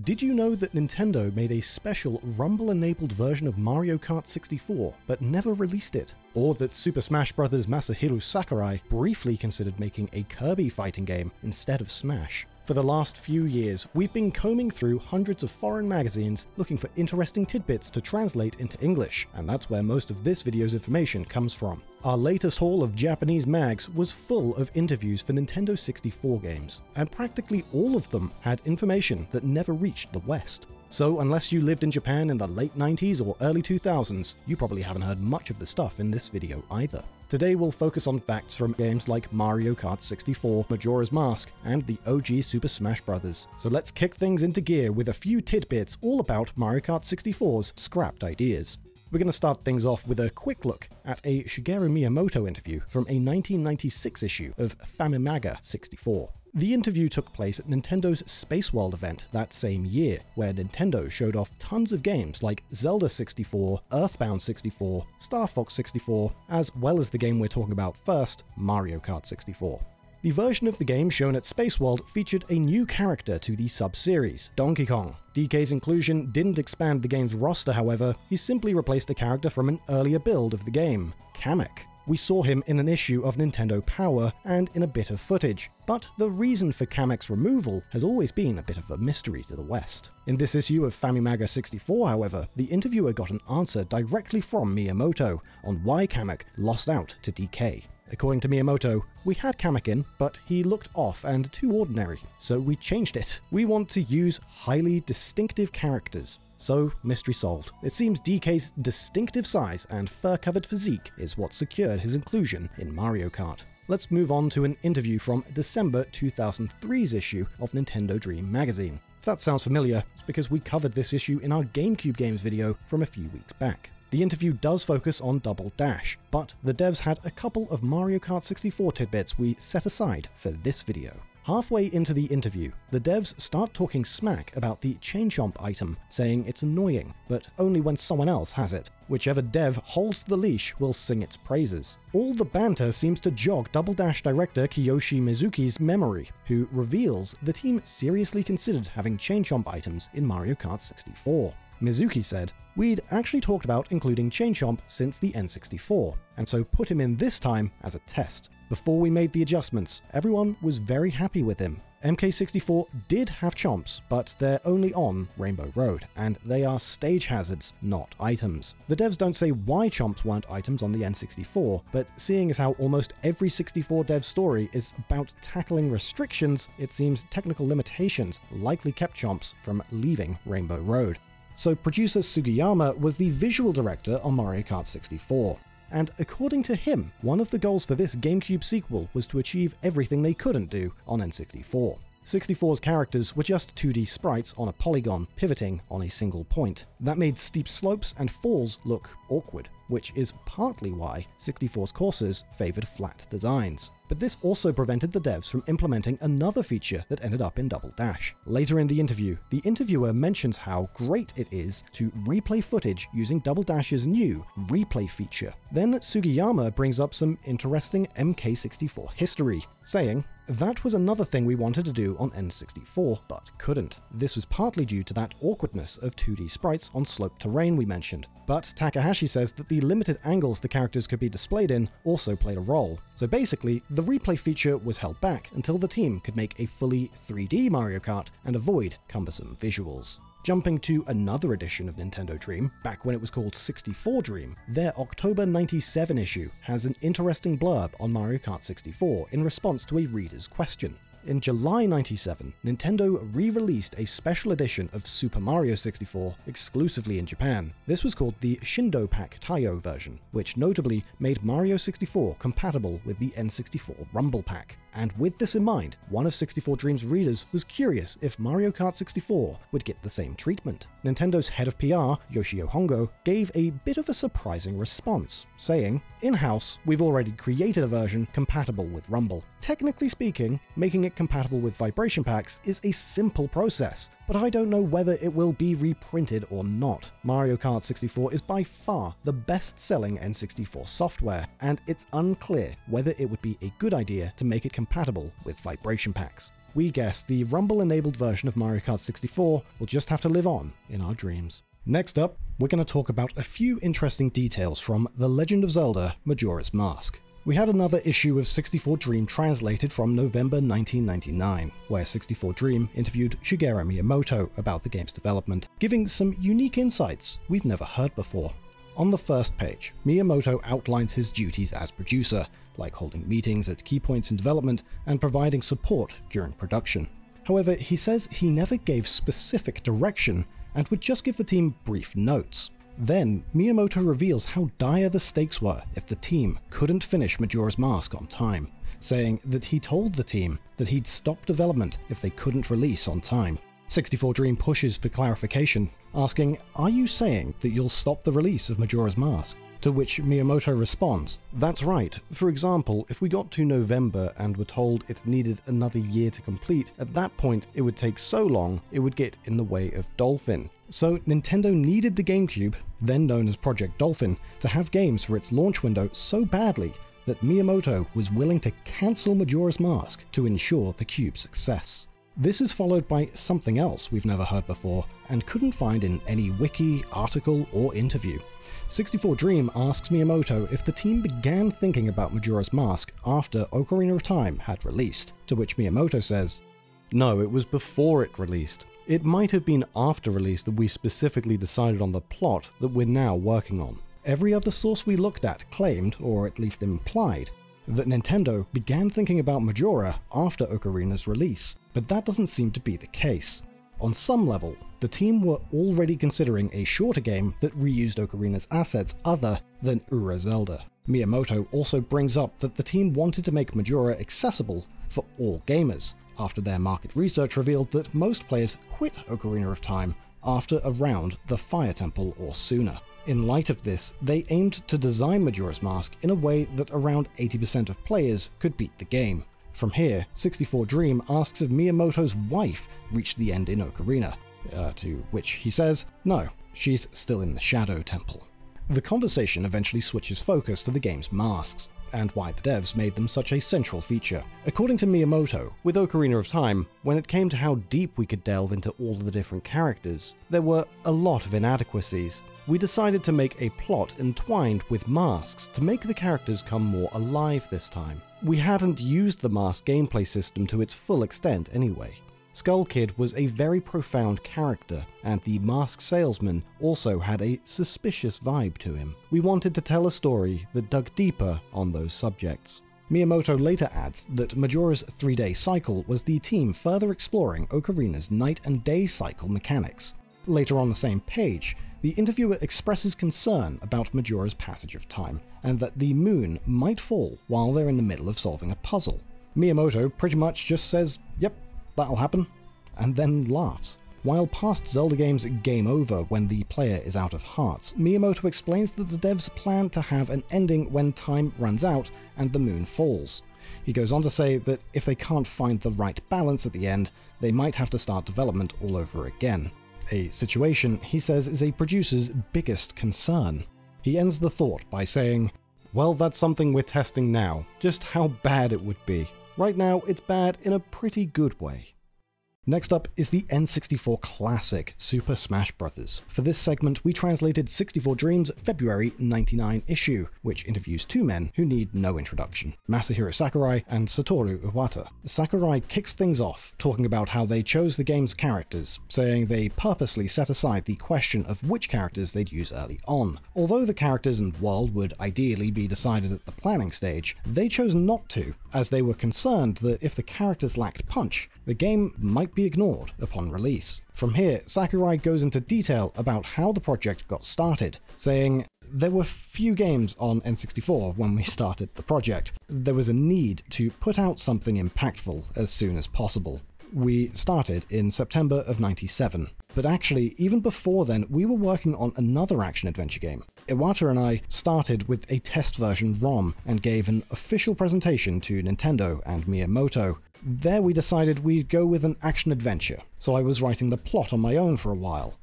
Did you know that Nintendo made a special Rumble-enabled version of Mario Kart 64, but never released it? Or that Super Smash Bros. Masahiro Sakurai briefly considered making a Kirby fighting game instead of Smash? For the last few years, we've been combing through hundreds of foreign magazines looking for interesting tidbits to translate into English, and that's where most of this video's information comes from. Our latest haul of Japanese mags was full of interviews for Nintendo 64 games, and practically all of them had information that never reached the West. So unless you lived in Japan in the late 90s or early 2000s, you probably haven't heard much of the stuff in this video either. Today we'll focus on facts from games like Mario Kart 64, Majora's Mask, and the OG Super Smash Bros. So let's kick things into gear with a few tidbits all about Mario Kart 64's scrapped ideas. We're going to start things off with a quick look at a Shigeru Miyamoto interview from a 1996 issue of Famimaga 64. The interview took place at Nintendo's Space World event that same year, where Nintendo showed off tons of games like Zelda 64, Earthbound 64, Star Fox 64, as well as the game we're talking about first, Mario Kart 64. The version of the game shown at Space World featured a new character to the sub-series, Donkey Kong. DK's inclusion didn't expand the game's roster, however, he simply replaced a character from an earlier build of the game, Kamek. We saw him in an issue of Nintendo Power and in a bit of footage, but the reason for Kamek's removal has always been a bit of a mystery to the West. In this issue of Famimaga 64, however, the interviewer got an answer directly from Miyamoto on why Kamek lost out to DK. According to Miyamoto, we had Kamek in, but he looked off and too ordinary, so we changed it. We want to use highly distinctive characters. So, mystery solved. It seems DK's distinctive size and fur-covered physique is what secured his inclusion in Mario Kart. Let's move on to an interview from December 2003's issue of Nintendo Dream magazine. If that sounds familiar, it's because we covered this issue in our GameCube games video from a few weeks back. The interview does focus on Double Dash, but the devs had a couple of Mario Kart 64 tidbits we set aside for this video. Halfway into the interview, the devs start talking smack about the Chain Chomp item, saying it's annoying, but only when someone else has it. Whichever dev holds the leash will sing its praises. All the banter seems to jog Double Dash director Kiyoshi Mizuki's memory, who reveals the team seriously considered having Chain Chomp items in Mario Kart 64. Mizuki said, "We'd actually talked about including Chain Chomp since the N64, and so put him in this time as a test. Before we made the adjustments, everyone was very happy with him. MK64 did have chomps, but they're only on Rainbow Road, and they are stage hazards, not items. The devs don't say why chomps weren't items on the N64, but seeing as how almost every 64 dev story is about tackling restrictions, it seems technical limitations likely kept chomps from leaving Rainbow Road." So producer Sugiyama was the visual director on Mario Kart 64. And according to him, one of the goals for this GameCube sequel was to achieve everything they couldn't do on N64. 64's characters were just 2D sprites on a polygon, pivoting on a single point. That made steep slopes and falls look awkward, which is partly why 64's courses favored flat designs. But this also prevented the devs from implementing another feature that ended up in Double Dash. Later in the interview, the interviewer mentions how great it is to replay footage using Double Dash's new replay feature. Then Sugiyama brings up some interesting MK64 history, saying, "That was another thing we wanted to do on N64, but couldn't. This was partly due to that awkwardness of 2D sprites on sloped terrain we mentioned. But Takahashi says that the limited angles the characters could be displayed in also played a role. So basically, the replay feature was held back until the team could make a fully 3D Mario Kart and avoid cumbersome visuals." Jumping to another edition of Nintendo Dream, back when it was called 64 Dream, their October 97 issue has an interesting blurb on Mario Kart 64 in response to a reader's question. In July 97, Nintendo re-released a special edition of Super Mario 64 exclusively in Japan. This was called the Shindo Pack Taiyo version, which notably made Mario 64 compatible with the N64 Rumble Pack. And with this in mind, one of 64 Dream's readers was curious if Mario Kart 64 would get the same treatment. Nintendo's head of PR, Yoshio Hongo, gave a bit of a surprising response, saying, "In-house, we've already created a version compatible with Rumble. Technically speaking, making it compatible with vibration packs is a simple process, but I don't know whether it will be reprinted or not. Mario Kart 64 is by far the best-selling N64 software, and it's unclear whether it would be a good idea to make it compatible with vibration packs." we guess the Rumble-enabled version of Mario Kart 64 will just have to live on in our dreams. Next up, we're going to talk about a few interesting details from The Legend of Zelda: Majora's Mask. We had another issue of 64 Dream translated from November 1999, where 64 Dream interviewed Shigeru Miyamoto about the game's development, giving some unique insights we've never heard before. On the first page, Miyamoto outlines his duties as producer, like holding meetings at key points in development and providing support during production. However, he says he never gave specific direction and would just give the team brief notes. Then, Miyamoto reveals how dire the stakes were if the team couldn't finish Majora's Mask on time, saying that he told the team that he'd stop development if they couldn't release on time. 64 Dream pushes for clarification, asking, "Are you saying that you'll stop the release of Majora's Mask?" To which Miyamoto responds, "That's right. For example, if we got to November and were told it needed another year to complete, at that point it would take so long it would get in the way of Dolphin. So Nintendo needed the GameCube, then known as Project Dolphin, to have games for its launch window so badly that Miyamoto was willing to cancel Majora's Mask to ensure the Cube's success." This is followed by something else we've never heard before and couldn't find in any wiki, article, or interview. 64 Dream asks Miyamoto if the team began thinking about Majora's Mask after Ocarina of Time had released, to which Miyamoto says, "No, it was before it released. It might have been after release that we specifically decided on the plot that we're now working on. Every other source we looked at claimed, or at least implied, that Nintendo began thinking about Majora after Ocarina's release, but that doesn't seem to be the case. On some level, the team were already considering a shorter game that reused Ocarina's assets other than Ura Zelda." Miyamoto also brings up that the team wanted to make Majora accessible for all gamers, after their market research revealed that most players quit Ocarina of Time after around the Fire Temple or sooner. In light of this, they aimed to design Majora's Mask in a way that around 80% of players could beat the game. From here, 64 Dream asks if Miyamoto's wife reached the end in Ocarina, to which he says, no, she's still in the Shadow Temple. The conversation eventually switches focus to the game's masks, and why the devs made them such a central feature. According to Miyamoto, with Ocarina of Time, when it came to how deep we could delve into all of the different characters, there were a lot of inadequacies. We decided to make a plot entwined with masks to make the characters come more alive this time. We hadn't used the mask gameplay system to its full extent anyway. Skull Kid was a very profound character, and the mask salesman also had a suspicious vibe to him. We wanted to tell a story that dug deeper on those subjects. Miyamoto later adds that Majora's 3-day cycle was the team further exploring Ocarina's night and day cycle mechanics. Later on the same page, the interviewer expresses concern about Majora's passage of time, and that the moon might fall while they're in the middle of solving a puzzle. Miyamoto pretty much just says, "Yep, that'll happen," and then laughs. While past Zelda games game over when the player is out of hearts, Miyamoto explains that the devs plan to have an ending when time runs out and the moon falls. He goes on to say that if they can't find the right balance at the end, they might have to start development all over again. A situation, he says, is a producer's biggest concern. He ends the thought by saying, "Well, that's something we're testing now, just how bad it would be. Right now, it's bad in a pretty good way." Next up is the N64 classic, Super Smash Bros. For this segment, we translated 64 Dream's February '99 issue, which interviews two men who need no introduction, Masahiro Sakurai and Satoru Iwata. Sakurai kicks things off, talking about how they chose the game's characters, saying they purposely set aside the question of which characters they'd use early on. Although the characters and world would ideally be decided at the planning stage, they chose not to, as they were concerned that if the characters lacked punch, the game might be ignored upon release. From here, Sakurai goes into detail about how the project got started, saying, "There were few games on N64 when we started the project. There was a need to put out something impactful as soon as possible. We started in September of '97. But actually, even before then, we were working on another action-adventure game. Iwata and I started with a test version ROM and gave an official presentation to Nintendo and Miyamoto. There we decided we'd go with an action-adventure, so I was writing the plot on my own for a while.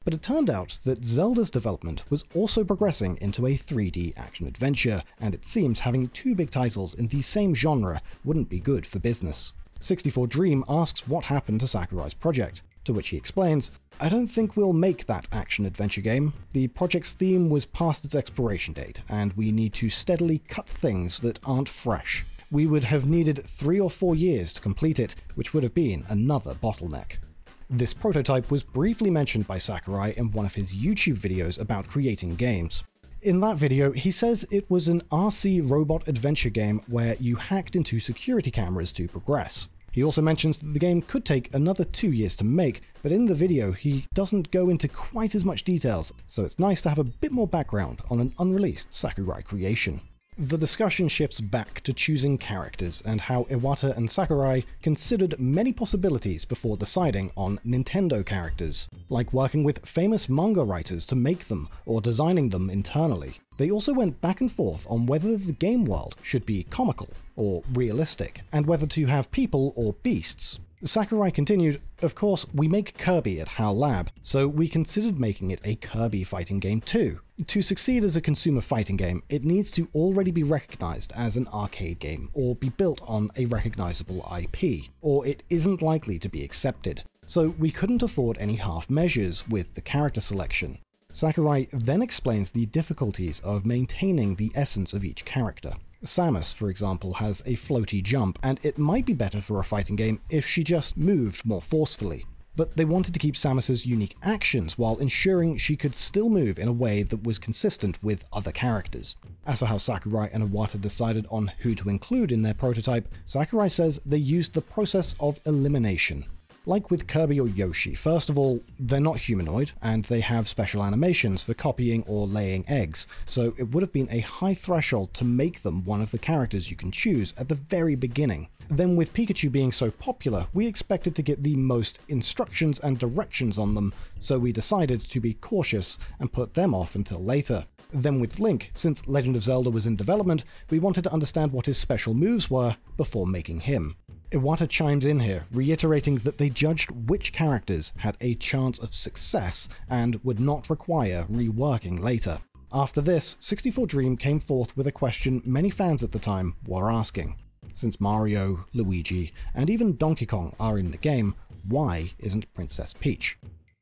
But it turned out that Zelda's development was also progressing into a 3D action-adventure, and it seems having two big titles in the same genre wouldn't be good for business. 64 Dream asks what happened to Sakurai's project, to which he explains, "I don't think we'll make that action-adventure game. The project's theme was past its expiration date, and we need to steadily cut things that aren't fresh. We would have needed 3 or 4 years to complete it, which would have been another bottleneck." This prototype was briefly mentioned by Sakurai in one of his YouTube videos about creating games. In that video, he says it was an RC robot adventure game where you hacked into security cameras to progress. He also mentions that the game could take another 2 years to make, but in the video he doesn't go into quite as much details, so it's nice to have a bit more background on an unreleased Sakurai creation. The discussion shifts back to choosing characters and how Iwata and Sakurai considered many possibilities before deciding on Nintendo characters, like working with famous manga writers to make them or designing them internally. They also went back and forth on whether the game world should be comical or realistic, and whether to have people or beasts. Sakurai continued, "Of course, we make Kirby at HAL Lab, so we considered making it a Kirby fighting game too. To succeed as a consumer fighting game, it needs to already be recognized as an arcade game, or be built on a recognizable IP, or it isn't likely to be accepted. So we couldn't afford any half measures with the character selection." Sakurai then explains the difficulties of maintaining the essence of each character. Samus, for example, has a floaty jump, and it might be better for a fighting game if she just moved more forcefully. But they wanted to keep Samus's unique actions while ensuring she could still move in a way that was consistent with other characters. As for how Sakurai and Iwata decided on who to include in their prototype, Sakurai says they used the process of elimination. Like with Kirby or Yoshi, first of all, they're not humanoid, and they have special animations for copying or laying eggs, so it would have been a high threshold to make them one of the characters you can choose at the very beginning. Then with Pikachu being so popular, we expected to get the most instructions and directions on them, so we decided to be cautious and put them off until later. Then with Link, since Legend of Zelda was in development, we wanted to understand what his special moves were before making him. Iwata chimes in here, reiterating that they judged which characters had a chance of success and would not require reworking later. After this, 64 Dream came forth with a question many fans at the time were asking. Since Mario, Luigi, and even Donkey Kong are in the game, why isn't Princess Peach?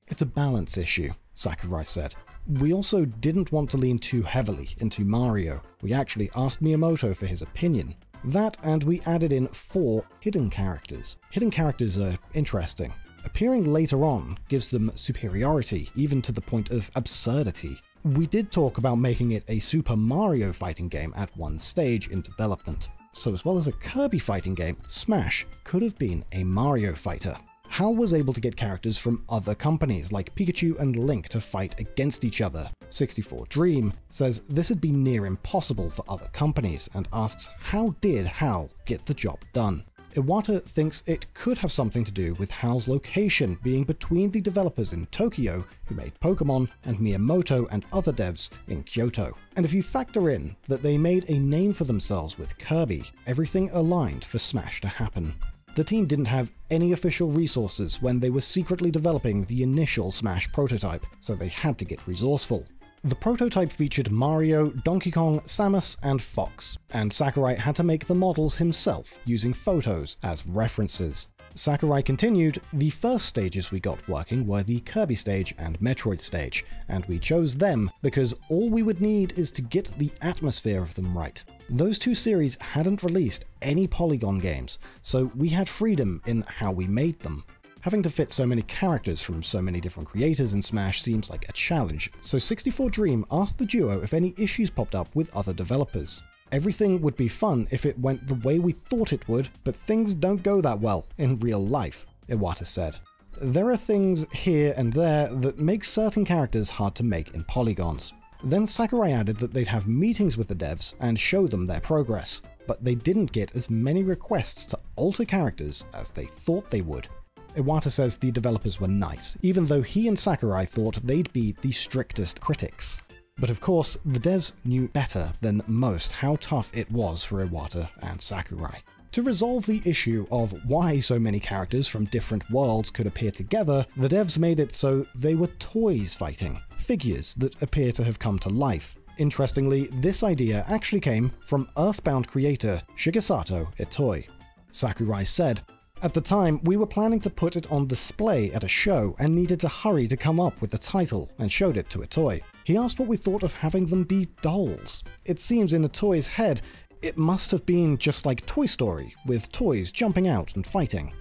"It's a balance issue," Sakurai said. "We also didn't want to lean too heavily into Mario. We actually asked Miyamoto for his opinion. That, and we added in 4 hidden characters. Hidden characters are interesting. Appearing later on gives them superiority, even to the point of absurdity. We did talk about making it a Super Mario fighting game at one stage in development. So as well as a Kirby fighting game, Smash could have been a Mario fighter." HAL was able to get characters from other companies like Pikachu and Link to fight against each other. 64 Dream says this had been near impossible for other companies and asks how did HAL get the job done. Iwata thinks it could have something to do with HAL's location being between the developers in Tokyo, who made Pokemon, and Miyamoto and other devs in Kyoto. And if you factor in that they made a name for themselves with Kirby, everything aligned for Smash to happen. The team didn't have any official resources when they were secretly developing the initial Smash prototype, so they had to get resourceful. The prototype featured Mario, Donkey Kong, Samus, and Fox, and Sakurai had to make the models himself using photos as references. Sakurai continued, "The first stages we got working were the Kirby stage and Metroid stage, and we chose them because all we would need is to get the atmosphere of them right. Those 2 series hadn't released any polygon games, so we had freedom in how we made them. Having to fit so many characters from so many different creators in Smash seems like a challenge, so 64 Dream asked the duo if any issues popped up with other developers. Everything would be fun if it went the way we thought it would, but things don't go that well in real life," Iwata said. "There are things here and there that make certain characters hard to make in polygons." Then Sakurai added that they'd have meetings with the devs and show them their progress, but they didn't get as many requests to alter characters as they thought they would. Iwata says the developers were nice, even though he and Sakurai thought they'd be the strictest critics. But of course, the devs knew better than most how tough it was for Iwata and Sakurai. To resolve the issue of why so many characters from different worlds could appear together, the devs made it so they were toys fighting, figures that appear to have come to life. Interestingly, this idea actually came from Earthbound creator Shigesato Itoi. Sakurai said, At the time, we were planning to put it on display at a show and needed to hurry to come up with the title, and showed it to Itoy. He asked what we thought of having them be dolls. It seems in Itoy's head, it must have been just like Toy Story, with toys jumping out and fighting.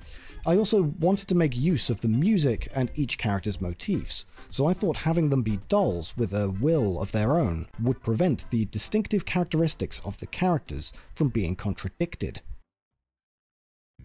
I also wanted to make use of the music and each character's motifs, so I thought having them be dolls with a will of their own would prevent the distinctive characteristics of the characters from being contradicted.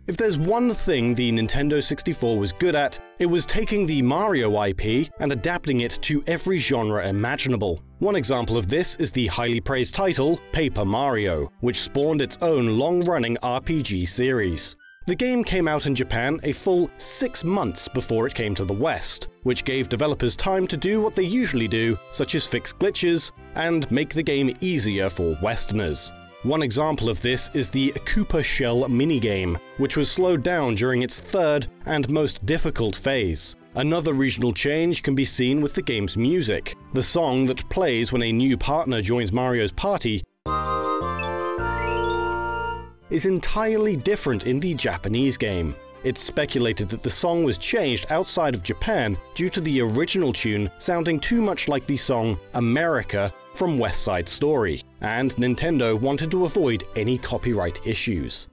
If there's one thing the Nintendo 64 was good at, it was taking the Mario IP and adapting it to every genre imaginable. One example of this is the highly praised title, Paper Mario, which spawned its own long-running RPG series. The game came out in Japan a full 6 months before it came to the West, which gave developers time to do what they usually do, such as fix glitches and make the game easier for Westerners. One example of this is the Koopa Shell minigame, which was slowed down during its third and most difficult phase. Another regional change can be seen with the game's music. The song that plays when a new partner joins Mario's party is entirely different in the Japanese game. It's speculated that the song was changed outside of Japan due to the original tune sounding too much like the song America from West Side Story, and Nintendo wanted to avoid any copyright issues.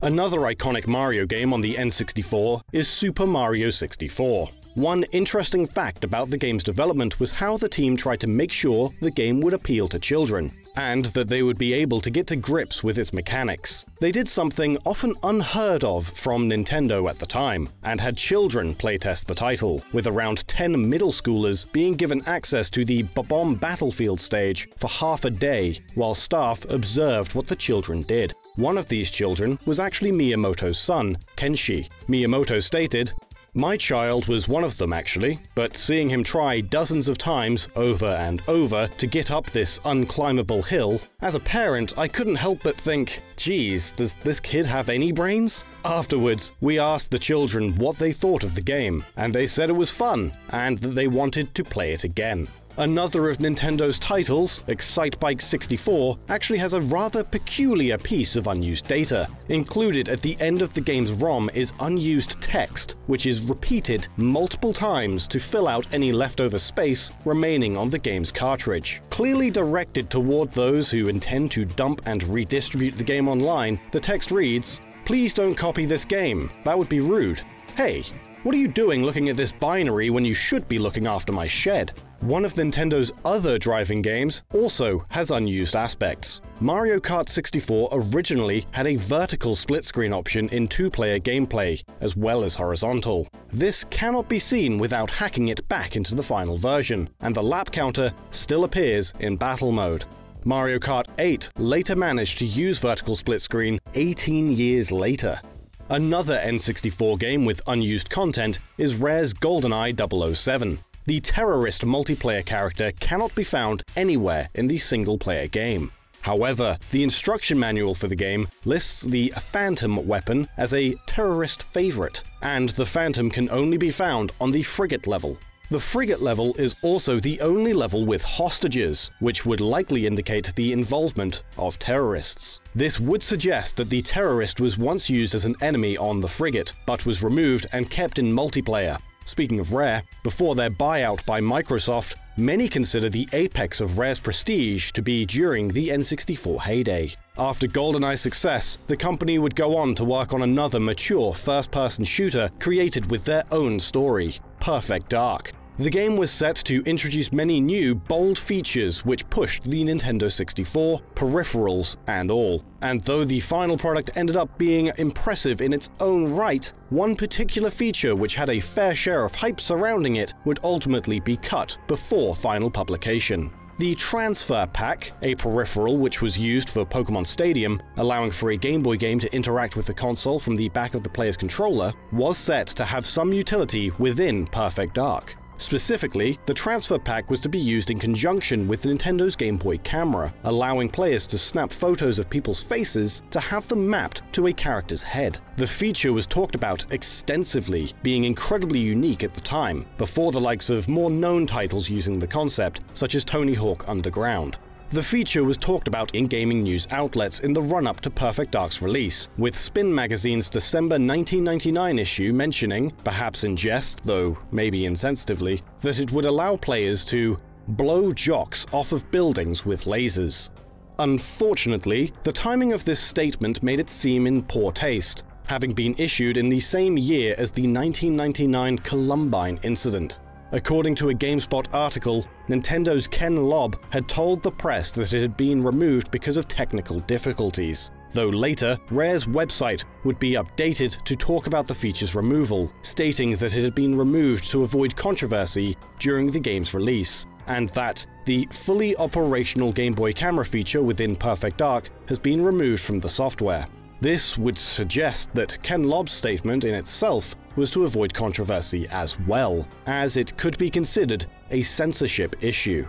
Another iconic Mario game on the N64 is Super Mario 64. One interesting fact about the game's development was how the team tried to make sure the game would appeal to children, and that they would be able to get to grips with its mechanics. They did something often unheard of from Nintendo at the time, and had children playtest the title, with around 10 middle schoolers being given access to the Bob-omb Battlefield stage for half a day, while staff observed what the children did. One of these children was actually Miyamoto's son, Kenshi. Miyamoto stated, "My child was one of them actually, but seeing him try dozens of times over and over to get up this unclimbable hill, as a parent I couldn't help but think, geez, does this kid have any brains?" Afterwards, we asked the children what they thought of the game, and they said it was fun, and that they wanted to play it again. Another of Nintendo's titles, Excitebike 64, actually has a rather peculiar piece of unused data. Included at the end of the game's ROM is unused text, which is repeated multiple times to fill out any leftover space remaining on the game's cartridge. Clearly directed toward those who intend to dump and redistribute the game online, the text reads, "Please don't copy this game, that would be rude. Hey, what are you doing looking at this binary when you should be looking after my shed?" One of Nintendo's other driving games also has unused aspects. Mario Kart 64 originally had a vertical split-screen option in two-player gameplay, as well as horizontal. This cannot be seen without hacking it back into the final version, and the lap counter still appears in battle mode. Mario Kart 8 later managed to use vertical split-screen 18 years later. Another N64 game with unused content is Rare's Goldeneye 007. The terrorist multiplayer character cannot be found anywhere in the single-player game. However, the instruction manual for the game lists the Phantom weapon as a terrorist favorite, and the Phantom can only be found on the frigate level. The frigate level is also the only level with hostages, which would likely indicate the involvement of terrorists. This would suggest that the terrorist was once used as an enemy on the frigate, but was removed and kept in multiplayer. Speaking of Rare, before their buyout by Microsoft, many consider the apex of Rare's prestige to be during the N64 heyday. After GoldenEye's success, the company would go on to work on another mature first-person shooter created with their own story, Perfect Dark. The game was set to introduce many new, bold features which pushed the Nintendo 64, peripherals and all. And though the final product ended up being impressive in its own right, one particular feature which had a fair share of hype surrounding it would ultimately be cut before final publication. The Transfer Pack, a peripheral which was used for Pokémon Stadium, allowing for a Game Boy game to interact with the console from the back of the player's controller, was set to have some utility within Perfect Dark. Specifically, the transfer pack was to be used in conjunction with Nintendo's Game Boy camera, allowing players to snap photos of people's faces to have them mapped to a character's head. The feature was talked about extensively, being incredibly unique at the time, before the likes of more known titles using the concept, such as Tony Hawk Underground. The feature was talked about in gaming news outlets in the run-up to Perfect Dark's release, with Spin Magazine's December 1999 issue mentioning, perhaps in jest, though maybe insensitively, that it would allow players to blow jocks off of buildings with lasers. Unfortunately, the timing of this statement made it seem in poor taste, having been issued in the same year as the 1999 Columbine incident. According to a GameSpot article, Nintendo's Ken Lobb had told the press that it had been removed because of technical difficulties, though later, Rare's website would be updated to talk about the feature's removal, stating that it had been removed to avoid controversy during the game's release, and that the fully operational Game Boy camera feature within Perfect Dark has been removed from the software. This would suggest that Ken Lobb's statement in itself was to avoid controversy as well, as it could be considered a censorship issue.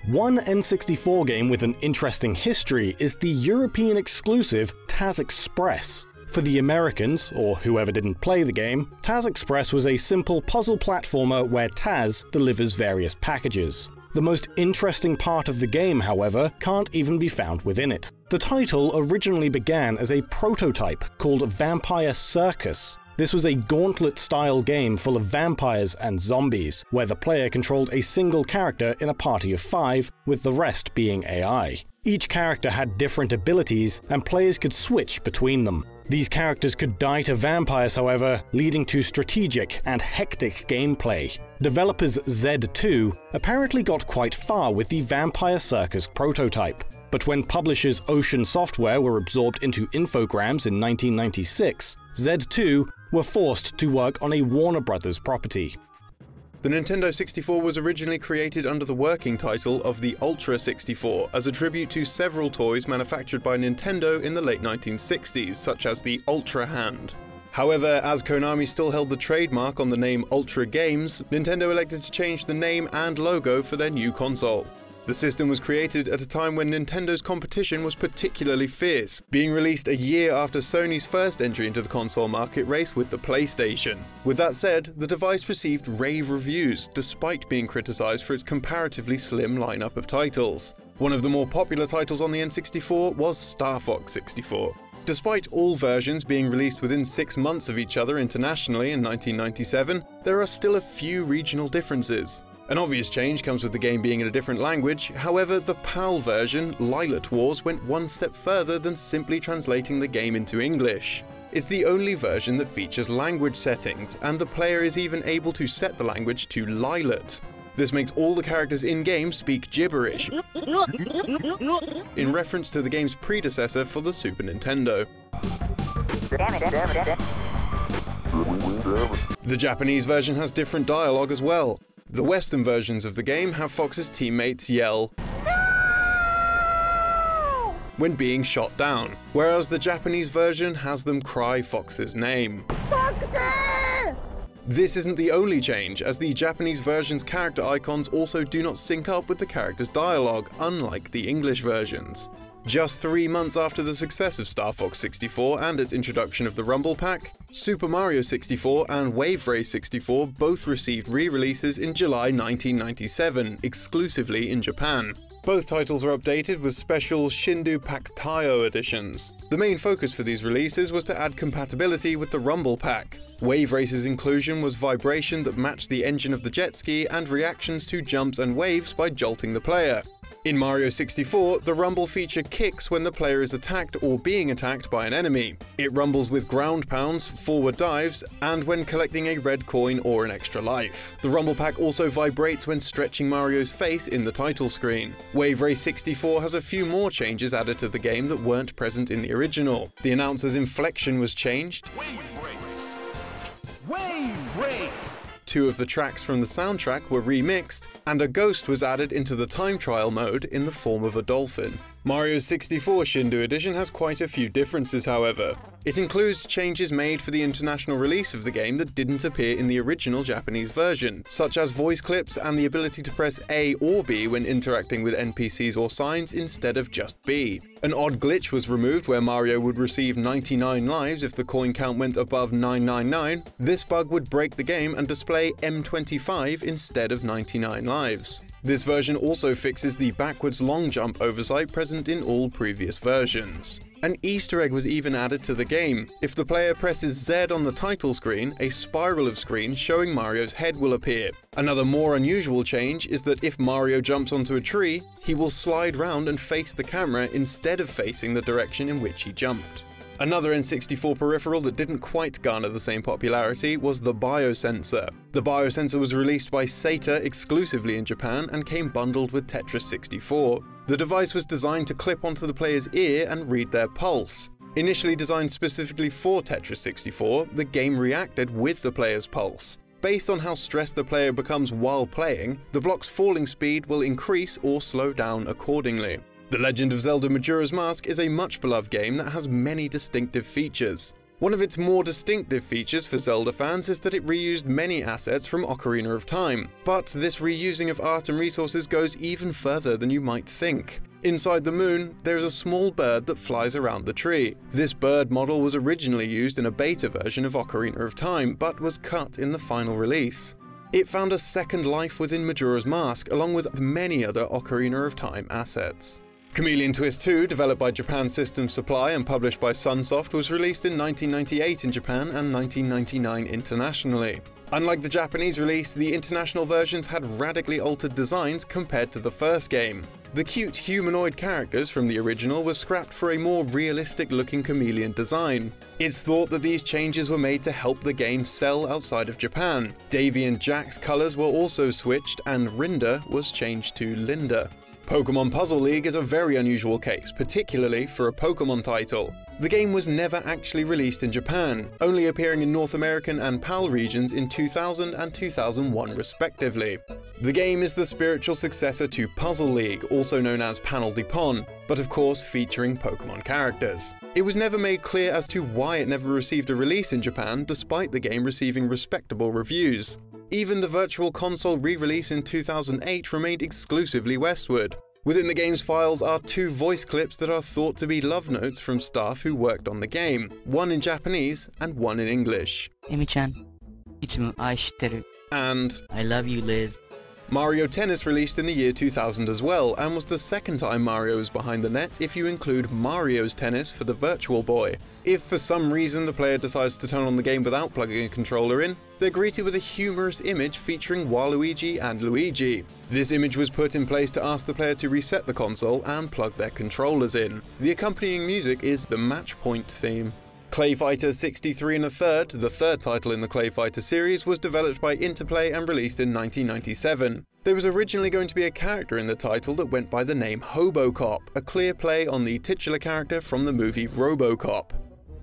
One N64 game with an interesting history is the European exclusive Taz Express. For the Americans, or whoever didn't play the game, Taz Express was a simple puzzle platformer where Taz delivers various packages. The most interesting part of the game, however, can't even be found within it. The title originally began as a prototype called Vampire Circus. This was a gauntlet-style game full of vampires and zombies, where the player controlled a single character in a party of 5, with the rest being AI. Each character had different abilities, and players could switch between them. These characters could die to vampires, however, leading to strategic and hectic gameplay. Developers Z2 apparently got quite far with the Vampire Circus prototype, but when publishers Ocean Software were absorbed into Infogrames in 1996, Z2 were forced to work on a Warner Brothers property. The Nintendo 64 was originally created under the working title of the Ultra 64 as a tribute to several toys manufactured by Nintendo in the late 1960s, such as the Ultra Hand. However, as Konami still held the trademark on the name Ultra Games, Nintendo elected to change the name and logo for their new console. The system was created at a time when Nintendo's competition was particularly fierce, being released a year after Sony's first entry into the console market race with the PlayStation. With that said, the device received rave reviews, despite being criticized for its comparatively slim lineup of titles. One of the more popular titles on the N64 was Star Fox 64. Despite all versions being released within 6 months of each other internationally in 1997, there are still a few regional differences. An obvious change comes with the game being in a different language. However, the PAL version, Lylat Wars, went one step further than simply translating the game into English. It's the only version that features language settings, and the player is even able to set the language to Lylat. This makes all the characters in-game speak gibberish, in reference to the game's predecessor for the Super Nintendo. The Japanese version has different dialogue as well. The Western versions of the game have Fox's teammates yell "No!" when being shot down, whereas the Japanese version has them cry Fox's name. Foxy! This isn't the only change, as the Japanese version's character icons also do not sync up with the character's dialogue, unlike the English versions. Just 3 months after the success of Star Fox 64 and its introduction of the Rumble Pack, Super Mario 64 and Wave Race 64 both received re-releases in July 1997, exclusively in Japan. Both titles were updated with special Shindu Pack Taio editions. The main focus for these releases was to add compatibility with the Rumble Pack. Wave Race's inclusion was vibration that matched the engine of the jet ski and reactions to jumps and waves by jolting the player. In Mario 64, the rumble feature kicks when the player is attacked or being attacked by an enemy. It rumbles with ground pounds, forward dives, and when collecting a red coin or an extra life. The rumble pack also vibrates when stretching Mario's face in the title screen. Wave Race 64 has a few more changes added to the game that weren't present in the original. The announcer's inflection was changed. Wave Race! Wave Race! 2 of the tracks from the soundtrack were remixed, and a ghost was added into the time trial mode in the form of a dolphin. Mario 64 Shindu Edition has quite a few differences, however. It includes changes made for the international release of the game that didn't appear in the original Japanese version, such as voice clips and the ability to press A or B when interacting with NPCs or signs instead of just B. An odd glitch was removed where Mario would receive 99 lives if the coin count went above 999. This bug would break the game and display M25 instead of 99 lives. This version also fixes the backwards long jump oversight present in all previous versions. An Easter egg was even added to the game. If the player presses Z on the title screen, a spiral of screens showing Mario's head will appear. Another more unusual change is that if Mario jumps onto a tree, he will slide round and face the camera instead of facing the direction in which he jumped. Another N64 peripheral that didn't quite garner the same popularity was the biosensor. The biosensor was released by Sata exclusively in Japan and came bundled with Tetris 64. The device was designed to clip onto the player's ear and read their pulse. Initially designed specifically for Tetris 64, the game reacted with the player's pulse. Based on how stressed the player becomes while playing, the block's falling speed will increase or slow down accordingly. The Legend of Zelda Majora's Mask is a much beloved game that has many distinctive features. One of its more distinctive features for Zelda fans is that it reused many assets from Ocarina of Time, but this reusing of art and resources goes even further than you might think. Inside the moon, there is a small bird that flies around the tree. This bird model was originally used in a beta version of Ocarina of Time, but was cut in the final release. It found a second life within Majora's Mask, along with many other Ocarina of Time assets. Chameleon Twist 2, developed by Japan System Supply and published by Sunsoft, was released in 1998 in Japan and 1999 internationally. Unlike the Japanese release, the international versions had radically altered designs compared to the first game. The cute humanoid characters from the original were scrapped for a more realistic-looking chameleon design. It's thought that these changes were made to help the game sell outside of Japan. Davy and Jack's colours were also switched, and Rinda was changed to Linda. Pokemon Puzzle League is a very unusual case, particularly for a Pokemon title. The game was never actually released in Japan, only appearing in North American and PAL regions in 2000 and 2001 respectively. The game is the spiritual successor to Puzzle League, also known as Panel de Pon, but of course featuring Pokemon characters. It was never made clear as to why it never received a release in Japan, despite the game receiving respectable reviews. Even the Virtual Console re-release in 2008 remained exclusively Westward. Within the game's files are 2 voice clips that are thought to be love notes from staff who worked on the game, one in Japanese and one in English. Emi-chan, itsumo ai shitteru. And I love you, Liz. Mario Tennis released in the year 2000 as well, and was the second time Mario was behind the net if you include Mario's Tennis for the Virtual Boy. If for some reason the player decides to turn on the game without plugging a controller in, they're greeted with a humorous image featuring Waluigi and Luigi. This image was put in place to ask the player to reset the console and plug their controllers in. The accompanying music is the Match Point theme. Clay Fighter 63 1/3, the third title in the Clay Fighter series, was developed by Interplay and released in 1997. There was originally going to be a character in the title that went by the name Hobocop, a clear play on the titular character from the movie RoboCop.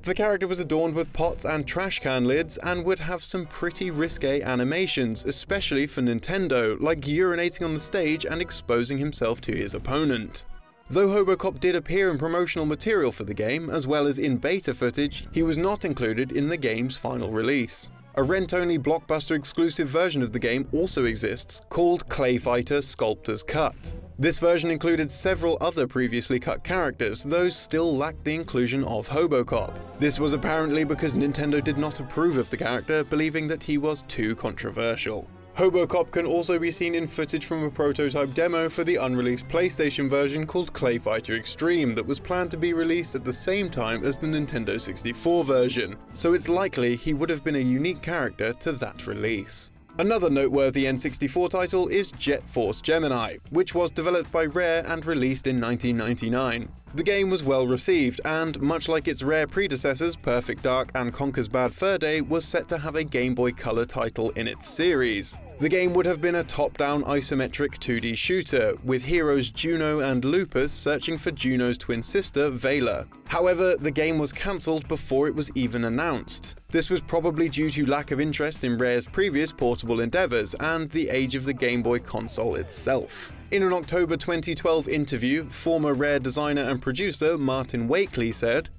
The character was adorned with pots and trash can lids and would have some pretty risque animations, especially for Nintendo, like urinating on the stage and exposing himself to his opponent. Though Hobocop did appear in promotional material for the game, as well as in beta footage, he was not included in the game's final release. A rent-only Blockbuster exclusive version of the game also exists, called Clay Fighter Sculptor's Cut. This version included several other previously cut characters, those still lacked the inclusion of Hobocop. This was apparently because Nintendo did not approve of the character, believing that he was too controversial. Hobocop can also be seen in footage from a prototype demo for the unreleased PlayStation version called Clay Fighter Extreme that was planned to be released at the same time as the Nintendo 64 version, so it's likely he would have been a unique character to that release. Another noteworthy N64 title is Jet Force Gemini, which was developed by Rare and released in 1999. The game was well received, and much like its Rare predecessors, Perfect Dark and Conker's Bad Fur Day, was set to have a Game Boy Color title in its series. The game would have been a top-down isometric 2D shooter, with heroes Juno and Lupus searching for Juno's twin sister, Vela. However, the game was cancelled before it was even announced. This was probably due to lack of interest in Rare's previous portable endeavours and the age of the Game Boy console itself. In an October 2012 interview, former Rare designer and producer Martin Wakely said,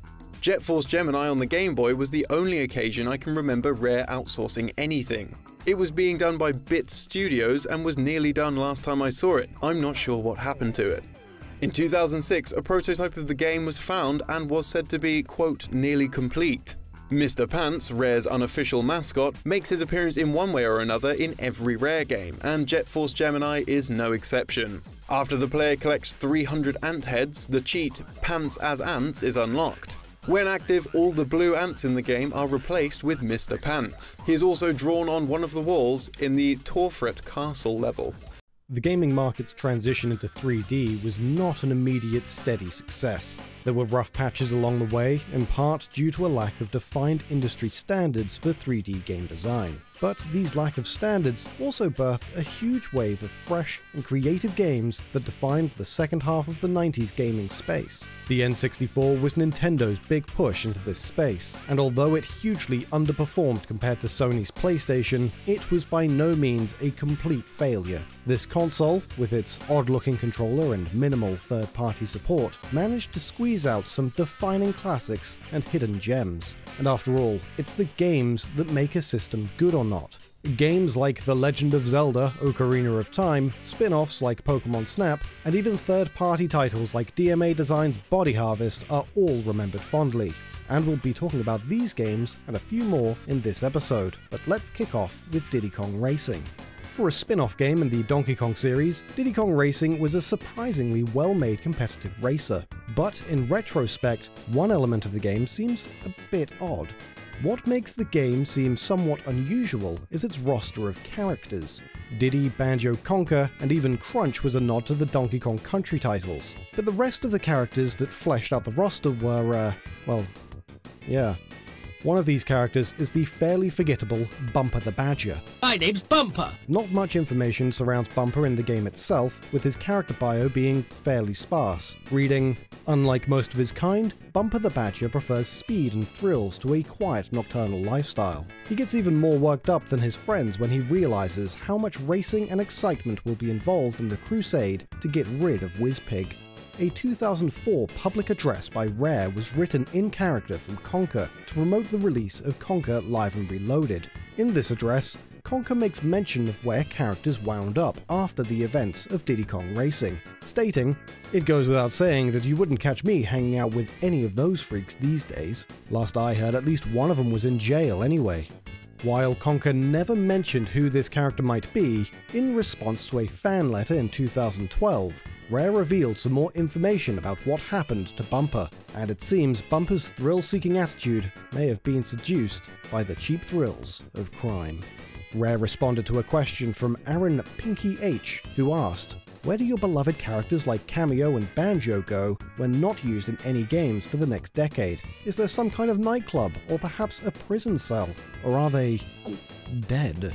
"Jet Force Gemini on the Game Boy was the only occasion I can remember Rare outsourcing anything. It was being done by Bits Studios and was nearly done last time I saw it. I'm not sure what happened to it." In 2006, a prototype of the game was found and was said to be, quote, nearly complete. Mr. Pants, Rare's unofficial mascot, makes his appearance in one way or another in every Rare game, and Jet Force Gemini is no exception. After the player collects 300 ant heads, the cheat Pants as Ants is unlocked. When active, all the blue ants in the game are replaced with Mr. Pants. He is also drawn on one of the walls in the Torfret Castle level. The gaming market's transition into 3D was not an immediate steady success. There were rough patches along the way, in part due to a lack of defined industry standards for 3D game design. But these lack of standards also birthed a huge wave of fresh and creative games that defined the second half of the 90s gaming space. The N64 was Nintendo's big push into this space, and although it hugely underperformed compared to Sony's PlayStation, it was by no means a complete failure. This console, with its odd-looking controller and minimal third-party support, managed to squeeze out some defining classics and hidden gems. And after all, it's the games that make a system good or not. Games like The Legend of Zelda, Ocarina of Time, spin-offs like Pokemon Snap, and even third-party titles like DMA Design's Body Harvest are all remembered fondly. And we'll be talking about these games and a few more in this episode, but let's kick off with Diddy Kong Racing. For a spin-off game in the Donkey Kong series, Diddy Kong Racing was a surprisingly well-made competitive racer. But in retrospect, one element of the game seems a bit odd. What makes the game seem somewhat unusual is its roster of characters. Diddy, Banjo, Conker, and even Crunch was a nod to the Donkey Kong Country titles. But the rest of the characters that fleshed out the roster were, well, yeah. One of these characters is the fairly forgettable Bumper the Badger. My name's Bumper! Not much information surrounds Bumper in the game itself, with his character bio being fairly sparse, reading, "Unlike most of his kind, Bumper the Badger prefers speed and thrills to a quiet nocturnal lifestyle." He gets even more worked up than his friends when he realizes how much racing and excitement will be involved in the crusade to get rid of Wizpig. A 2004 public address by Rare was written in character from Conker to promote the release of Conker Live and Reloaded. In this address, Conker makes mention of where characters wound up after the events of Diddy Kong Racing, stating, "It goes without saying that you wouldn't catch me hanging out with any of those freaks these days. Last I heard, at least one of them was in jail anyway." While Conker never mentioned who this character might be, in response to a fan letter in 2012, Rare revealed some more information about what happened to Bumper, and it seems Bumper's thrill-seeking attitude may have been seduced by the cheap thrills of crime. Rare responded to a question from Aaron Pinky H, who asked, "Where do your beloved characters like Cameo and Banjo go when not used in any games for the next decade? Is there some kind of nightclub, or perhaps a prison cell? Or are they dead?"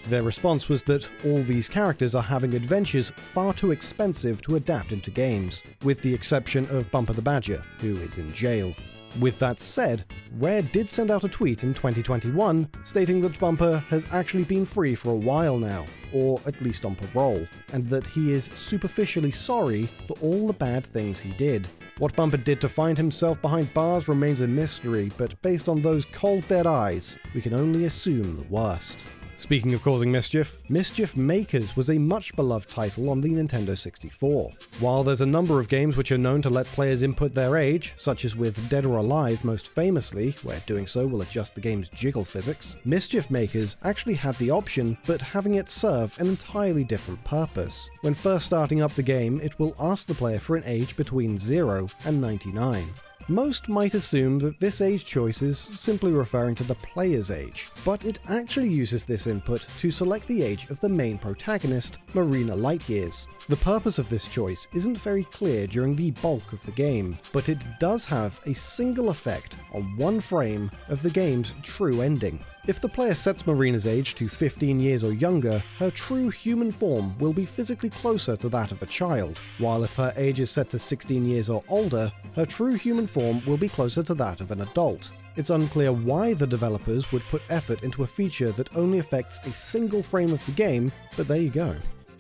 Their response was that all these characters are having adventures far too expensive to adapt into games, with the exception of Bumper the Badger, who is in jail. With that said, Rare did send out a tweet in 2021 stating that Bumper has actually been free for a while now, or at least on parole, and that he is superficially sorry for all the bad things he did. What Bumper did to find himself behind bars remains a mystery, but based on those cold dead eyes, we can only assume the worst. Speaking of causing mischief, Mischief Makers was a much beloved title on the Nintendo 64. While there's a number of games which are known to let players input their age, such as with Dead or Alive most famously, where doing so will adjust the game's jiggle physics, Mischief Makers actually had the option, but having it serve an entirely different purpose. When first starting up the game, it will ask the player for an age between 0 and 99. Most might assume that this age choice is simply referring to the player's age, but it actually uses this input to select the age of the main protagonist, Marina Lightyears. The purpose of this choice isn't very clear during the bulk of the game, but it does have a single effect on one frame of the game's true ending. If the player sets Marina's age to 15 years or younger, her true human form will be physically closer to that of a child, while if her age is set to 16 years or older, her true human form will be closer to that of an adult. It's unclear why the developers would put effort into a feature that only affects a single frame of the game, but there you go.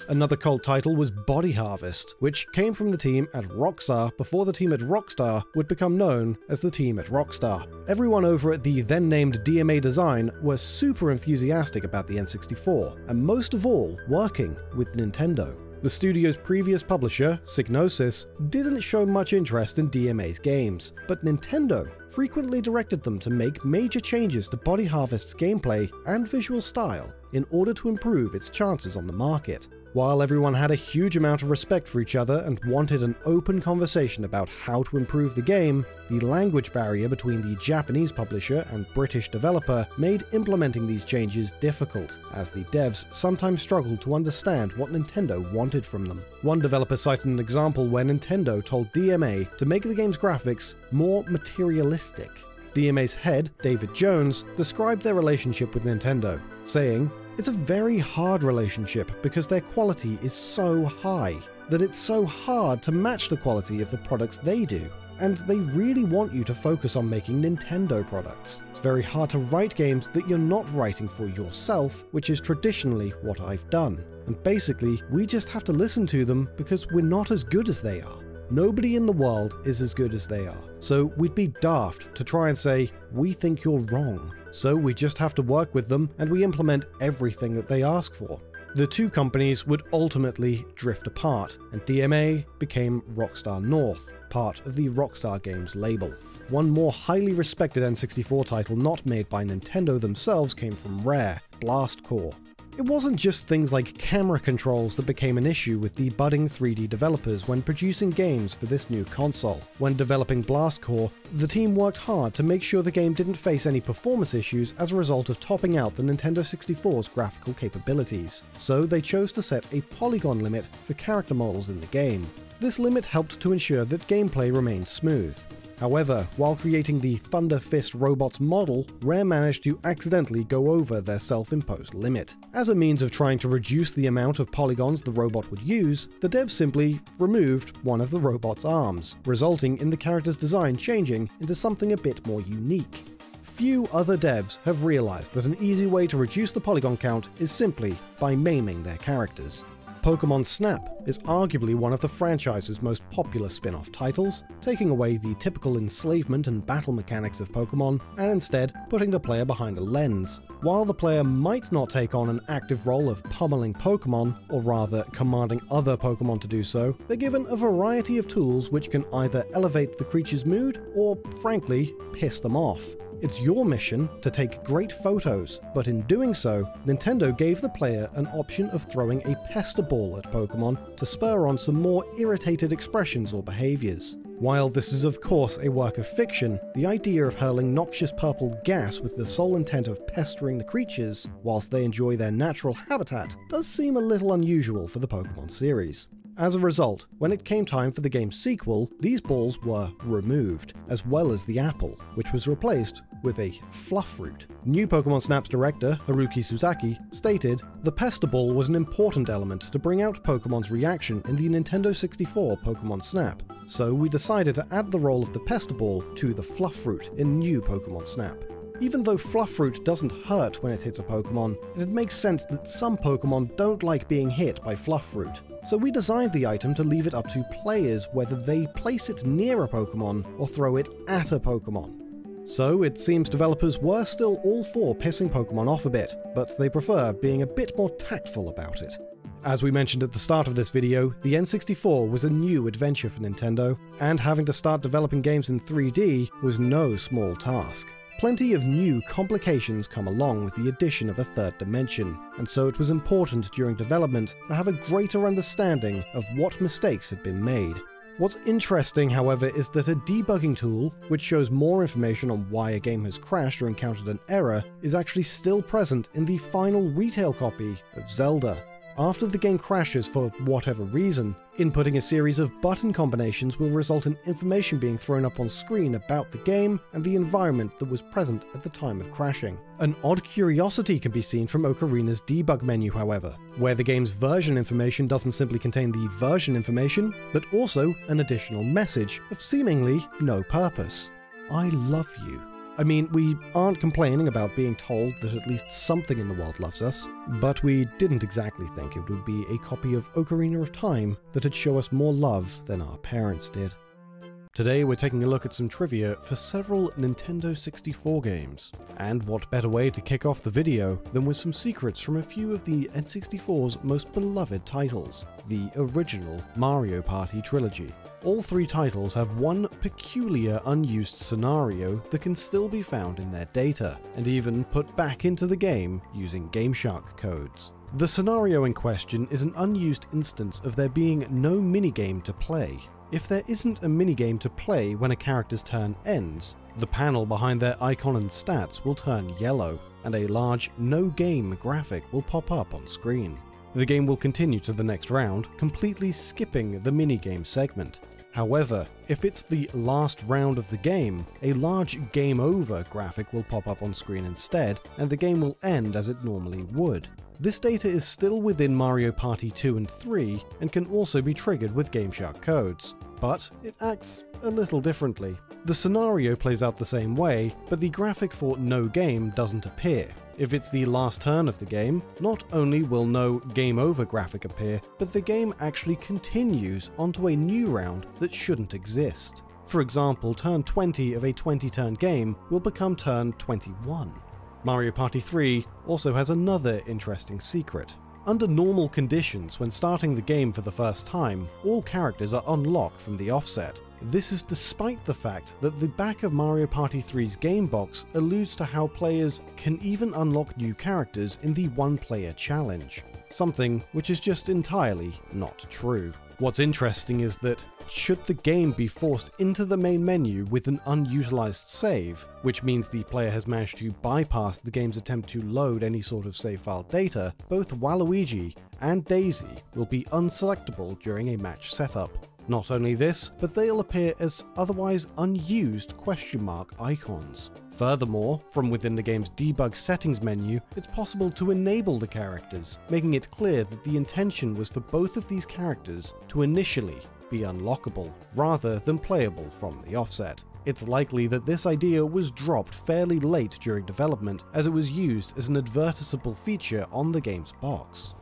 Another cult title was Body Harvest, which came from the team at Rockstar before the team at Rockstar would become known as the team at Rockstar. Everyone over at the then-named DMA Design were super enthusiastic about the N64, and most of all, working with Nintendo. The studio's previous publisher, Psygnosis, didn't show much interest in DMA's games, but Nintendo frequently directed them to make major changes to Body Harvest's gameplay and visual style in order to improve its chances on the market. While everyone had a huge amount of respect for each other and wanted an open conversation about how to improve the game, the language barrier between the Japanese publisher and British developer made implementing these changes difficult, as the devs sometimes struggled to understand what Nintendo wanted from them. One developer cited an example where Nintendo told DMA to make the game's graphics more materialistic. DMA's head, David Jones, described their relationship with Nintendo, saying, "It's a very hard relationship because their quality is so high that it's so hard to match the quality of the products they do. And they really want you to focus on making Nintendo products. It's very hard to write games that you're not writing for yourself, which is traditionally what I've done. And basically, we just have to listen to them because we're not as good as they are. Nobody in the world is as good as they are. So we'd be daft to try and say, we think you're wrong. So we just have to work with them and we implement everything that they ask for." The two companies would ultimately drift apart, and DMA became Rockstar North, part of the Rockstar Games label. One more highly respected N64 title not made by Nintendo themselves came from Rare, Blast Corps. It wasn't just things like camera controls that became an issue with the budding 3D developers when producing games for this new console. When developing Blast Corps, the team worked hard to make sure the game didn't face any performance issues as a result of topping out the Nintendo 64's graphical capabilities. So they chose to set a polygon limit for character models in the game. This limit helped to ensure that gameplay remained smooth. However, while creating the Thunder Fist Robots model, Rare managed to accidentally go over their self-imposed limit. As a means of trying to reduce the amount of polygons the robot would use, the devs simply removed one of the robot's arms, resulting in the character's design changing into something a bit more unique. Few other devs have realized that an easy way to reduce the polygon count is simply by maiming their characters. Pokémon Snap is arguably one of the franchise's most popular spin-off titles, taking away the typical enslavement and battle mechanics of Pokémon, and instead putting the player behind a lens. While the player might not take on an active role of pummeling Pokémon, or rather commanding other Pokémon to do so, they're given a variety of tools which can either elevate the creature's mood, or frankly, piss them off. It's your mission to take great photos, but in doing so, Nintendo gave the player an option of throwing a pester ball at Pokémon to spur on some more irritated expressions or behaviors. While this is of course a work of fiction, the idea of hurling noxious purple gas with the sole intent of pestering the creatures whilst they enjoy their natural habitat does seem a little unusual for the Pokémon series. As a result, when it came time for the game's sequel, these balls were removed, as well as the apple, which was replaced with a fluff fruit. New Pokémon Snap's director, Haruki Suzaki, stated, "The pester ball was an important element to bring out Pokémon's reaction in the Nintendo 64 Pokémon Snap, so we decided to add the role of the pester ball to the fluff fruit in new Pokémon Snap." Even though fluff fruit doesn't hurt when it hits a Pokémon, it makes sense that some Pokémon don't like being hit by fluff fruit. So we designed the item to leave it up to players whether they place it near a Pokémon or throw it at a Pokémon. So it seems developers were still all for pissing Pokémon off a bit, but they prefer being a bit more tactful about it. As we mentioned at the start of this video, the N64 was a new adventure for Nintendo, and having to start developing games in 3D was no small task. Plenty of new complications come along with the addition of a third dimension, and so it was important during development to have a greater understanding of what mistakes had been made. What's interesting, however, is that a debugging tool, which shows more information on why a game has crashed or encountered an error, is actually still present in the final retail copy of Zelda. After the game crashes for whatever reason, inputting a series of button combinations will result in information being thrown up on screen about the game and the environment that was present at the time of crashing. An odd curiosity can be seen from Ocarina's debug menu, however, where the game's version information doesn't simply contain the version information, but also an additional message of seemingly no purpose. I love you. I mean, we aren't complaining about being told that at least something in the world loves us, but we didn't exactly think it would be a copy of Ocarina of Time that'd show us more love than our parents did. Today we're taking a look at some trivia for several Nintendo 64 games. And what better way to kick off the video than with some secrets from a few of the N64's most beloved titles, the original Mario Party trilogy. All three titles have one peculiar unused scenario that can still be found in their data, and even put back into the game using GameShark codes. The scenario in question is an unused instance of there being no minigame to play. If there isn't a minigame to play when a character's turn ends, the panel behind their icon and stats will turn yellow, and a large no game graphic will pop up on screen. The game will continue to the next round, completely skipping the minigame segment. However, if it's the last round of the game, a large game over graphic will pop up on screen instead, and the game will end as it normally would. This data is still within Mario Party 2 and 3, and can also be triggered with GameShark codes, but it acts a little differently. The scenario plays out the same way, but the graphic for no game doesn't appear. If it's the last turn of the game, not only will no game over graphic appear, but the game actually continues onto a new round that shouldn't exist. For example, turn 20 of a 20-turn game will become turn 21. Mario Party 3 also has another interesting secret. Under normal conditions, when starting the game for the first time, all characters are unlocked from the offset. This is despite the fact that the back of Mario Party 3's game box alludes to how players can even unlock new characters in the one-player challenge, something which is just entirely not true. What's interesting is that, should the game be forced into the main menu with an unutilized save, which means the player has managed to bypass the game's attempt to load any sort of save file data, both Waluigi and Daisy will be unselectable during a match setup. Not only this, but they'll appear as otherwise unused question mark icons. Furthermore, from within the game's debug settings menu, it's possible to enable the characters, making it clear that the intention was for both of these characters to initially be unlockable, rather than playable from the offset. It's likely that this idea was dropped fairly late during development, as it was used as an advertisable feature on the game's box.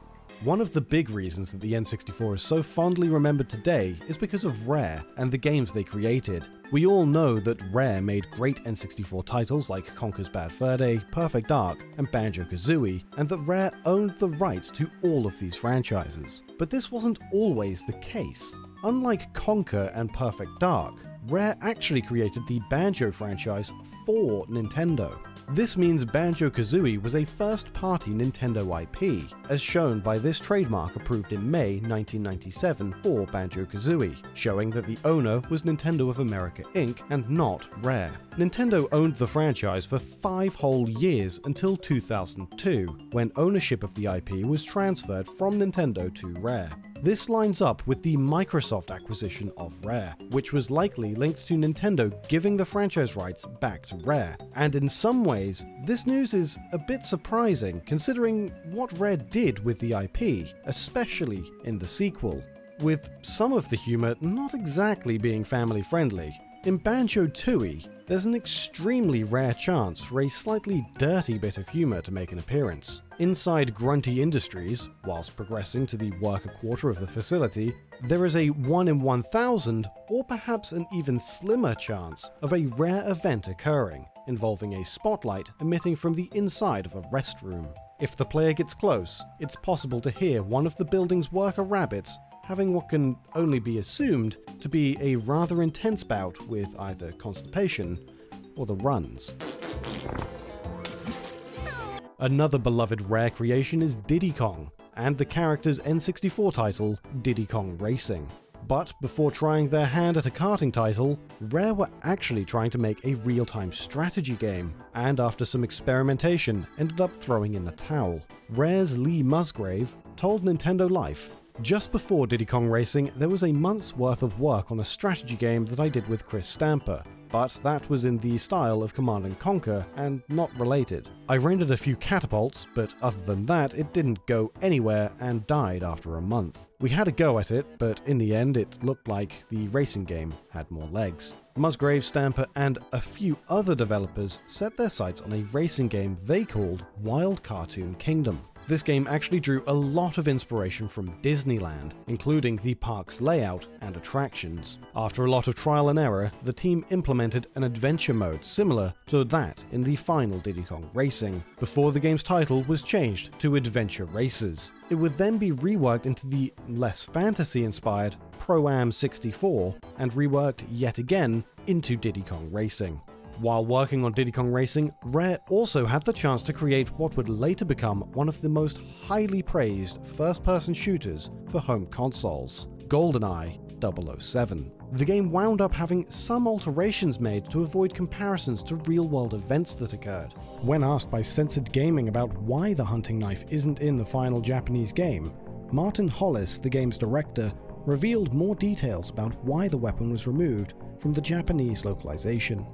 One of the big reasons that the N64 is so fondly remembered today is because of Rare and the games they created. We all know that Rare made great N64 titles like Conker's Bad Fur Day, Perfect Dark, and Banjo-Kazooie, and that Rare owned the rights to all of these franchises. But this wasn't always the case. Unlike Conker and Perfect Dark, Rare actually created the Banjo franchise for Nintendo. This means Banjo-Kazooie was a first-party Nintendo IP, as shown by this trademark approved in May 1997 for Banjo-Kazooie, showing that the owner was Nintendo of America Inc. and not Rare. Nintendo owned the franchise for 5 whole years until 2002, when ownership of the IP was transferred from Nintendo to Rare. This lines up with the Microsoft acquisition of Rare, which was likely linked to Nintendo giving the franchise rights back to Rare. And in some ways, this news is a bit surprising considering what Rare did with the IP, especially in the sequel, with some of the humor not exactly being family friendly. In Banjo-Tooie, there's an extremely rare chance for a slightly dirty bit of humor to make an appearance. Inside Grunty Industries, whilst progressing to the worker quarter of the facility, there is a 1 in 1,000 or perhaps an even slimmer chance of a rare event occurring, involving a spotlight emitting from the inside of a restroom. If the player gets close, it's possible to hear one of the building's worker rabbits having what can only be assumed to be a rather intense bout with either constipation or the runs. Another beloved Rare creation is Diddy Kong, and the character's N64 title, Diddy Kong Racing. But before trying their hand at a karting title, Rare were actually trying to make a real-time strategy game, and after some experimentation, ended up throwing in the towel. Rare's Lee Musgrave told Nintendo Life, "Just before Diddy Kong Racing, there was a month's worth of work on a strategy game that I did with Chris Stamper. but that was in the style of Command & Conquer and not related. I rendered a few catapults, but other than that it didn't go anywhere and died after a month. We had a go at it, but in the end it looked like the racing game had more legs. Musgrave, Stamper, and a few other developers set their sights on a racing game they called Wild Cartoon Kingdom. This game actually drew a lot of inspiration from Disneyland, including the park's layout and attractions. After a lot of trial and error, the team implemented an adventure mode similar to that in the final Diddy Kong Racing, before the game's title was changed to Adventure Races. It would then be reworked into the less fantasy-inspired Pro-Am 64 and reworked yet again into Diddy Kong Racing. While working on Diddy Kong Racing, Rare also had the chance to create what would later become one of the most highly praised first-person shooters for home consoles, Goldeneye 007. The game wound up having some alterations made to avoid comparisons to real-world events that occurred. When asked by Censored Gaming about why the hunting knife isn't in the final Japanese game, Martin Hollis, the game's director, revealed more details about why the weapon was removed from the Japanese localization.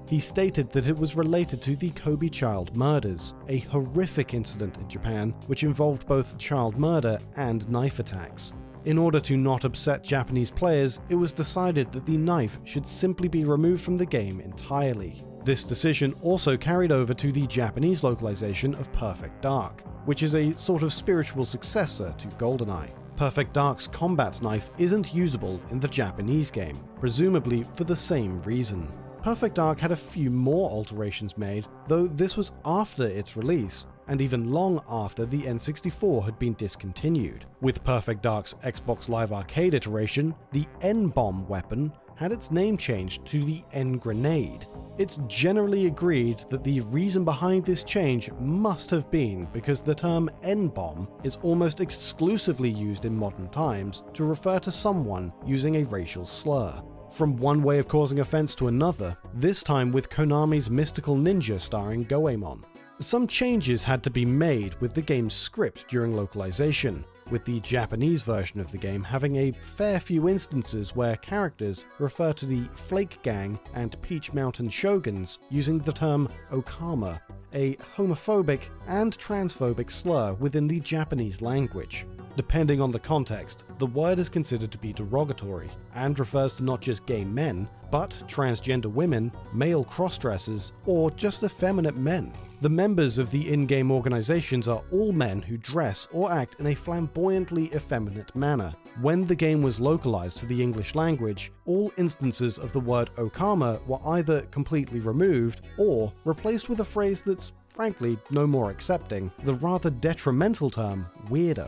He stated that it was related to the Kobe child murders, a horrific incident in Japan which involved both child murder and knife attacks. In order to not upset Japanese players, it was decided that the knife should simply be removed from the game entirely. This decision also carried over to the Japanese localization of Perfect Dark, which is a sort of spiritual successor to Goldeneye. Perfect Dark's combat knife isn't usable in the Japanese game, presumably for the same reason. Perfect Dark had a few more alterations made, though this was after its release, and even long after the N64 had been discontinued. With Perfect Dark's Xbox Live Arcade iteration, the N-Bomb weapon had its name changed to the N-Grenade. It's generally agreed that the reason behind this change must have been because the term N-Bomb is almost exclusively used in modern times to refer to someone using a racial slur. From one way of causing offense to another, this time with Konami's Mystical Ninja starring Goemon. Some changes had to be made with the game's script during localization, with the Japanese version of the game having a fair few instances where characters refer to the Flake Gang and Peach Mountain Shoguns using the term Okama, a homophobic and transphobic slur within the Japanese language. Depending on the context, the word is considered to be derogatory, and refers to not just gay men, but transgender women, male crossdressers, or just effeminate men. The members of the in-game organizations are all men who dress or act in a flamboyantly effeminate manner. When the game was localized for the English language, all instances of the word Okama were either completely removed or replaced with a phrase that's, frankly, no more accepting, the rather detrimental term weirdo.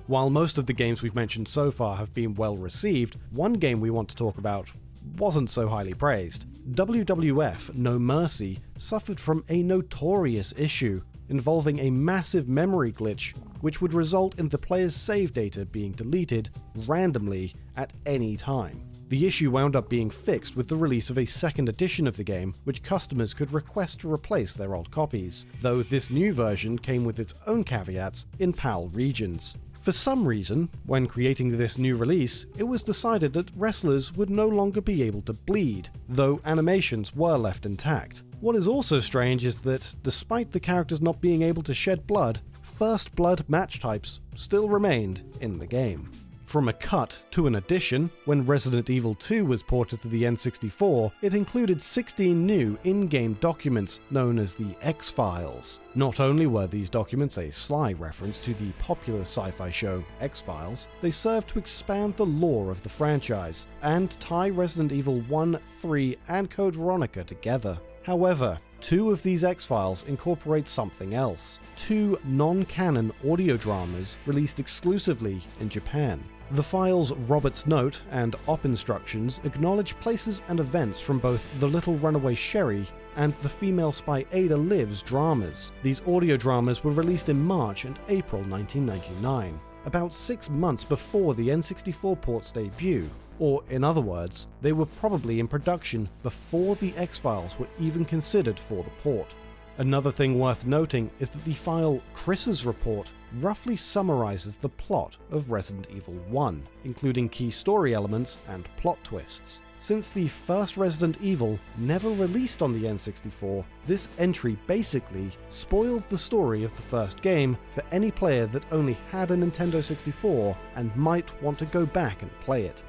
While most of the games we've mentioned so far have been well received, one game we want to talk about wasn't so highly praised. WWF No Mercy suffered from a notorious issue involving a massive memory glitch which would result in the player's save data being deleted randomly at any time. The issue wound up being fixed with the release of a second edition of the game, which customers could request to replace their old copies, though this new version came with its own caveats in PAL regions. For some reason, when creating this new release, it was decided that wrestlers would no longer be able to bleed, though animations were left intact. What is also strange is that, despite the characters not being able to shed blood, first blood match types still remained in the game. From a cut to an addition, when Resident Evil 2 was ported to the N64, it included 16 new in-game documents known as the X-Files. Not only were these documents a sly reference to the popular sci-fi show X-Files, they served to expand the lore of the franchise and tie Resident Evil 1, 3, and Code Veronica together. However, two of these X-Files incorporate something else. Two non-canon audio dramas released exclusively in Japan. The files Robert's Note and Op Instructions acknowledge places and events from both The Little Runaway Sherry and The Female Spy Ada Lives dramas. These audio dramas were released in March and April 1999, about 6 months before the N64 port's debut. Or, in other words, they were probably in production before the X-Files were even considered for the port. Another thing worth noting is that the file Chris's Report roughly summarizes the plot of Resident Evil 1, including key story elements and plot twists. Since the first Resident Evil never released on the N64, this entry basically spoiled the story of the first game for any player that only had a Nintendo 64 and might want to go back and play it.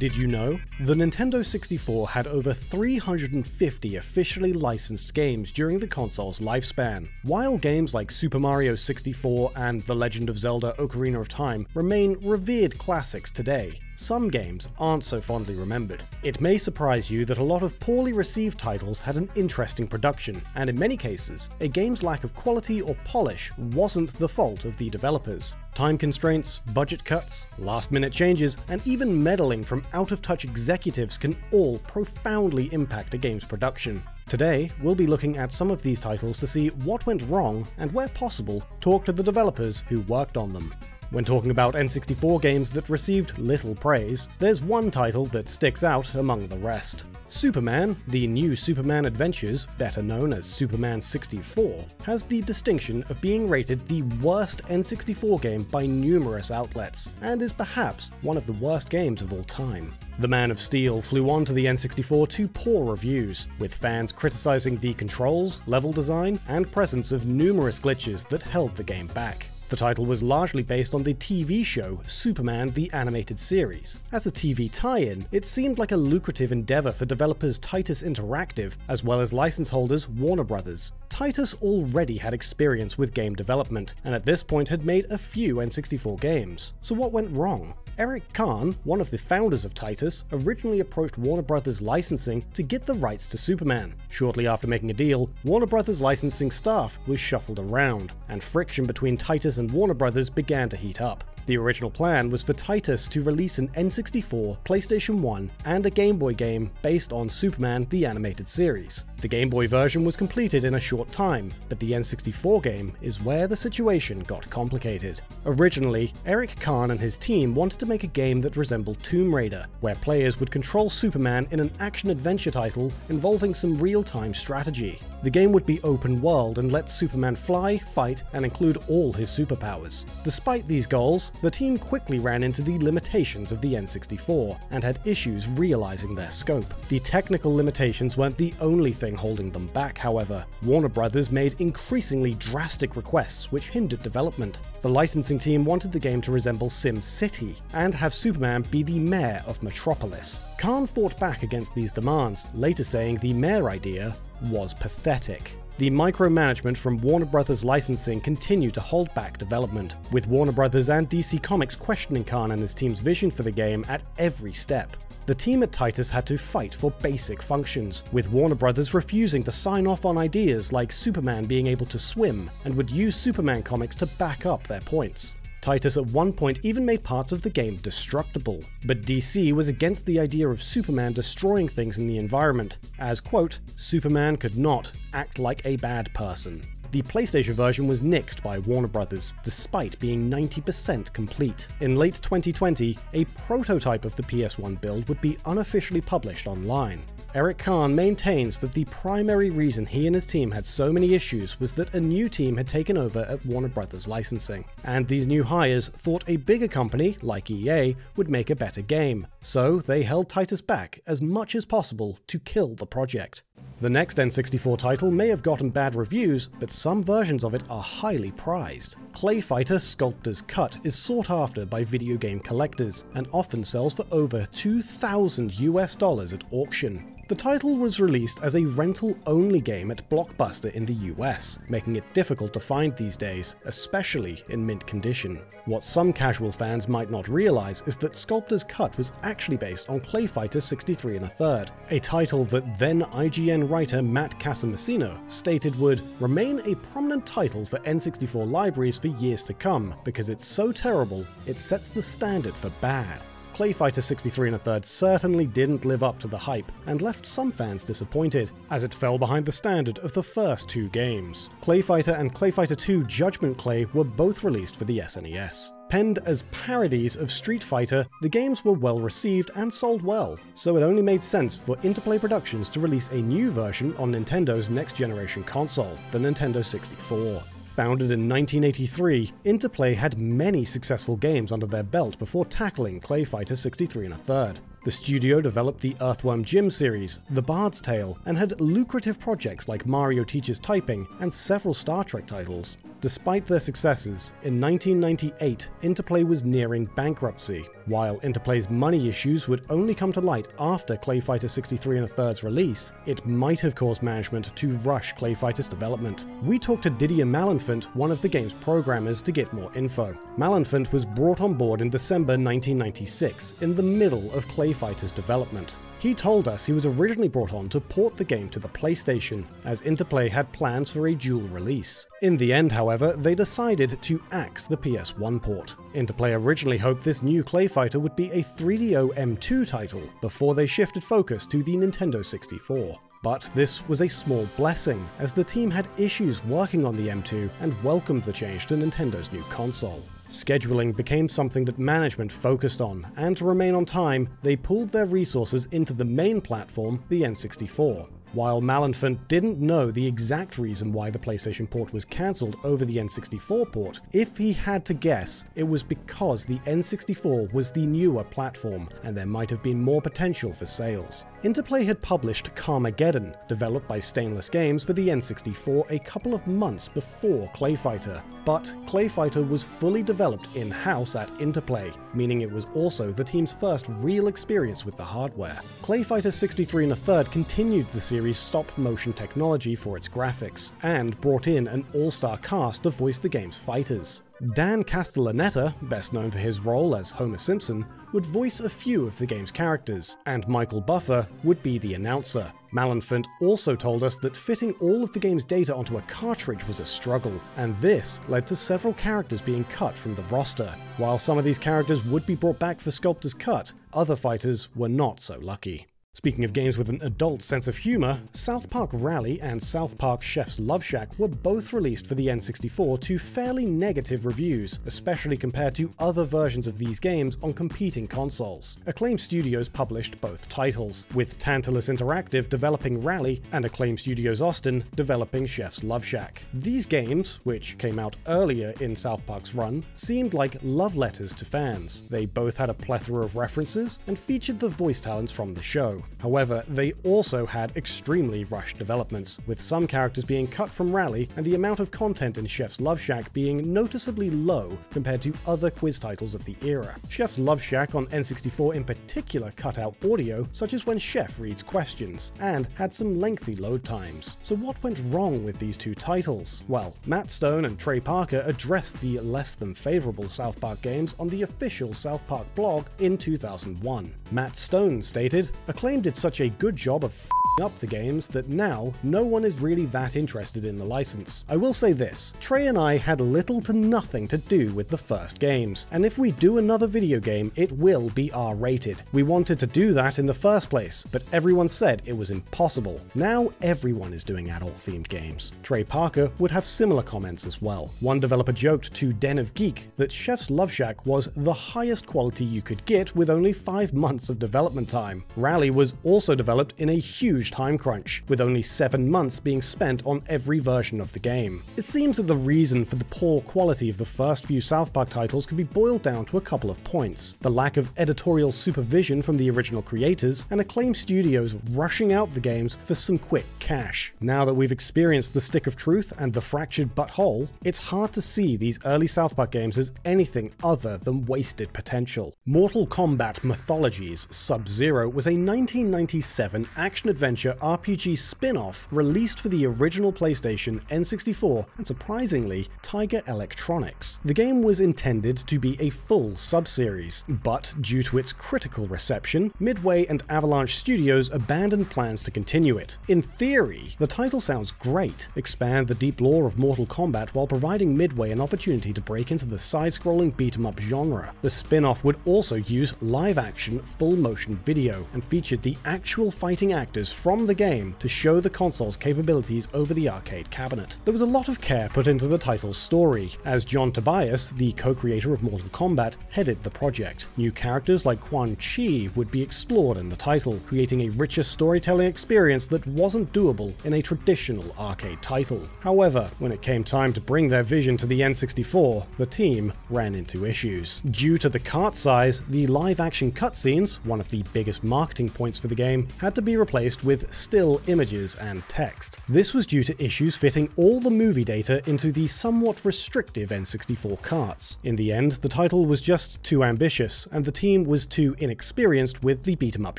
Did you know? The Nintendo 64 had over 350 officially licensed games during the console's lifespan. While games like Super Mario 64 and The Legend of Zelda Ocarina of Time remain revered classics today, some games aren't so fondly remembered. It may surprise you that a lot of poorly received titles had an interesting production, and in many cases, a game's lack of quality or polish wasn't the fault of the developers. Time constraints, budget cuts, last-minute changes, and even meddling from out-of-touch executives can all profoundly impact a game's production. Today, we'll be looking at some of these titles to see what went wrong and, where possible, talk to the developers who worked on them. When talking about N64 games that received little praise, there's one title that sticks out among the rest. Superman, the new Superman Adventures, better known as Superman 64, has the distinction of being rated the worst N64 game by numerous outlets, and is perhaps one of the worst games of all time. The Man of Steel flew onto the N64 to poor reviews, with fans criticizing the controls, level design, and presence of numerous glitches that held the game back. The title was largely based on the TV show Superman the Animated Series. As a TV tie-in, it seemed like a lucrative endeavor for developers Titus Interactive, as well as license holders Warner Brothers. Titus already had experience with game development, and at this point had made a few N64 games. So what went wrong? Eric Kahn, one of the founders of Titus, originally approached Warner Brothers Licensing to get the rights to Superman. Shortly after making a deal, Warner Brothers licensing staff was shuffled around, and friction between Titus and Warner Brothers began to heat up. The original plan was for Titus to release an N64, PlayStation 1, and a Game Boy game based on Superman the Animated Series. The Game Boy version was completed in a short time, but the N64 game is where the situation got complicated. Originally, Eric Kahn and his team wanted to make a game that resembled Tomb Raider, where players would control Superman in an action-adventure title involving some real-time strategy. The game would be open world and let Superman fly, fight, and include all his superpowers. Despite these goals, the team quickly ran into the limitations of the N64, and had issues realizing their scope. The technical limitations weren't the only thing holding them back, however. Warner Brothers made increasingly drastic requests which hindered development. The licensing team wanted the game to resemble Sim City, and have Superman be the mayor of Metropolis. Kahn fought back against these demands, later saying the mayor idea was pathetic. The micromanagement from Warner Brothers Licensing continued to hold back development, with Warner Brothers and DC Comics questioning Kahn and his team's vision for the game at every step. The team at Titus had to fight for basic functions, with Warner Brothers refusing to sign off on ideas like Superman being able to swim, and would use Superman comics to back up their points. Titus at one point even made parts of the game destructible, but DC was against the idea of Superman destroying things in the environment, as, quote, Superman could not act like a bad person. The PlayStation version was nixed by Warner Brothers, despite being 90% complete. In late 2020, a prototype of the PS1 build would be unofficially published online. Eric Kahn maintains that the primary reason he and his team had so many issues was that a new team had taken over at Warner Brothers Licensing, and these new hires thought a bigger company, like EA, would make a better game, so they held Titus back as much as possible to kill the project. The next N64 title may have gotten bad reviews, but some versions of it are highly prized. Clay Fighter Sculptor's Cut is sought after by video game collectors, and often sells for over $2,000 at auction. The title was released as a rental-only game at Blockbuster in the US, making it difficult to find these days, especially in mint condition. What some casual fans might not realize is that Sculptor's Cut was actually based on Clay Fighter 63 1/3, a title that then IGN writer Matt Casamassino stated would remain a prominent title for N64 libraries for years to come, because it's so terrible, it sets the standard for bad. Clay Fighter 63 1/3 certainly didn't live up to the hype, and left some fans disappointed, as it fell behind the standard of the first two games. Clay Fighter and Clay Fighter 2 Judgment Clay were both released for the SNES. Penned as parodies of Street Fighter, the games were well received and sold well, so it only made sense for Interplay Productions to release a new version on Nintendo's next generation console, the Nintendo 64. Founded in 1983, Interplay had many successful games under their belt before tackling Clay Fighter 63 1/3. The studio developed the Earthworm Jim series, The Bard's Tale, and had lucrative projects like Mario Teaches Typing and several Star Trek titles. Despite their successes, in 1998, Interplay was nearing bankruptcy. While Interplay's money issues would only come to light after Clay Fighter 63 1/3's release, it might have caused management to rush Clay Fighter's development. We talked to Didier Malenfant, one of the game's programmers, to get more info. Malenfant was brought on board in December 1996, in the middle of Clay Fighter's development. He told us he was originally brought on to port the game to the PlayStation, as Interplay had plans for a dual release. In the end, however, they decided to axe the PS1 port. Interplay originally hoped this new Clay Fighter would be a 3DO M2 title, before they shifted focus to the Nintendo 64. But this was a small blessing, as the team had issues working on the M2 and welcomed the change to Nintendo's new console. Scheduling became something that management focused on, and to remain on time, they pulled their resources into the main platform, the N64. While Malenfant didn't know the exact reason why the PlayStation port was cancelled over the N64 port, if he had to guess, it was because the N64 was the newer platform, and there might have been more potential for sales. Interplay had published Carmageddon, developed by Stainless Games for the N64 a couple of months before Clay Fighter, but Clay Fighter was fully developed in-house at Interplay, meaning it was also the team's first real experience with the hardware. Clay Fighter 63 1/3 continued the series stop-motion technology for its graphics, and brought in an all-star cast to voice the game's fighters. Dan Castellaneta, best known for his role as Homer Simpson, would voice a few of the game's characters, and Michael Buffer would be the announcer. Malenfant also told us that fitting all of the game's data onto a cartridge was a struggle, and this led to several characters being cut from the roster. While some of these characters would be brought back for Sculptor's Cut, other fighters were not so lucky. Speaking of games with an adult sense of humor, South Park Rally and South Park Chef's Love Shack were both released for the N64 to fairly negative reviews, especially compared to other versions of these games on competing consoles. Acclaim Studios published both titles, with Tantalus Interactive developing Rally and Acclaim Studios Austin developing Chef's Love Shack. These games, which came out earlier in South Park's run, seemed like love letters to fans. They both had a plethora of references and featured the voice talents from the show. However, they also had extremely rushed developments, with some characters being cut from Rally and the amount of content in Chef's Love Shack being noticeably low compared to other quiz titles of the era. Chef's Love Shack on N64 in particular cut out audio, such as when Chef reads questions, and had some lengthy load times. So what went wrong with these two titles? Well, Matt Stone and Trey Parker addressed the less than favourable South Park games on the official South Park blog in 2001. Matt Stone stated, "Acclaim did such a good job of f***ing up the games that now no one is really that interested in the license. I will say this, Trey and I had little to nothing to do with the first games, and if we do another video game, it will be R-rated. We wanted to do that in the first place, but everyone said it was impossible. Now everyone is doing adult-themed games." Trey Parker would have similar comments as well. One developer joked to Den of Geek that Chef's Love Shack was the highest quality you could get with only 5 months of development time. Rally was also developed in a huge time crunch, with only 7 months being spent on every version of the game. It seems that the reason for the poor quality of the first few South Park titles could be boiled down to a couple of points: the lack of editorial supervision from the original creators, and Acclaim Studios rushing out the games for some quick cash. Now that we've experienced the Stick of Truth and the Fractured Butthole, it's hard to see these early South Park games as anything other than wasted potential. Mortal Kombat Mythologies Sub-Zero was a 1997 action-adventure RPG spin-off released for the original PlayStation, N64, and surprisingly, Tighe Electronics. The game was intended to be a full sub-series, but due to its critical reception, Midway and Avalanche Studios abandoned plans to continue it. In theory, the title sounds great: expand the deep lore of Mortal Kombat while providing Midway an opportunity to break into the side-scrolling beat-em-up genre. The spin-off would also use live-action, full-motion video, and featured included the actual fighting actors from the game to show the console's capabilities over the arcade cabinet. There was a lot of care put into the title's story, as John Tobias, the co-creator of Mortal Kombat, headed the project. New characters like Quan Chi would be explored in the title, creating a richer storytelling experience that wasn't doable in a traditional arcade title. However, when it came time to bring their vision to the N64, the team ran into issues. Due to the cart size, the live-action cutscenes, one of the biggest marketing points for the game, had to be replaced with still images and text. This was due to issues fitting all the movie data into the somewhat restrictive N64 carts. In the end, the title was just too ambitious, and the team was too inexperienced with the beat-em-up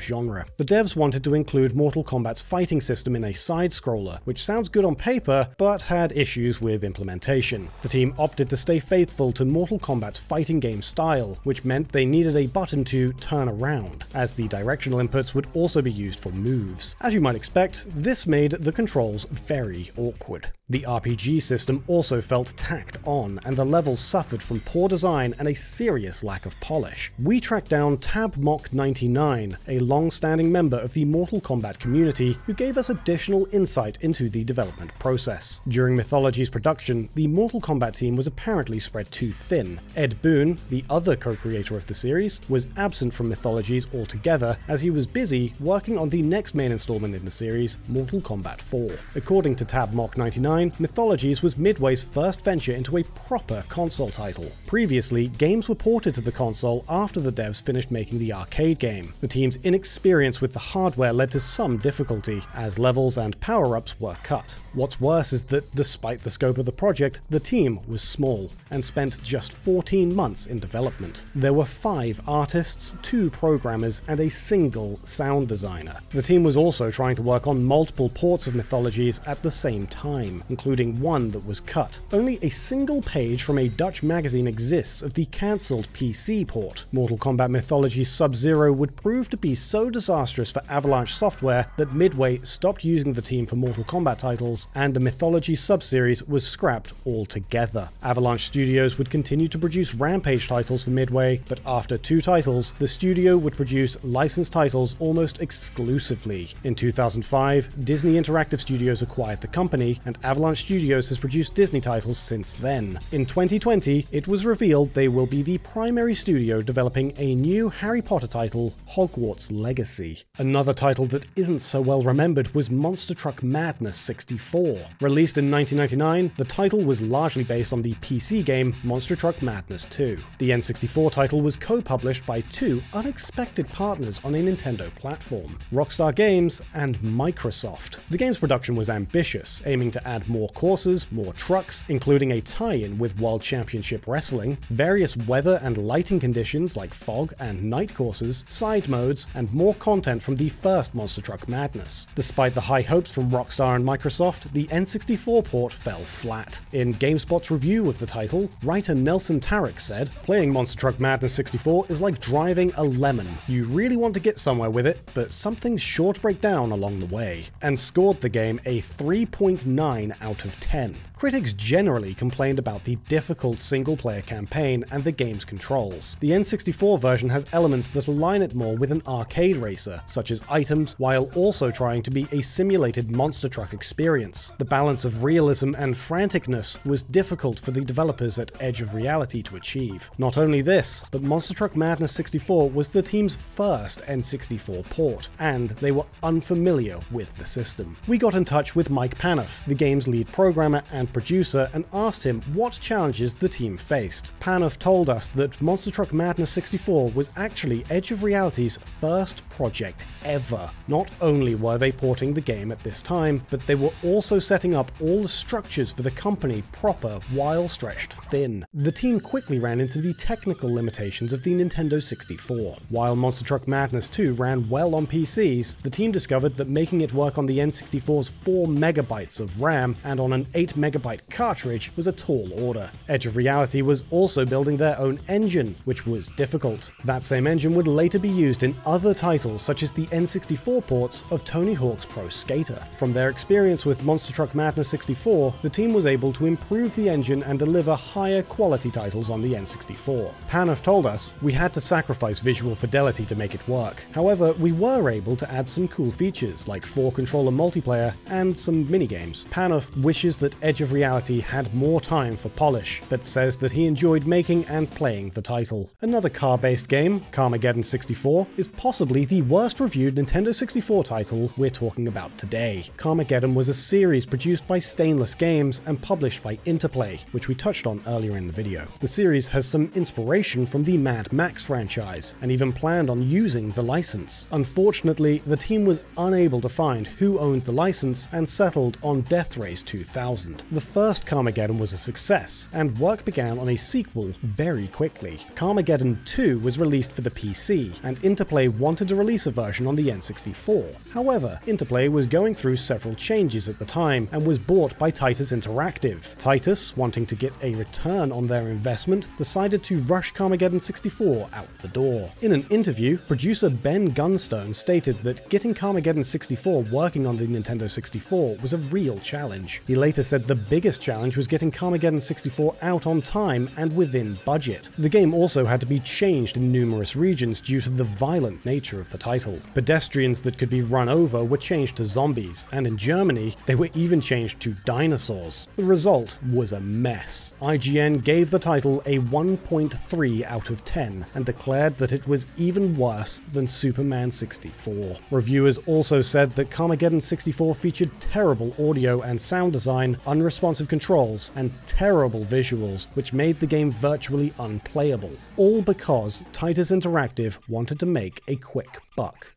genre. The devs wanted to include Mortal Kombat's fighting system in a side-scroller, which sounds good on paper, but had issues with implementation. The team opted to stay faithful to Mortal Kombat's fighting game style, which meant they needed a button to turn around, as the directional inputs would also be used for moves. As you might expect, this made the controls very awkward. The RPG system also felt tacked on, and the levels suffered from poor design and a serious lack of polish. We tracked down TabMock99, a long-standing member of the Mortal Kombat community, who gave us additional insight into the development process. During Mythology's production, the Mortal Kombat team was apparently spread too thin. Ed Boon, the other co-creator of the series, was absent from Mythologies altogether, as he was busy working on the next main installment in the series, Mortal Kombat 4. According to TabMock99, Mythologies was Midway's first venture into a proper console title. Previously, games were ported to the console after the devs finished making the arcade game. The team's inexperience with the hardware led to some difficulty, as levels and power-ups were cut. What's worse is that, despite the scope of the project, the team was small, and spent just 14 months in development. There were 5 artists, 2 programmers, and a single sound designer. The team was also trying to work on multiple ports of Mythologies at the same time, including one that was cut. Only a single page from a Dutch magazine exists of the cancelled PC port. Mortal Kombat Mythologies Sub-Zero would prove to be so disastrous for Avalanche Software that Midway stopped using the team for Mortal Kombat titles, and the Mythology sub-series was scrapped altogether. Avalanche Studios would continue to produce Rampage titles for Midway, but after 2 titles, the studio would produce licensed titles almost exclusively. In 2005, Disney Interactive Studios acquired the company, and Avalanche Studios has produced Disney titles since then. In 2020, it was revealed they will be the primary studio developing a new Harry Potter title, Hogwarts Legacy. Another title that isn't so well remembered was Monster Truck Madness 64. Released in 1999, the title was largely based on the PC game Monster Truck Madness 2. The N64 title was co-published by 2 unexpected partners on a Nintendo platform, Rockstar Games and Microsoft. The game's production was ambitious, aiming to add more courses, more trucks, including a tie-in with World Championship Wrestling, various weather and lighting conditions like fog and night courses, side modes, and more content from the first Monster Truck Madness. Despite the high hopes from Rockstar and Microsoft, the N64 port fell flat. In GameSpot's review of the title, writer Nelson Tarek said, "Playing Monster Truck Madness 64 is like driving a lemon. You really want to get somewhere with it, but something's sure to break down along the way," and scored the game a 3.9 out of 10. Critics generally complained about the difficult single-player campaign and the game's controls. The N64 version has elements that align it more with an arcade racer, such as items, while also trying to be a simulated monster truck experience. The balance of realism and franticness was difficult for the developers at Edge of Reality to achieve. Not only this, but Monster Truck Madness 64 was the team's first N64 port, and they were unfamiliar with the system. We got in touch with Mike Panoff, the game's lead programmer and producer, and asked him what challenges the team faced. Panoff told us that Monster Truck Madness 64 was actually Edge of Reality's first project ever. Not only were they porting the game at this time, but they were also setting up all the structures for the company proper while stretched thin. The team quickly ran into the technical limitations of the Nintendo 64. While Monster Truck Madness 2 ran well on PCs, the team discovered that making it work on the N64's 4 megabytes of RAM and on an 8 megabyte GB cartridge was a tall order. Edge of Reality was also building their own engine, which was difficult. That same engine would later be used in other titles such as the N64 ports of Tony Hawk's Pro Skater. From their experience with Monster Truck Madness 64, the team was able to improve the engine and deliver higher quality titles on the N64. Panoff told us, "We had to sacrifice visual fidelity to make it work. However, we were able to add some cool features like 4-controller multiplayer and some minigames." Panoff wishes that Edge of Reality had more time for polish, but says that he enjoyed making and playing the title. Another car-based game, Carmageddon 64, is possibly the worst reviewed Nintendo 64 title we're talking about today. Carmageddon was a series produced by Stainless Games and published by Interplay, which we touched on earlier in the video. The series has some inspiration from the Mad Max franchise, and even planned on using the license. Unfortunately, the team was unable to find who owned the license and settled on Death Race 2000. The first Carmageddon was a success, and work began on a sequel very quickly. Carmageddon 2 was released for the PC, and Interplay wanted to release a version on the N64. However, Interplay was going through several changes at the time and was bought by Titus Interactive. Titus, wanting to get a return on their investment, decided to rush Carmageddon 64 out the door. In an interview, producer Ben Gunstone stated that getting Carmageddon 64 working on the Nintendo 64 was a real challenge. He later said the biggest challenge was getting Carmageddon 64 out on time and within budget. The game also had to be changed in numerous regions due to the violent nature of the title. Pedestrians that could be run over were changed to zombies, and in Germany, they were even changed to dinosaurs. The result was a mess. IGN gave the title a 1.3 out of 10 and declared that it was even worse than Superman 64. Reviewers also said that Carmageddon 64 featured terrible audio and sound design, unresponsive controls, and terrible visuals, which made the game virtually unplayable. All because Titus Interactive wanted to make a quick buck.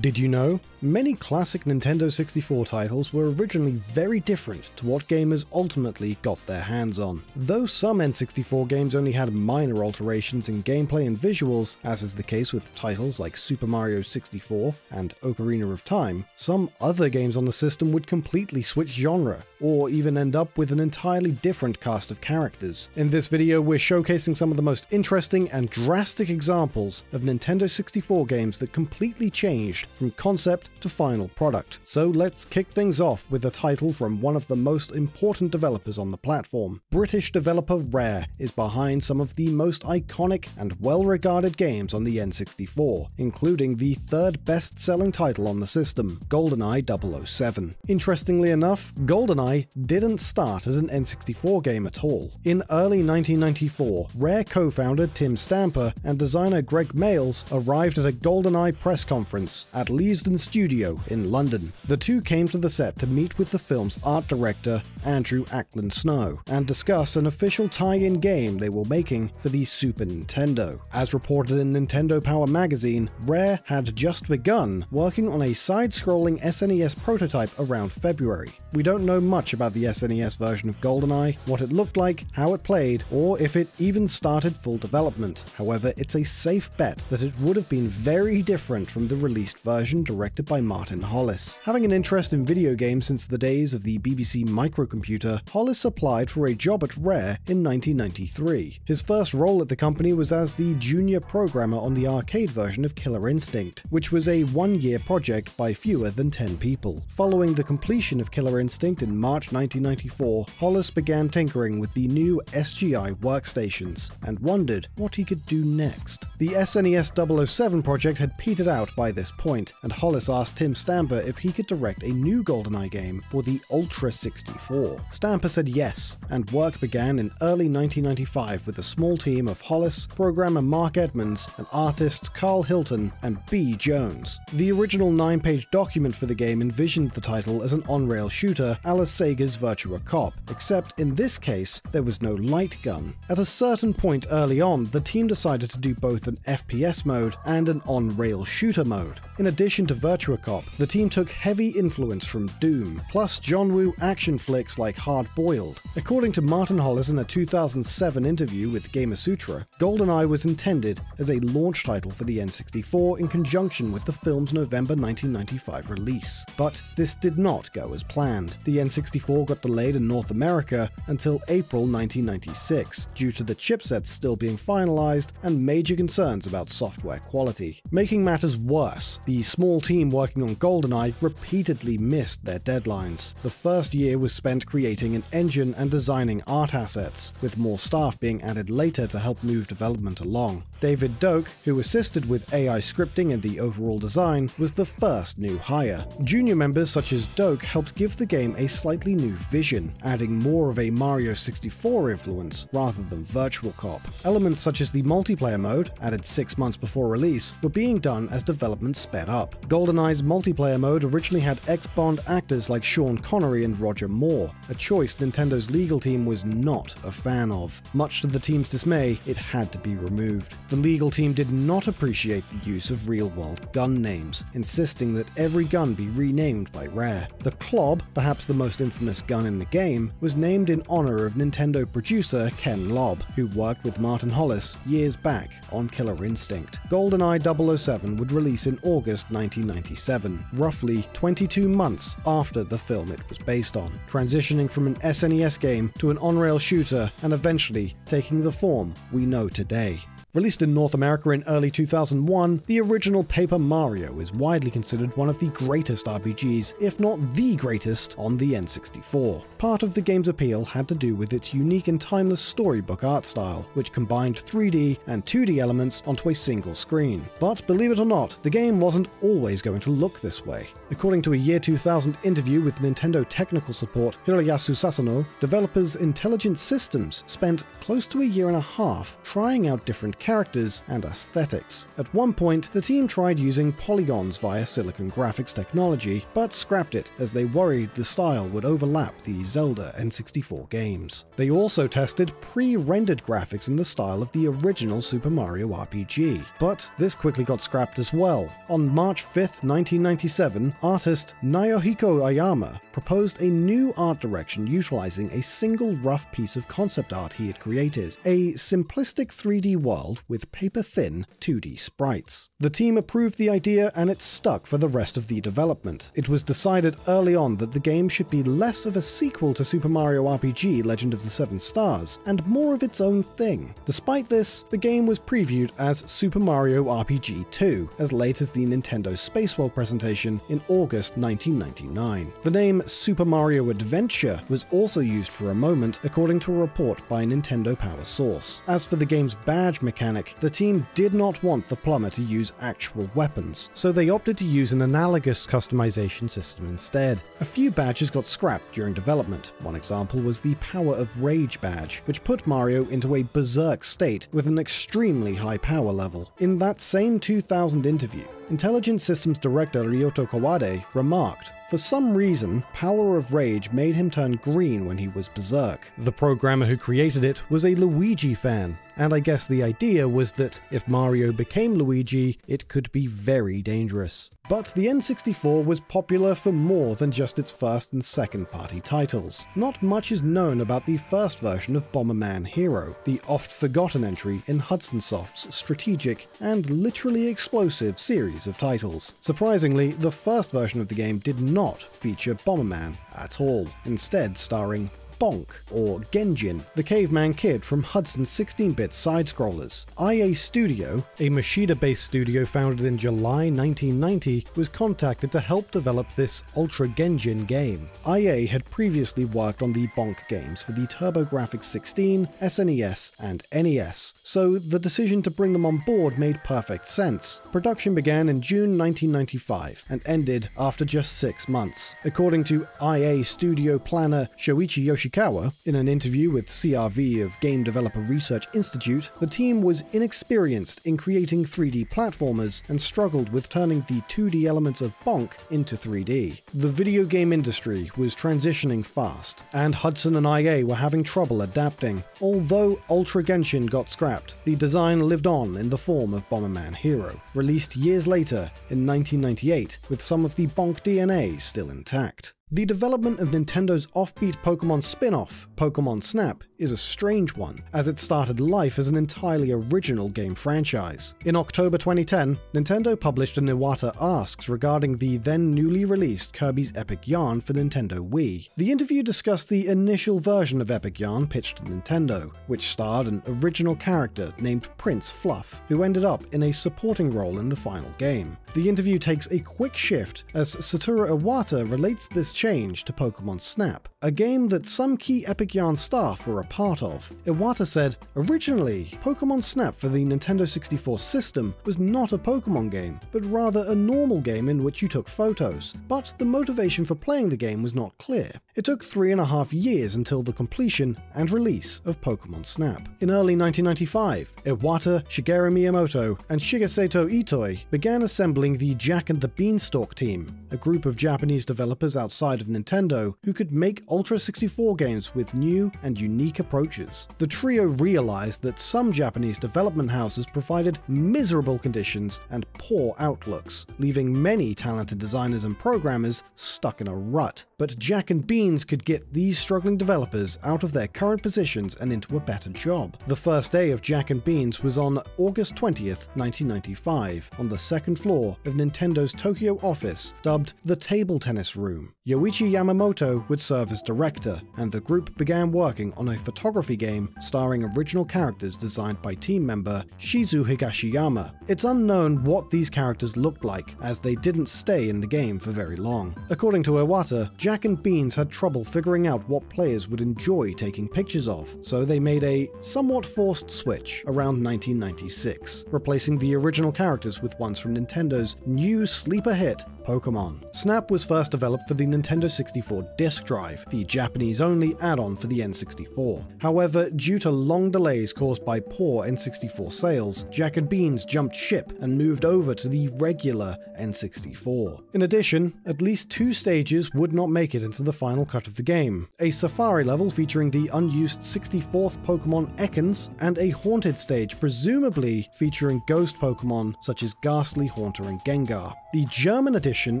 Did you know? Many classic Nintendo 64 titles were originally very different to what gamers ultimately got their hands on. Though some N64 games only had minor alterations in gameplay and visuals, as is the case with titles like Super Mario 64 and Ocarina of Time, some other games on the system would completely switch genre, or even end up with an entirely different cast of characters. In this video, we're showcasing some of the most interesting and drastic examples of Nintendo 64 games that completely changed from concept to final product. So let's kick things off with a title from one of the most important developers on the platform. British developer Rare is behind some of the most iconic and well-regarded games on the N64, including the third best-selling title on the system, Goldeneye 007. Interestingly enough, Goldeneye didn't start as an N64 game at all. In early 1994, Rare co-founder Tim Stamper and designer Greg Mayles arrived at a Goldeneye press conference at Leavesden Studio in London. The two came to the set to meet with the film's art director, Andrew Ackland Snow, and discuss an official tie-in game they were making for the Super Nintendo. As reported in Nintendo Power magazine, Rare had just begun working on a side-scrolling SNES prototype around February. We don't know much about the SNES version of Goldeneye, what it looked like, how it played, or if it even started full development. However, it's a safe bet that it would have been very different from the released version directed by Martin Hollis. Having an interest in video games since the days of the BBC microcomputer, Hollis applied for a job at Rare in 1993. His first role at the company was as the junior programmer on the arcade version of Killer Instinct, which was a one-year project by fewer than 10 people. Following the completion of Killer Instinct in March 1994, Hollis began tinkering with the new SGI workstations and wondered what he could do next. The SNES 007 project had petered out by this point, and Hollis asked Tim Stamper if he could direct a new GoldenEye game for the Ultra 64. Stamper said yes, and work began in early 1995 with a small team of Hollis, programmer Mark Edmonds, and artists Carl Hilton and B. Jones. The original 9-page document for the game envisioned the title as an on-rail shooter a la Sega's Virtua Cop, except in this case there was no light gun. At a certain point early on, the team decided to do both an FPS mode and an on-rail shooter mode. In addition to Virtua Cop, the team took heavy influence from Doom, plus John Woo action flicks like Hard Boiled. According to Martin Hollis in a 2007 interview with Gamasutra, Goldeneye was intended as a launch title for the N64 in conjunction with the film's November 1995 release. But this did not go as planned. The N64 got delayed in North America until April 1996, due to the chipsets still being finalized and major concerns about software quality. Making matters worse, the small team working on Goldeneye repeatedly missed their deadlines. The first year was spent creating an engine and designing art assets, with more staff being added later to help move development along. David Doak, who assisted with AI scripting and the overall design, was the first new hire. Junior members such as Doak helped give the game a slightly new vision, adding more of a Mario 64 influence rather than Virtual Cop. Elements such as the multiplayer mode, added 6 months before release, were being done as development sped up. GoldenEye's multiplayer mode originally had ex-Bond actors like Sean Connery and Roger Moore, a choice Nintendo's legal team was not a fan of. Much to the team's dismay, it had to be removed. The legal team did not appreciate the use of real-world gun names, insisting that every gun be renamed by Rare. The Klob, perhaps the most infamous gun in the game, was named in honor of Nintendo producer Ken Lobb, who worked with Martin Hollis years back on Killer Instinct. GoldenEye 007 would release in August 1997, roughly 22 months after the film it was based on, transitioning from an SNES game to an on-rail shooter and eventually taking the form we know today. Released in North America in early 2001, the original Paper Mario is widely considered one of the greatest RPGs, if not the greatest, on the N64. Part of the game's appeal had to do with its unique and timeless storybook art style, which combined 3D and 2D elements onto a single screen. But believe it or not, the game wasn't always going to look this way. According to a year 2000 interview with Nintendo technical support Hiroyasu Sasano, developers Intelligent Systems spent close to a year and a half trying out different characters and aesthetics. At one point, the team tried using polygons via Silicon Graphics technology, but scrapped it as they worried the style would overlap the Zelda N64 games. They also tested pre-rendered graphics in the style of the original Super Mario RPG, but this quickly got scrapped as well. On March 5th, 1997, artist Naohiko Ayama proposed a new art direction utilizing a single rough piece of concept art he had created, a simplistic 3D world with paper-thin 2D sprites. The team approved the idea and it stuck for the rest of the development. It was decided early on that the game should be less of a sequel to Super Mario RPG Legend of the Seven Stars, and more of its own thing. Despite this, the game was previewed as Super Mario RPG 2, as late as the Nintendo Space World presentation in August 1999. The name Super Mario Adventure was also used for a moment, according to a report by Nintendo Power Source. As for the game's badge mechanic, the team did not want the plumber to use actual weapons, so they opted to use an analogous customization system instead. A few badges got scrapped during development. One example was the Power of Rage badge, which put Mario into a berserk state with an extremely high power level. In that same 2000 interview, Intelligent Systems director Ryoto Kawade remarked, "For some reason, Power of Rage made him turn green when he was berserk." The programmer who created it was a Luigi fan, and I guess the idea was that if Mario became Luigi, it could be very dangerous. But the N64 was popular for more than just its first and second party titles. Not much is known about the first version of Bomberman Hero, the oft-forgotten entry in Hudson Soft's strategic and literally explosive series of titles. Surprisingly, the first version of the game did not feature Bomberman at all, instead starring Bonk, or Genjin, the caveman kid from Hudson's 16-bit side-scrollers. IA Studio, a Machida-based studio founded in July 1990, was contacted to help develop this Ultra Genjin game. IA had previously worked on the Bonk games for the TurboGrafx 16, SNES, and NES, so the decision to bring them on board made perfect sense. Production began in June 1995 and ended after just 6 months. According to IA Studio planner Shoichi Yoshida, Ishikawa. In an interview with CRV of Game Developer Research Institute, the team was inexperienced in creating 3D platformers and struggled with turning the 2D elements of Bonk into 3D. The video game industry was transitioning fast, and Hudson and IA were having trouble adapting. Although Ultra Genshin got scrapped, the design lived on in the form of Bomberman Hero, released years later in 1998 with some of the Bonk DNA still intact. The development of Nintendo's offbeat Pokemon spin-off, Pokemon Snap, is a strange one, as it started life as an entirely original game franchise. In October 2010, Nintendo published an Iwata Asks regarding the then newly released Kirby's Epic Yarn for Nintendo Wii. The interview discussed the initial version of Epic Yarn pitched to Nintendo, which starred an original character named Prince Fluff, who ended up in a supporting role in the final game. The interview takes a quick shift as Satoru Iwata relates this change to Pokemon Snap, a game that some key Epic Yarn staff were a part of. Iwata said, "Originally, Pokemon Snap for the Nintendo 64 system was not a Pokemon game, but rather a normal game in which you took photos. But the motivation for playing the game was not clear. It took 3.5 years until the completion and release of Pokemon Snap." In early 1995, Iwata, Shigeru Miyamoto, and Shigesato Itoi began assembling the Jack and the Beanstalk team, a group of Japanese developers outside of Nintendo who could make Ultra 64 games with new and unique approaches. The trio realized that some Japanese development houses provided miserable conditions and poor outlooks, leaving many talented designers and programmers stuck in a rut. But Jack and Beans could get these struggling developers out of their current positions and into a better job. The first day of Jack and Beans was on August 20th, 1995, on the second floor of Nintendo's Tokyo office, dubbed the Table Tennis Room. Yoichi Yamamoto would serve as director, and the group began working on a photography game starring original characters designed by team member Shizu Higashiyama. It's unknown what these characters looked like, as they didn't stay in the game for very long. According to Iwata, Jack and Beans had trouble figuring out what players would enjoy taking pictures of, so they made a somewhat forced switch around 1996, replacing the original characters with ones from Nintendo's new sleeper hit, Pokemon. Snap was first developed for the Nintendo 64 disk drive, the Japanese-only add-on for the N64. However, due to long delays caused by poor N64 sales, Jack and Beans jumped ship and moved over to the regular N64. In addition, at least 2 stages would not make it into the final cut of the game: a safari level featuring the unused 64th Pokemon Ekans, and a haunted stage presumably featuring ghost Pokemon such as Ghastly, Haunter, and Gengar. The German edition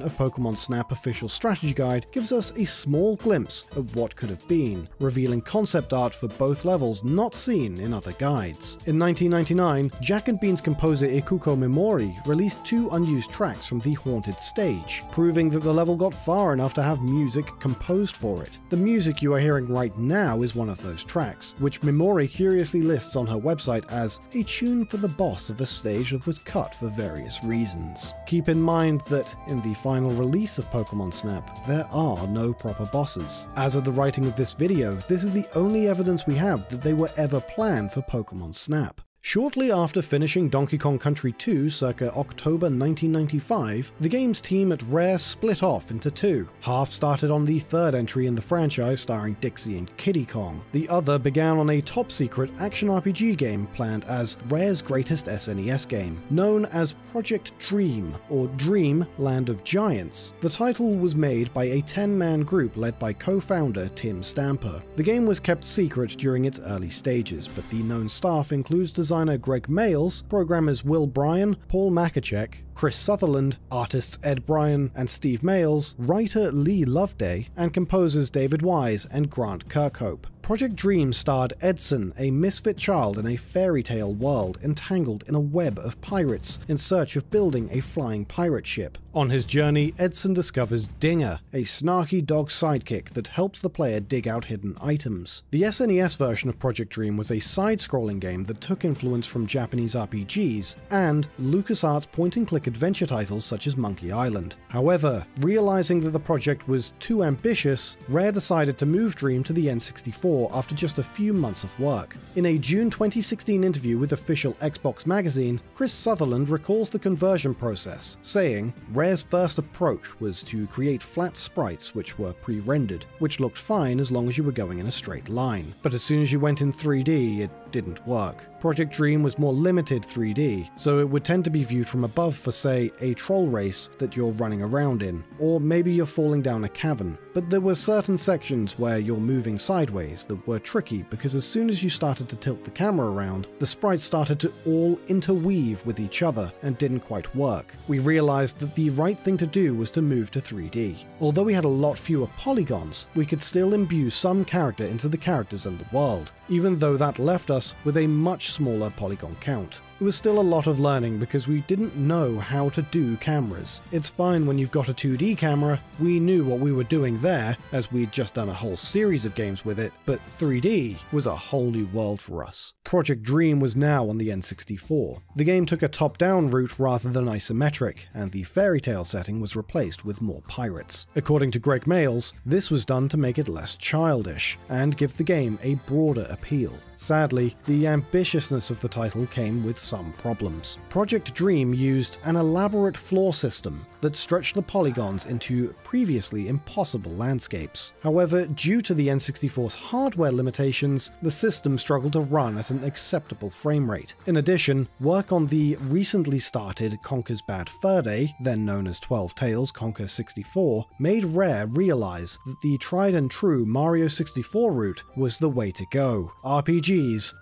of Pokemon Snap Official Strategy Guide gives us a small glimpse of what could have been, revealing concept art for both levels not seen in other guides. In 1999, Jack and Beans composer Ikuko Mimori released 2 unused tracks from the haunted stage, proving that the level got far enough to have music composed for it. The music you are hearing right now is one of those tracks, which Mimori curiously lists on her website as a tune for the boss of a stage that was cut for various reasons. Keep in mind that in the final release of Pokemon Snap, there are no proper bosses. As of the writing of this video, this is the only evidence we have that they were ever planned for Pokemon Snap. Shortly after finishing Donkey Kong Country 2 circa October 1995, the game's team at Rare split off into 2. Half started on the 3rd entry in the franchise starring Dixie and Kiddy Kong. The other began on a top-secret action RPG game planned as Rare's greatest SNES game, known as Project Dream, or Dream Land of Giants. The title was made by a 10-man group led by co-founder Tim Stamper. The game was kept secret during its early stages, but the known staff includes designer Greg Mayles, programmers Will Bryan, Paul Makachek, Chris Sutherland, artists Ed Bryan and Steve Mayles, writer Lee Loveday, and composers David Wise and Grant Kirkhope. Project Dream starred Edson, a misfit child in a fairy tale world entangled in a web of pirates in search of building a flying pirate ship. On his journey, Edson discovers Dinger, a snarky dog sidekick that helps the player dig out hidden items. The SNES version of Project Dream was a side-scrolling game that took influence from Japanese RPGs and LucasArts point-and-click adventure titles such as Monkey Island. However, realizing that the project was too ambitious, Rare decided to move Dream to the N64 after just a few months of work. In a June 2016 interview with official Xbox magazine, Chris Sutherland recalls the conversion process, saying, "Rare Rare's first approach was to create flat sprites which were pre-rendered, which looked fine as long as you were going in a straight line. But as soon as you went in 3D, it didn't work. Project Dream was more limited 3D, so it would tend to be viewed from above for, say, a troll race that you're running around in, or maybe you're falling down a cavern. But there were certain sections where you're moving sideways that were tricky because as soon as you started to tilt the camera around, the sprites started to all interweave with each other and didn't quite work. We realized that the right thing to do was to move to 3D. Although we had a lot fewer polygons, we could still imbue some character into the characters and the world, even though that left us with a much smaller polygon count. It was still a lot of learning because we didn't know how to do cameras. It's fine when you've got a 2D camera, we knew what we were doing there as we'd just done a whole series of games with it, but 3D was a whole new world for us. Project Dream was now on the N64. The game took a top-down route rather than isometric, and the fairy tale setting was replaced with more pirates. According to Greg Mayles, this was done to make it less childish and give the game a broader appeal. Sadly, the ambitiousness of the title came with some problems. Project Dream used an elaborate floor system that stretched the polygons into previously impossible landscapes. However, due to the N64's hardware limitations, the system struggled to run at an acceptable frame rate. In addition, work on the recently started Conker's Bad Fur Day, then known as 12 Tales Conker 64, made Rare realize that the tried and true Mario 64 route was the way to go. RPGs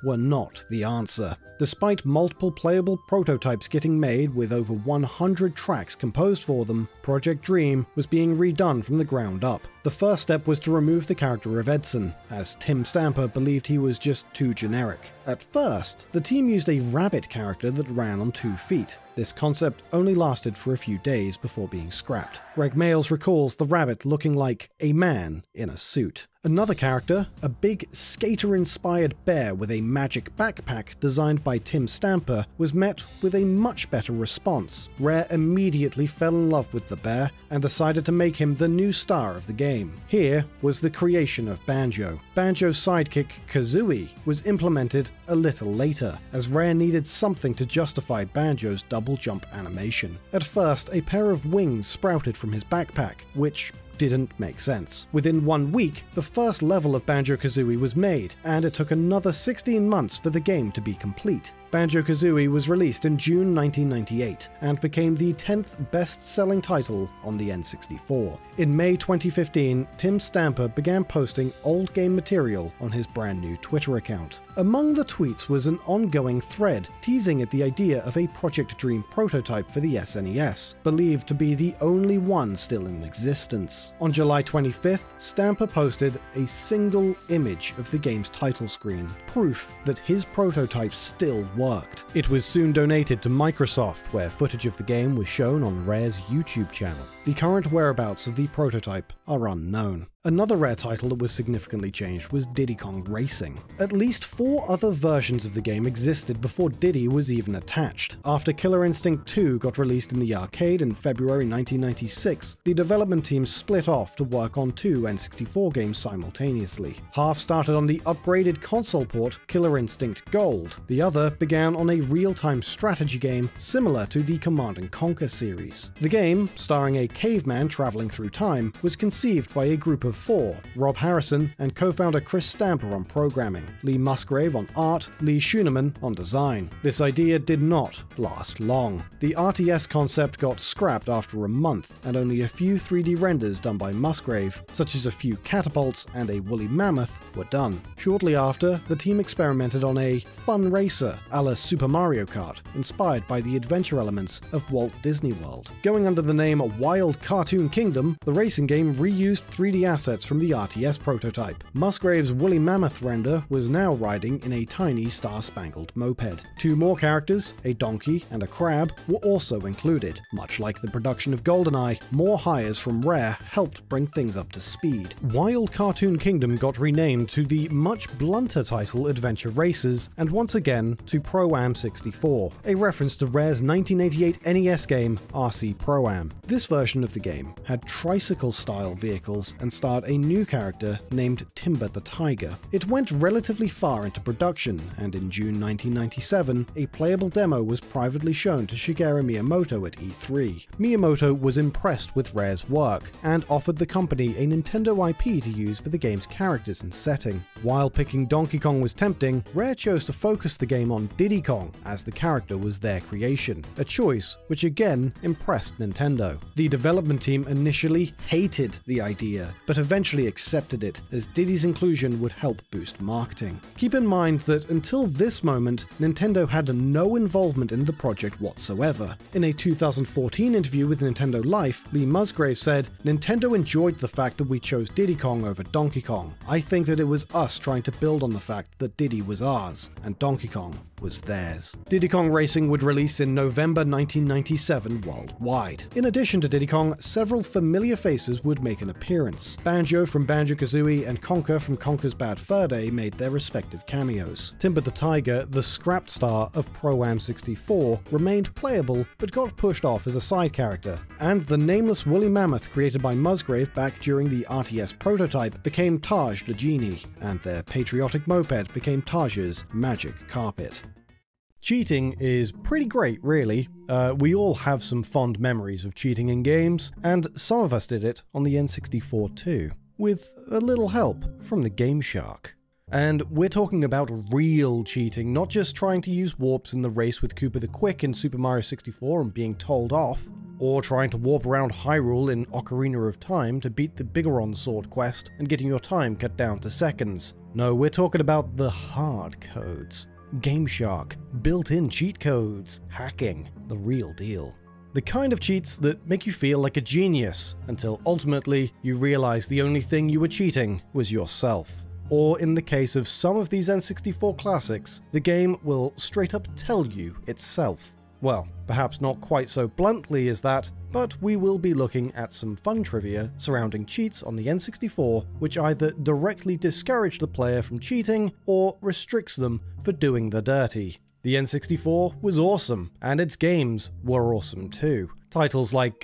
were not the answer. Despite multiple playable prototypes getting made with over 100 tracks composed for them, Project Dream was being redone from the ground up. The first step was to remove the character of Edson, as Tim Stamper believed he was just too generic. At first, the team used a rabbit character that ran on 2 feet. This concept only lasted for a few days before being scrapped. Greg Mayles recalls the rabbit looking like a man in a suit. Another character, a big skater-inspired bear with a magic backpack designed by Tim Stamper, was met with a much better response. Rare immediately fell in love with the bear and decided to make him the new star of the game. Here was the creation of Banjo. Banjo's sidekick, Kazooie, was implemented a little later, as Rare needed something to justify Banjo's double jump animation. At first, a pair of wings sprouted from his backpack, which didn't make sense. Within 1 week, the first level of Banjo-Kazooie was made, and it took another 16 months for the game to be complete. Banjo-Kazooie was released in June 1998 and became the 10th best-selling title on the N64. In May 2015, Tim Stamper began posting old game material on his brand new Twitter account. Among the tweets was an ongoing thread teasing at the idea of a Project Dream prototype for the SNES, believed to be the only one still in existence. On July 25th, Stamper posted a single image of the game's title screen, proof that his prototype still worked. It was soon donated to Microsoft, where footage of the game was shown on Rare's YouTube channel. The current whereabouts of the prototype are unknown. Another Rare title that was significantly changed was Diddy Kong Racing. At least 4 other versions of the game existed before Diddy was even attached. After Killer Instinct 2 got released in the arcade in February 1996, the development team split off to work on 2 N64 games simultaneously. Half started on the upgraded console port Killer Instinct Gold. The other began on a real-time strategy game similar to the Command & Conquer series. The game, starring a caveman traveling through time, was conceived by a group of 4, Rob Harrison and co-founder Chris Stamper on programming, Lee Musgrave on art, Lee Schuneman on design. This idea did not last long. The RTS concept got scrapped after a month, and only a few 3D renders done by Musgrave, such as a few catapults and a woolly mammoth, were done. Shortly after, the team experimented on a fun racer a la Super Mario Kart, inspired by the adventure elements of Walt Disney World. Going under the name Wild Cartoon Kingdom, the racing game reused 3D assets from the RTS prototype. Musgrave's woolly mammoth render was now riding in a tiny star-spangled moped. 2 more characters, a donkey and a crab, were also included. Much like the production of Goldeneye, more hires from Rare helped bring things up to speed. Wild Cartoon Kingdom got renamed to the much blunter title Adventure Racers, and once again to Pro-Am 64, a reference to Rare's 1988 NES game RC Pro-Am. This version version of the game had tricycle-style vehicles and starred a new character named Timber the Tiger. It went relatively far into production, and in June 1997, a playable demo was privately shown to Shigeru Miyamoto at E3. Miyamoto was impressed with Rare's work, and offered the company a Nintendo IP to use for the game's characters and setting. While picking Donkey Kong was tempting, Rare chose to focus the game on Diddy Kong, as the character was their creation, a choice which again impressed Nintendo. The development team initially hated the idea, but eventually accepted it, as Diddy's inclusion would help boost marketing. Keep in mind that until this moment, Nintendo had no involvement in the project whatsoever. In a 2014 interview with Nintendo Life, Lee Musgrave said, "Nintendo enjoyed the fact that we chose Diddy Kong over Donkey Kong. I think that it was us trying to build on the fact that Diddy was ours, and Donkey Kong was theirs." Diddy Kong Racing would release in November 1997 worldwide. In addition to Diddy Kong, several familiar faces would make an appearance. Banjo from Banjo-Kazooie and Conker from Conker's Bad Fur Day made their respective cameos. Timber the Tiger, the scrapped star of Pro-Am 64, remained playable but got pushed off as a side character, and the nameless woolly mammoth created by Musgrave back during the RTS prototype became Taj the Genie, and their patriotic moped became Taj's magic carpet. Cheating is pretty great, really. We all have some fond memories of cheating in games, and some of us did it on the N64 too, with a little help from the Game Shark. And we're talking about real cheating, not just trying to use warps in the race with Koopa the Quick in Super Mario 64 and being told off, or trying to warp around Hyrule in Ocarina of Time to beat the Bigoron Sword quest and getting your time cut down to seconds. No, we're talking about the hard codes. Game Shark, built-in cheat codes, hacking, the real deal. The kind of cheats that make you feel like a genius, until ultimately you realize the only thing you were cheating was yourself. Or in the case of some of these N64 classics, the game will straight up tell you itself. Well, perhaps not quite so bluntly as that, but we will be looking at some fun trivia surrounding cheats on the N64, which either directly discourage the player from cheating, or restricts them for doing the dirty. The N64 was awesome, and its games were awesome too. Titles like,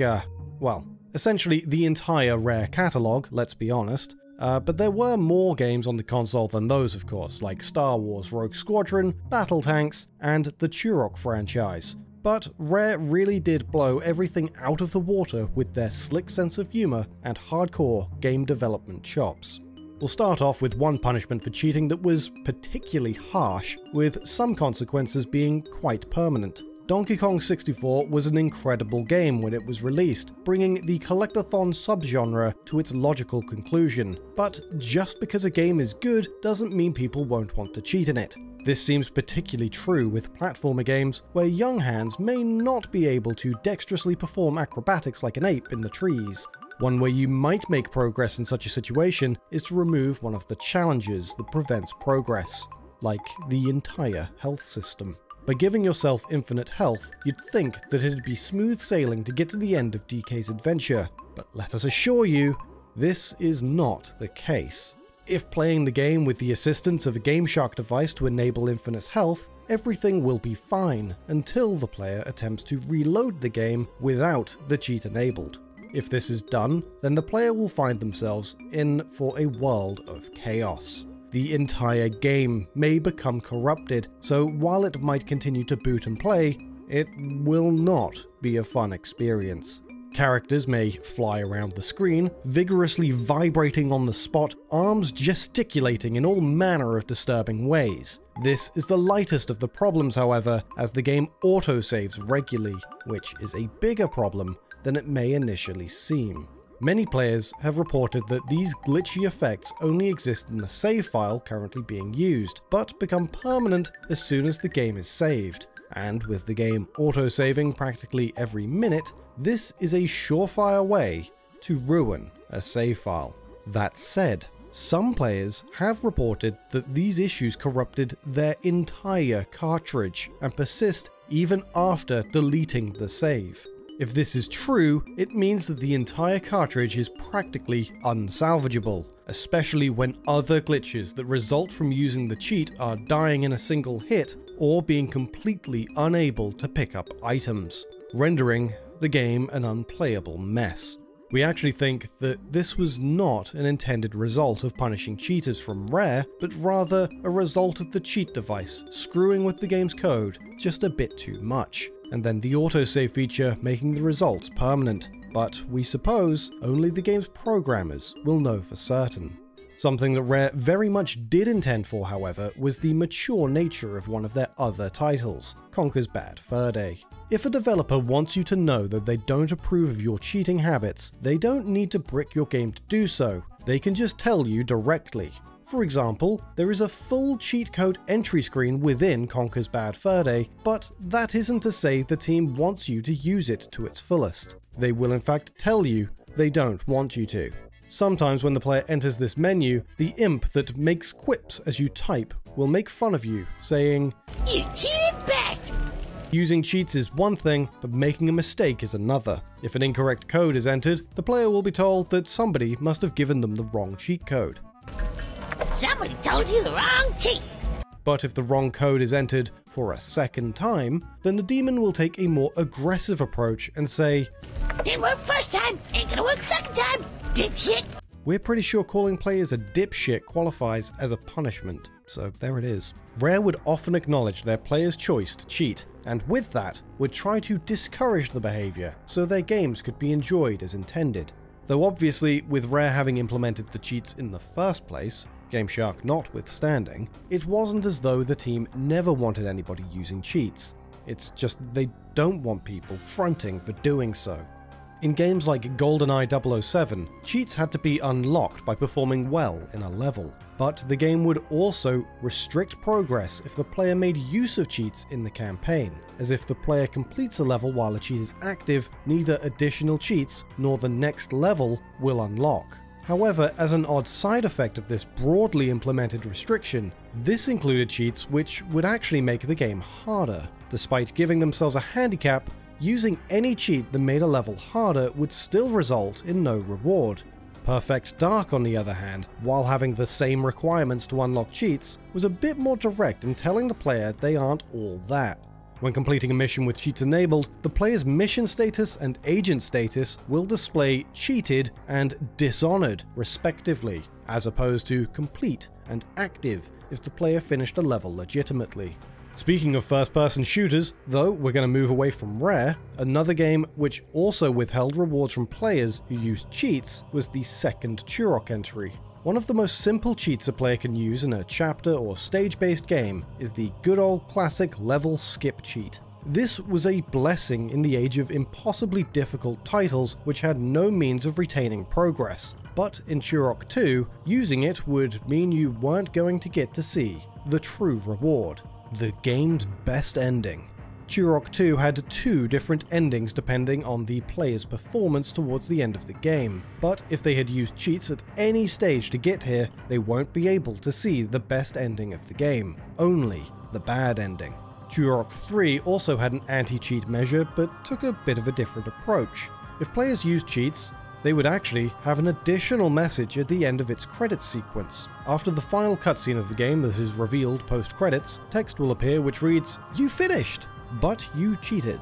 well, essentially the entire Rare catalogue, let's be honest. But there were more games on the console than those, of course, like Star Wars Rogue Squadron, Battle Tanks, and the Turok franchise. But Rare really did blow everything out of the water with their slick sense of humor and hardcore game development chops. We'll start off with one punishment for cheating that was particularly harsh, with some consequences being quite permanent. Donkey Kong 64 was an incredible game when it was released, bringing the collectathon subgenre to its logical conclusion. But just because a game is good doesn't mean people won't want to cheat in it. This seems particularly true with platformer games, where young hands may not be able to dexterously perform acrobatics like an ape in the trees. One way you might make progress in such a situation is to remove one of the challenges that prevents progress, like the entire health system. By giving yourself infinite health, you'd think that it'd be smooth sailing to get to the end of DK's adventure, but let us assure you, this is not the case. If playing the game with the assistance of a Game Shark device to enable infinite health, everything will be fine until the player attempts to reload the game without the cheat enabled. If this is done, then the player will find themselves in for a world of chaos. The entire game may become corrupted, so while it might continue to boot and play, it will not be a fun experience. Characters may fly around the screen, vigorously vibrating on the spot, arms gesticulating in all manner of disturbing ways. This is the lightest of the problems, however, as the game autosaves regularly, which is a bigger problem than it may initially seem. Many players have reported that these glitchy effects only exist in the save file currently being used, but become permanent as soon as the game is saved. And with the game autosaving practically every minute, this is a surefire way to ruin a save file. That said, some players have reported that these issues corrupted their entire cartridge and persist even after deleting the save. If this is true, it means that the entire cartridge is practically unsalvageable, especially when other glitches that result from using the cheat are dying in a single hit or being completely unable to pick up items, rendering the game an unplayable mess. We actually think that this was not an intended result of punishing cheaters from Rare, but rather a result of the cheat device screwing with the game's code just a bit too much, and then the autosave feature making the results permanent. But we suppose only the game's programmers will know for certain. Something that Rare very much did intend for, however, was the mature nature of one of their other titles, Conker's Bad Fur Day. If a developer wants you to know that they don't approve of your cheating habits, they don't need to brick your game to do so. They can just tell you directly. For example, there is a full cheat code entry screen within Conker's Bad Fur Day, but that isn't to say the team wants you to use it to its fullest. They will in fact tell you they don't want you to. Sometimes when the player enters this menu, the imp that makes quips as you type will make fun of you, saying, "You cheated bastard!" Using cheats is one thing, but making a mistake is another. If an incorrect code is entered, the player will be told that somebody must have given them the wrong cheat code. Somebody told you the wrong cheat! But if the wrong code is entered for a second time, then the demon will take a more aggressive approach and say, "Didn't work first time, ain't gonna work second time, dipshit!" We're pretty sure calling players a dipshit qualifies as a punishment, so there it is. Rare would often acknowledge their players' choice to cheat, and with that, would try to discourage the behavior so their games could be enjoyed as intended. Though obviously, with Rare having implemented the cheats in the first place, GameShark notwithstanding, it wasn't as though the team never wanted anybody using cheats. It's just they don't want people fronting for doing so. In games like Goldeneye 007, cheats had to be unlocked by performing well in a level, but the game would also restrict progress if the player made use of cheats in the campaign, as if the player completes a level while a cheat is active, neither additional cheats nor the next level will unlock. However, as an odd side effect of this broadly implemented restriction, this included cheats which would actually make the game harder. Despite giving themselves a handicap, using any cheat that made a level harder would still result in no reward. Perfect Dark, on the other hand, while having the same requirements to unlock cheats, was a bit more direct in telling the player they aren't all that. When completing a mission with cheats enabled, the player's mission status and agent status will display cheated and dishonored respectively, as opposed to complete and active if the player finished a level legitimately. Speaking of first-person shooters, though we're going to move away from Rare, another game which also withheld rewards from players who used cheats was the second Turok entry. One of the most simple cheats a player can use in a chapter or stage-based game is the good old classic level skip cheat. This was a blessing in the age of impossibly difficult titles which had no means of retaining progress, but in Turok 2, using it would mean you weren't going to get to see the true reward. The game's best ending. Turok 2 had two different endings depending on the player's performance towards the end of the game, but if they had used cheats at any stage to get here, they won't be able to see the best ending of the game, only the bad ending. Turok 3 also had an anti-cheat measure, but took a bit of a different approach. If players used cheats, they would actually have an additional message at the end of its credits sequence. After the final cutscene of the game that is revealed post-credits, text will appear which reads, "You finished, but you cheated."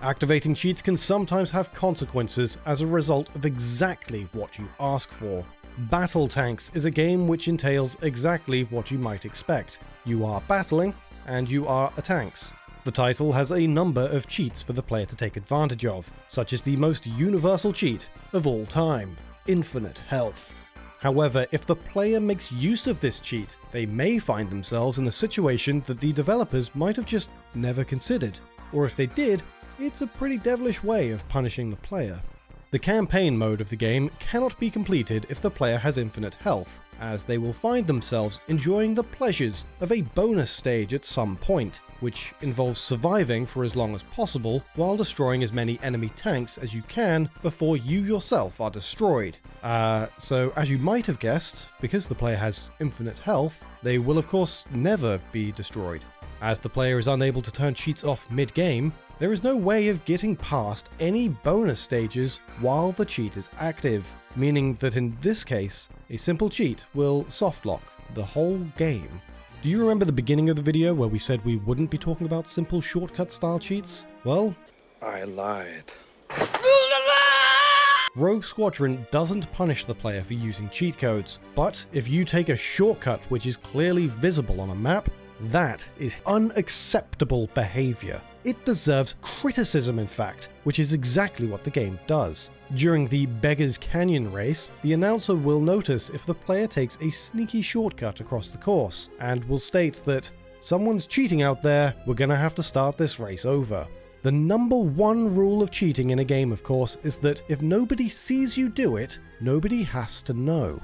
Activating cheats can sometimes have consequences as a result of exactly what you ask for. Battle Tanks is a game which entails exactly what you might expect. You are battling, and you are a tanks. The title has a number of cheats for the player to take advantage of, such as the most universal cheat of all time, infinite health. However, if the player makes use of this cheat, they may find themselves in a situation that the developers might have just never considered, or if they did, it's a pretty devilish way of punishing the player. The campaign mode of the game cannot be completed if the player has infinite health, as they will find themselves enjoying the pleasures of a bonus stage at some point, which involves surviving for as long as possible while destroying as many enemy tanks as you can before you yourself are destroyed. So as you might have guessed, because the player has infinite health, they will of course never be destroyed. As the player is unable to turn cheats off mid-game, there is no way of getting past any bonus stages while the cheat is active, meaning that in this case, a simple cheat will softlock the whole game. Do you remember the beginning of the video where we said we wouldn't be talking about simple shortcut style cheats? Well, I lied. Rogue Squadron doesn't punish the player for using cheat codes, but if you take a shortcut which is clearly visible on a map, that is unacceptable behavior. It deserves criticism, in fact, which is exactly what the game does. During the Beggar's Canyon race, the announcer will notice if the player takes a sneaky shortcut across the course, and will state that someone's cheating out there, we're gonna have to start this race over. The number one rule of cheating in a game, of course, is that if nobody sees you do it, nobody has to know.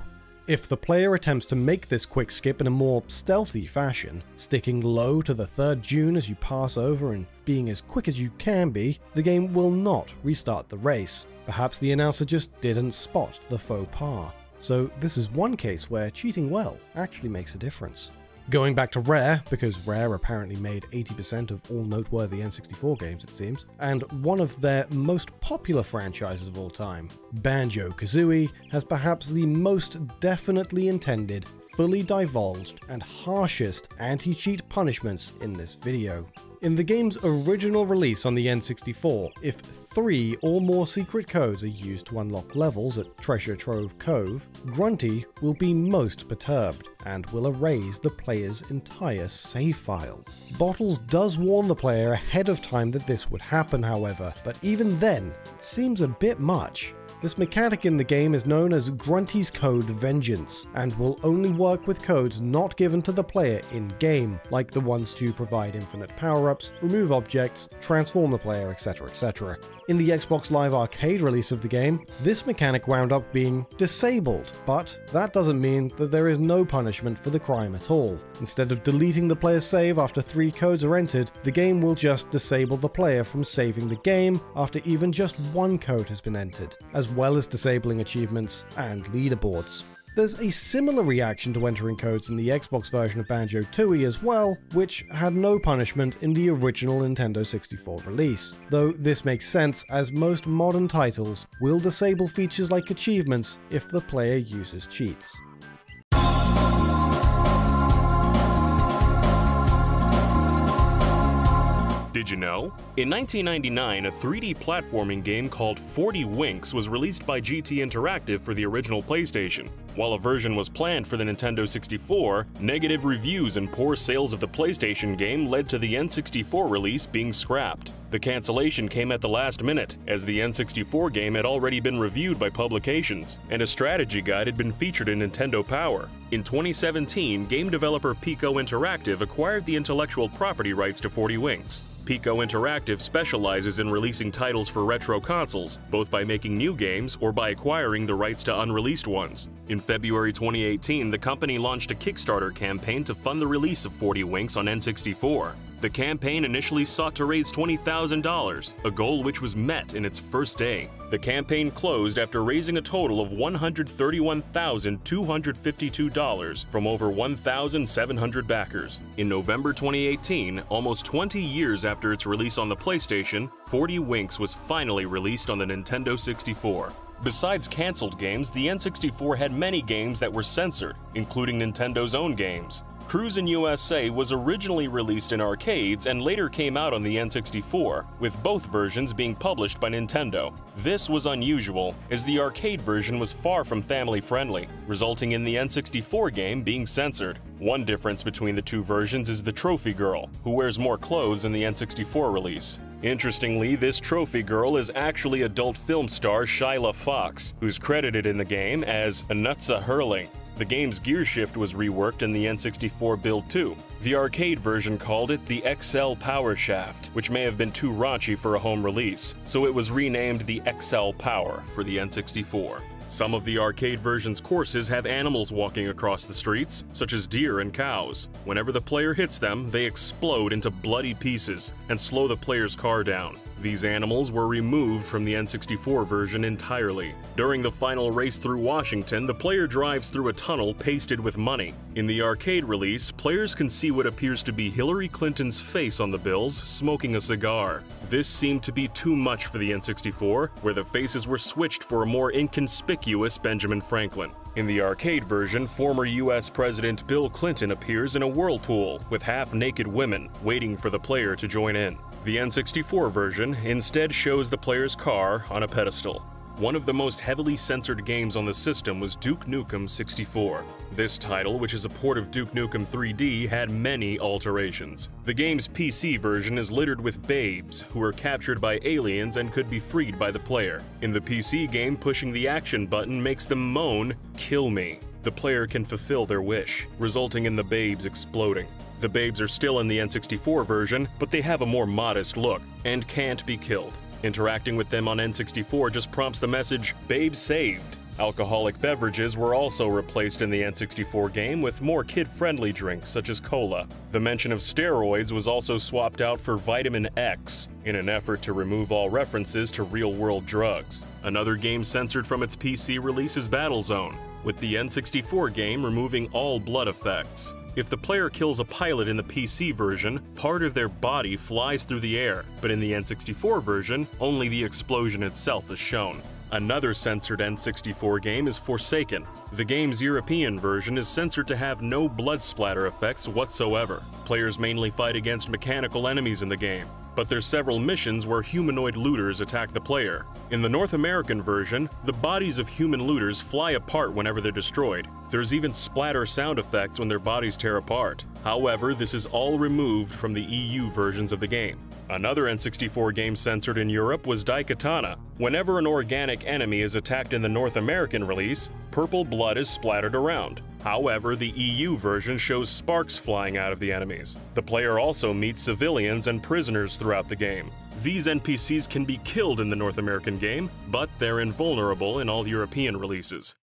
If the player attempts to make this quick skip in a more stealthy fashion, sticking low to the third dune as you pass over and being as quick as you can be, the game will not restart the race. Perhaps the announcer just didn't spot the faux pas. So this is one case where cheating well actually makes a difference. Going back to Rare, because Rare apparently made 80% of all noteworthy N64 games, it seems, and one of their most popular franchises of all time, Banjo-Kazooie, has perhaps the most definitely intended, fully divulged, and harshest anti-cheat punishments in this video. In the game's original release on the N64, if 3 or more secret codes are used to unlock levels at Treasure Trove Cove, Grunty will be most perturbed and will erase the player's entire save file. Bottles does warn the player ahead of time that this would happen, however, but even then, it seems a bit much. This mechanic in the game is known as Grunty's Code Vengeance, and will only work with codes not given to the player in-game, like the ones to provide infinite power-ups, remove objects, transform the player, etc, etc. In the Xbox Live Arcade release of the game, this mechanic wound up being disabled, but that doesn't mean that there is no punishment for the crime at all. Instead of deleting the player's save after 3 codes are entered, the game will just disable the player from saving the game after even just 1 code has been entered, as well as disabling achievements and leaderboards. There's a similar reaction to entering codes in the Xbox version of Banjo-Tooie as well, which had no punishment in the original Nintendo 64 release, though this makes sense as most modern titles will disable features like achievements if the player uses cheats. Did you know? In 1999, a 3D platforming game called 40 Winks was released by GT Interactive for the original PlayStation. While a version was planned for the Nintendo 64, negative reviews and poor sales of the PlayStation game led to the N64 release being scrapped. The cancellation came at the last minute, as the N64 game had already been reviewed by publications, and a strategy guide had been featured in Nintendo Power. In 2017, game developer Pico Interactive acquired the intellectual property rights to 40 Winks. Pico Interactive specializes in releasing titles for retro consoles, both by making new games or by acquiring the rights to unreleased ones. In February 2018, the company launched a Kickstarter campaign to fund the release of 40 Winks on N64. The campaign initially sought to raise $20,000, a goal which was met in its first day. The campaign closed after raising a total of $131,252 from over 1,700 backers. In November 2018, almost 20 years after its release on the PlayStation, 40 Winks was finally released on the Nintendo 64. Besides cancelled games, the N64 had many games that were censored, including Nintendo's own games. Cruisin' USA was originally released in arcades and later came out on the N64, with both versions being published by Nintendo. This was unusual, as the arcade version was far from family-friendly, resulting in the N64 game being censored. One difference between the two versions is the Trophy Girl, who wears more clothes in the N64 release. Interestingly, this Trophy Girl is actually adult film star Shyla Fox, who's credited in the game as Anutsa Hurling. The game's gear shift was reworked in the N64 build too. The arcade version called it the XL Power Shaft, which may have been too raunchy for a home release, so it was renamed the XL Power for the N64. Some of the arcade version's courses have animals walking across the streets, such as deer and cows. Whenever the player hits them, they explode into bloody pieces and slow the player's car down. These animals were removed from the N64 version entirely. During the final race through Washington, the player drives through a tunnel pasted with money. In the arcade release, players can see what appears to be Hillary Clinton's face on the bills, smoking a cigar. This seemed to be too much for the N64, where the faces were switched for a more inconspicuous Benjamin Franklin. In the arcade version, former US President Bill Clinton appears in a whirlpool with half-naked women waiting for the player to join in. The N64 version instead shows the player's car on a pedestal. One of the most heavily censored games on the system was Duke Nukem 64. This title, which is a port of Duke Nukem 3D, had many alterations. The game's PC version is littered with babes who were captured by aliens and could be freed by the player. In the PC game, pushing the action button makes them moan, "Kill me." The player can fulfill their wish, resulting in the babes exploding. The babes are still in the N64 version, but they have a more modest look and can't be killed. Interacting with them on N64 just prompts the message, "Babe saved." Alcoholic beverages were also replaced in the N64 game with more kid-friendly drinks such as cola. The mention of steroids was also swapped out for vitamin X in an effort to remove all references to real-world drugs. Another game censored from its PC release is Battlezone, with the N64 game removing all blood effects. If the player kills a pilot in the PC version, part of their body flies through the air, but in the N64 version, only the explosion itself is shown. Another censored N64 game is Forsaken. The game's European version is censored to have no blood splatter effects whatsoever. Players mainly fight against mechanical enemies in the game, but there's several missions where humanoid looters attack the player. In the North American version, the bodies of human looters fly apart whenever they're destroyed. There's even splatter sound effects when their bodies tear apart. However, this is all removed from the EU versions of the game. Another N64 game censored in Europe was Daikatana. Whenever an organic enemy is attacked in the North American release, purple blood is splattered around. However, the EU version shows sparks flying out of the enemies. The player also meets civilians and prisoners throughout the game. These NPCs can be killed in the North American game, but they're invulnerable in all European releases.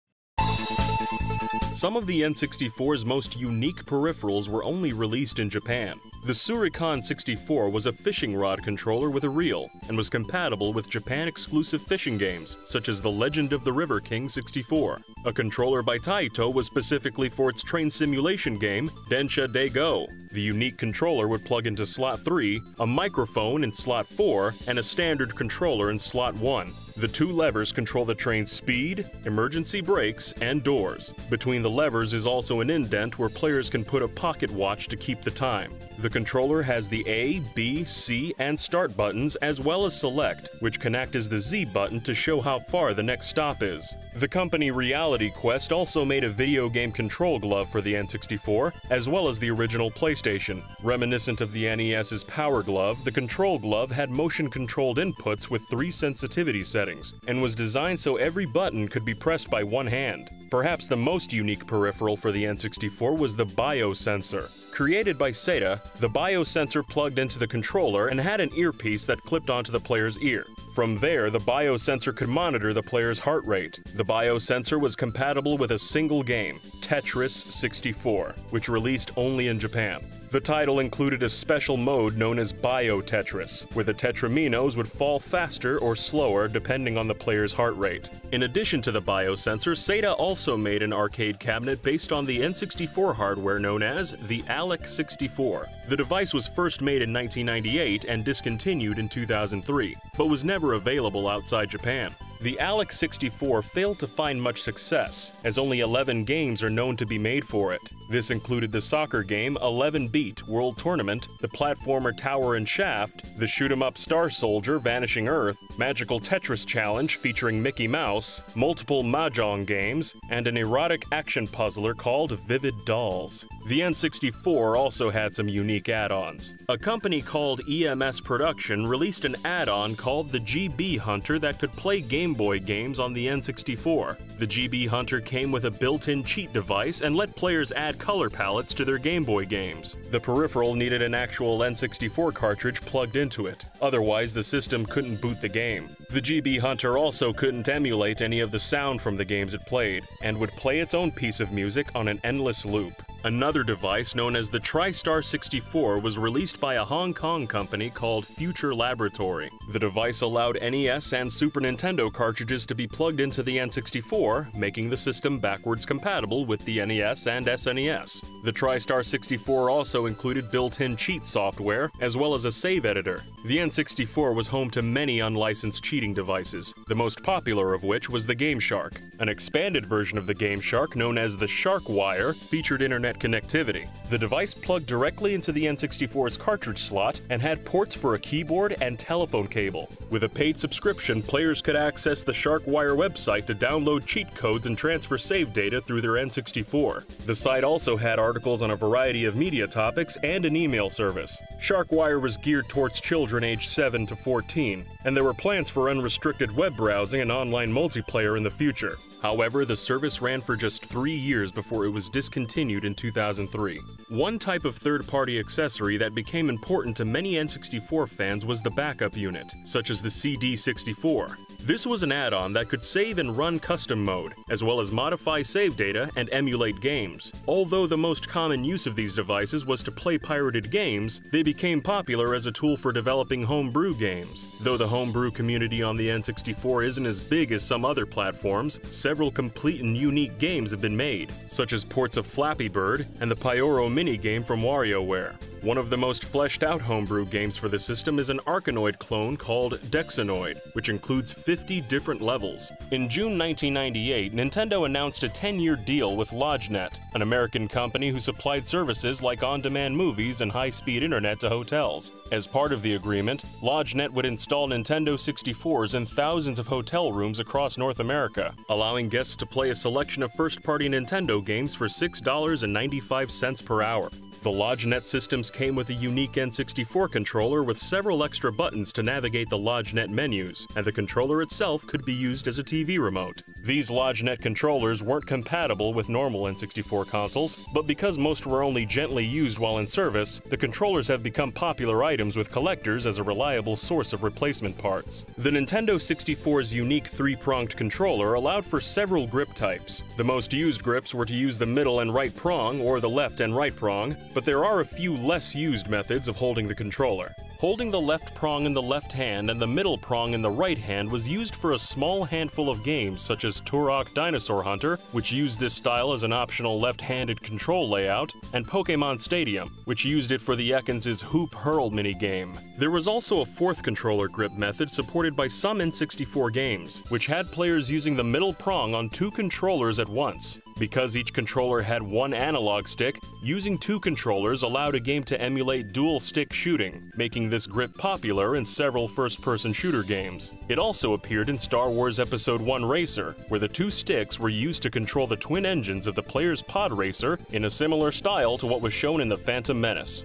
Some of the N64's most unique peripherals were only released in Japan. The Shuriken 64 was a fishing rod controller with a reel, and was compatible with Japan-exclusive fishing games, such as the Legend of the River King 64. A controller by Taito was specifically for its train simulation game, Densha Daigo. The unique controller would plug into slot 3, a microphone in slot 4, and a standard controller in slot 1. The two levers control the train's speed, emergency brakes, and doors. Between the levers is also an indent where players can put a pocket watch to keep the time. The controller has the A, B, C, and start buttons as well as select, which can act as the Z button to show how far the next stop is. The company Reality Quest also made a video game control glove for the N64, as well as the original PlayStation. Reminiscent of the NES's Power Glove, the control glove had motion-controlled inputs with 3 sensitivity settings, and was designed so every button could be pressed by one hand. Perhaps the most unique peripheral for the N64 was the biosensor. Created by Sega, the biosensor plugged into the controller and had an earpiece that clipped onto the player's ear. From there, the biosensor could monitor the player's heart rate. The biosensor was compatible with a single game, Tetris 64, which released only in Japan. The title included a special mode known as Bio Tetris, where the tetraminos would fall faster or slower depending on the player's heart rate. In addition to the biosensor, Sega also made an arcade cabinet based on the N64 hardware known as the ALEC 64. The device was first made in 1998 and discontinued in 2003, but was never available outside Japan. The ALEC 64 failed to find much success, as only 11 games are known to be made for it. This included the soccer game 11-Beat World Tournament, the platformer Tower and Shaft, the shoot-'em-up Star Soldier Vanishing Earth, Magical Tetris Challenge featuring Mickey Mouse, multiple Mahjong games, and an erotic action puzzler called Vivid Dolls. The N64 also had some unique add-ons. A company called EMS Production released an add-on called the GB Hunter that could play Game Boy games on the N64. The GB Hunter came with a built-in cheat device and let players add color palettes to their Game Boy games. The peripheral needed an actual N64 cartridge plugged into it, otherwise the system couldn't boot the game. The GB Hunter also couldn't emulate any of the sound from the games it played, and would play its own piece of music on an endless loop. Another device known as the TriStar 64 was released by a Hong Kong company called Future Laboratory. The device allowed NES and Super Nintendo cartridges to be plugged into the N64, making the system backwards compatible with the NES and SNES. The TriStar 64 also included built-in cheat software, as well as a save editor. The N64 was home to many unlicensed cheating devices, the most popular of which was the Game Shark. An expanded version of the Game Shark, known as the Shark Wire, featured internet connectivity. The device plugged directly into the N64's cartridge slot and had ports for a keyboard and telephone cable. With a paid subscription, players could access the Shark Wire website to download cheat codes and transfer save data through their N64. The site also had articles on a variety of media topics and an email service. Shark Wire was geared towards children aged 7 to 14, and there were plans for unrestricted web browsing and online multiplayer in the future. However, the service ran for just 3 years before it was discontinued in 2003. One type of third-party accessory that became important to many N64 fans was the backup unit, such as the CD64. This was an add-on that could save and run custom mode, as well as modify save data and emulate games. Although the most common use of these devices was to play pirated games, they became popular as a tool for developing homebrew games. Though the homebrew community on the N64 isn't as big as some other platforms, several complete and unique games have been made, such as ports of Flappy Bird and the Pyoro minigame from WarioWare. One of the most fleshed-out homebrew games for the system is an Arkanoid clone called Dexanoid, which includes 50 different levels. In June 1998, Nintendo announced a 10-year deal with LodgeNet, an American company who supplied services like on-demand movies and high-speed internet to hotels. As part of the agreement, LodgeNet would install Nintendo 64s in thousands of hotel rooms across North America, allowing guests to play a selection of first-party Nintendo games for $6.95 per hour. The LodgeNet systems came with a unique N64 controller with several extra buttons to navigate the LodgeNet menus, and the controller itself could be used as a TV remote. These LodgeNet controllers weren't compatible with normal N64 consoles, but because most were only gently used while in service, the controllers have become popular items with collectors as a reliable source of replacement parts. The Nintendo 64's unique three-pronged controller allowed for several grip types. The most used grips were to use the middle and right prong or the left and right prong, but there are a few less used methods of holding the controller. Holding the left prong in the left hand and the middle prong in the right hand was used for a small handful of games such as Turok Dinosaur Hunter, which used this style as an optional left-handed control layout, and Pokemon Stadium, which used it for the Ekans' Hoop Hurl minigame. There was also a fourth controller grip method supported by some N64 games, which had players using the middle prong on two controllers at once. Because each controller had one analog stick, using two controllers allowed a game to emulate dual-stick shooting, making this grip popular in several first-person shooter games. It also appeared in Star Wars Episode I Racer, where the two sticks were used to control the twin engines of the player's pod racer in a similar style to what was shown in The Phantom Menace.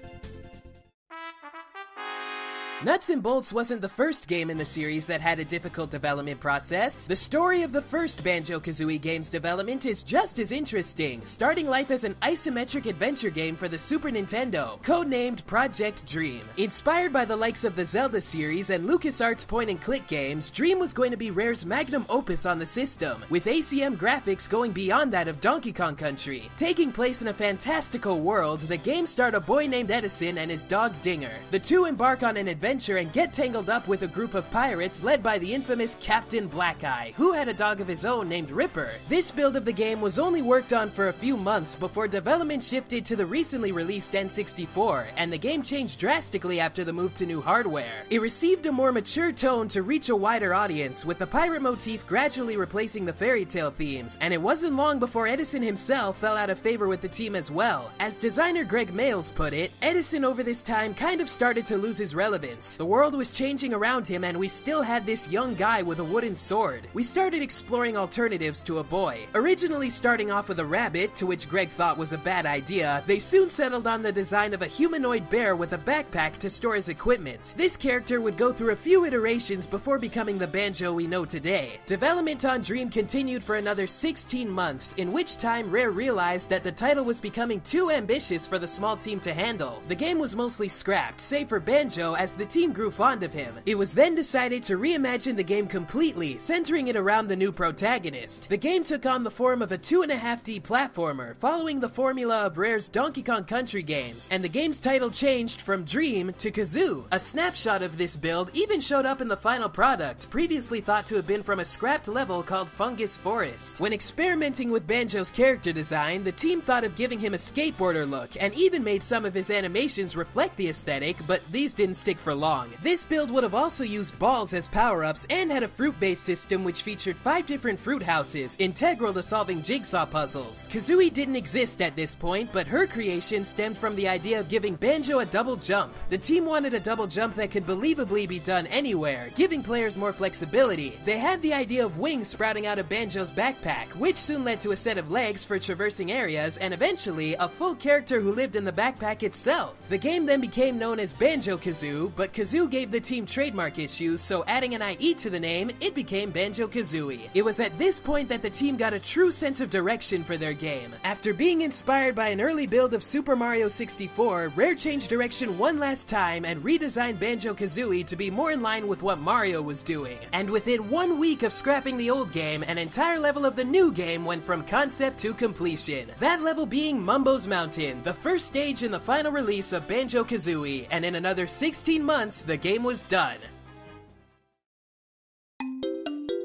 Nuts and Bolts wasn't the first game in the series that had a difficult development process. The story of the first Banjo-Kazooie game's development is just as interesting, starting life as an isometric adventure game for the Super Nintendo, codenamed Project Dream. Inspired by the likes of the Zelda series and LucasArts point-and-click games, Dream was going to be Rare's magnum opus on the system, with ACM graphics going beyond that of Donkey Kong Country. Taking place in a fantastical world, the game stars a boy named Edison and his dog Dinger. The two embark on an adventure and get tangled up with a group of pirates led by the infamous Captain Blackeye, who had a dog of his own named Ripper. This build of the game was only worked on for a few months before development shifted to the recently released N64, and the game changed drastically after the move to new hardware. It received a more mature tone to reach a wider audience, with the pirate motif gradually replacing the fairy tale themes, and it wasn't long before Edison himself fell out of favor with the team as well. As designer Greg Mayles put it, Edison over this time kind of started to lose his relevance. The world was changing around him and we still had this young guy with a wooden sword. We started exploring alternatives to a boy. Originally starting off with a rabbit, to which Greg thought was a bad idea, they soon settled on the design of a humanoid bear with a backpack to store his equipment. This character would go through a few iterations before becoming the Banjo we know today. Development on Dream continued for another 16 months, in which time Rare realized that the title was becoming too ambitious for the small team to handle. The game was mostly scrapped, save for Banjo, as the the team grew fond of him. It was then decided to reimagine the game completely, centering it around the new protagonist. The game took on the form of a 2.5D platformer, following the formula of Rare's Donkey Kong Country games, and the game's title changed from Dream to Kazoo. A snapshot of this build even showed up in the final product, previously thought to have been from a scrapped level called Fungus Forest. When experimenting with Banjo's character design, the team thought of giving him a skateboarder look, and even made some of his animations reflect the aesthetic, but these didn't stick for long. This build would have also used balls as power-ups and had a fruit-based system which featured 5 different fruit houses, integral to solving jigsaw puzzles. Kazooie didn't exist at this point, but her creation stemmed from the idea of giving Banjo a double jump. The team wanted a double jump that could believably be done anywhere, giving players more flexibility. They had the idea of wings sprouting out of Banjo's backpack, which soon led to a set of legs for traversing areas, and eventually a full character who lived in the backpack itself. The game then became known as Banjo-Kazooie, but Kazoo gave the team trademark issues, so adding an IE to the name, it became Banjo-Kazooie. It was at this point that the team got a true sense of direction for their game. After being inspired by an early build of Super Mario 64, Rare changed direction one last time and redesigned Banjo-Kazooie to be more in line with what Mario was doing. And within 1 week of scrapping the old game, an entire level of the new game went from concept to completion. That level being Mumbo's Mountain, the first stage in the final release of Banjo-Kazooie, and in another 16 months, the game was done.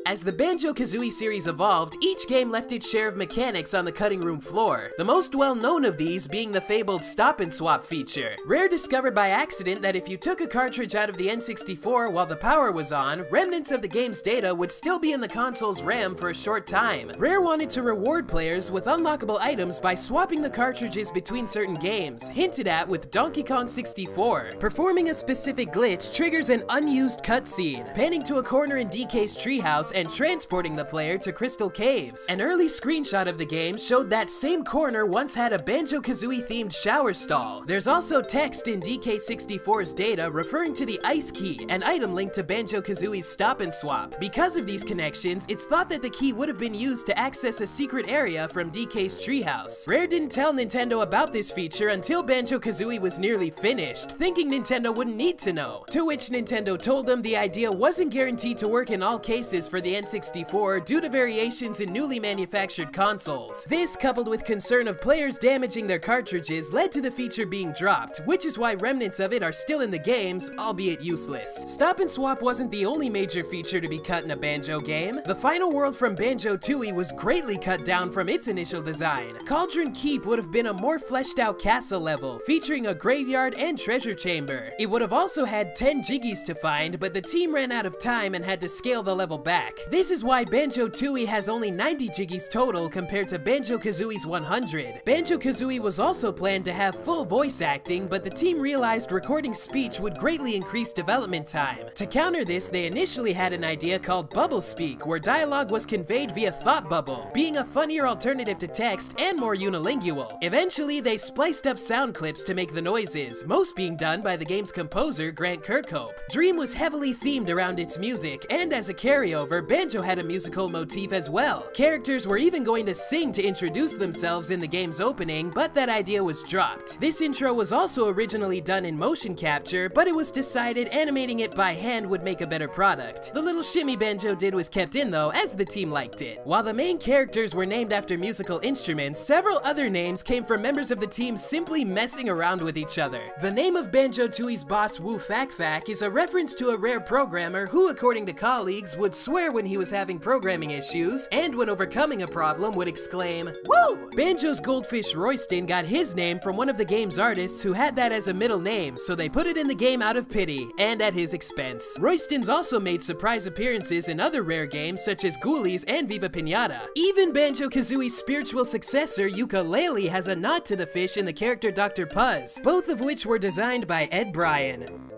As the Banjo-Kazooie series evolved, each game left its share of mechanics on the cutting room floor, the most well-known of these being the fabled stop and swap feature. Rare discovered by accident that if you took a cartridge out of the N64 while the power was on, remnants of the game's data would still be in the console's RAM for a short time. Rare wanted to reward players with unlockable items by swapping the cartridges between certain games, hinted at with Donkey Kong 64. Performing a specific glitch triggers an unused cutscene, panning to a corner in DK's treehouse and transporting the player to Crystal Caves. An early screenshot of the game showed that same corner once had a Banjo-Kazooie themed shower stall. There's also text in DK64's data referring to the Ice Key, an item linked to Banjo-Kazooie's stop and swap. Because of these connections, it's thought that the key would have been used to access a secret area from DK's treehouse. Rare didn't tell Nintendo about this feature until Banjo-Kazooie was nearly finished, thinking Nintendo wouldn't need to know. To which Nintendo told them the idea wasn't guaranteed to work in all cases for the N64 due to variations in newly manufactured consoles. This, coupled with concern of players damaging their cartridges, led to the feature being dropped, which is why remnants of it are still in the games, albeit useless. Stop and swap wasn't the only major feature to be cut in a Banjo game. The final world from Banjo-Tooie was greatly cut down from its initial design. Cauldron Keep would have been a more fleshed out castle level, featuring a graveyard and treasure chamber. It would have also had 10 jiggies to find, but the team ran out of time and had to scale the level back. This is why Banjo-Tooie has only 90 jiggies total compared to Banjo-Kazooie's 100. Banjo-Kazooie was also planned to have full voice acting, but the team realized recording speech would greatly increase development time. To counter this, they initially had an idea called Bubble Speak, where dialogue was conveyed via thought bubble, being a funnier alternative to text and more unilingual. Eventually, they spliced up sound clips to make the noises, most being done by the game's composer, Grant Kirkhope. Dream was heavily themed around its music, and as a carryover, Banjo had a musical motif as well. Characters were even going to sing to introduce themselves in the game's opening, but that idea was dropped. This intro was also originally done in motion capture, but it was decided animating it by hand would make a better product. The little shimmy Banjo did was kept in though, as the team liked it. While the main characters were named after musical instruments, several other names came from members of the team simply messing around with each other. The name of Banjo-Tooie's boss Wu Fak Fak is a reference to a Rare programmer who, according to colleagues, would swear when he was having programming issues, and when overcoming a problem would exclaim, "Woo!" Banjo's goldfish Royston got his name from one of the game's artists who had that as a middle name, so they put it in the game out of pity, and at his expense. Royston's also made surprise appearances in other Rare games such as Ghoulies and Viva Pinata. Even Banjo-Kazooie's spiritual successor, Yooka-Laylee, has a nod to the fish in the character Dr. Puzz, both of which were designed by Ed Bryan.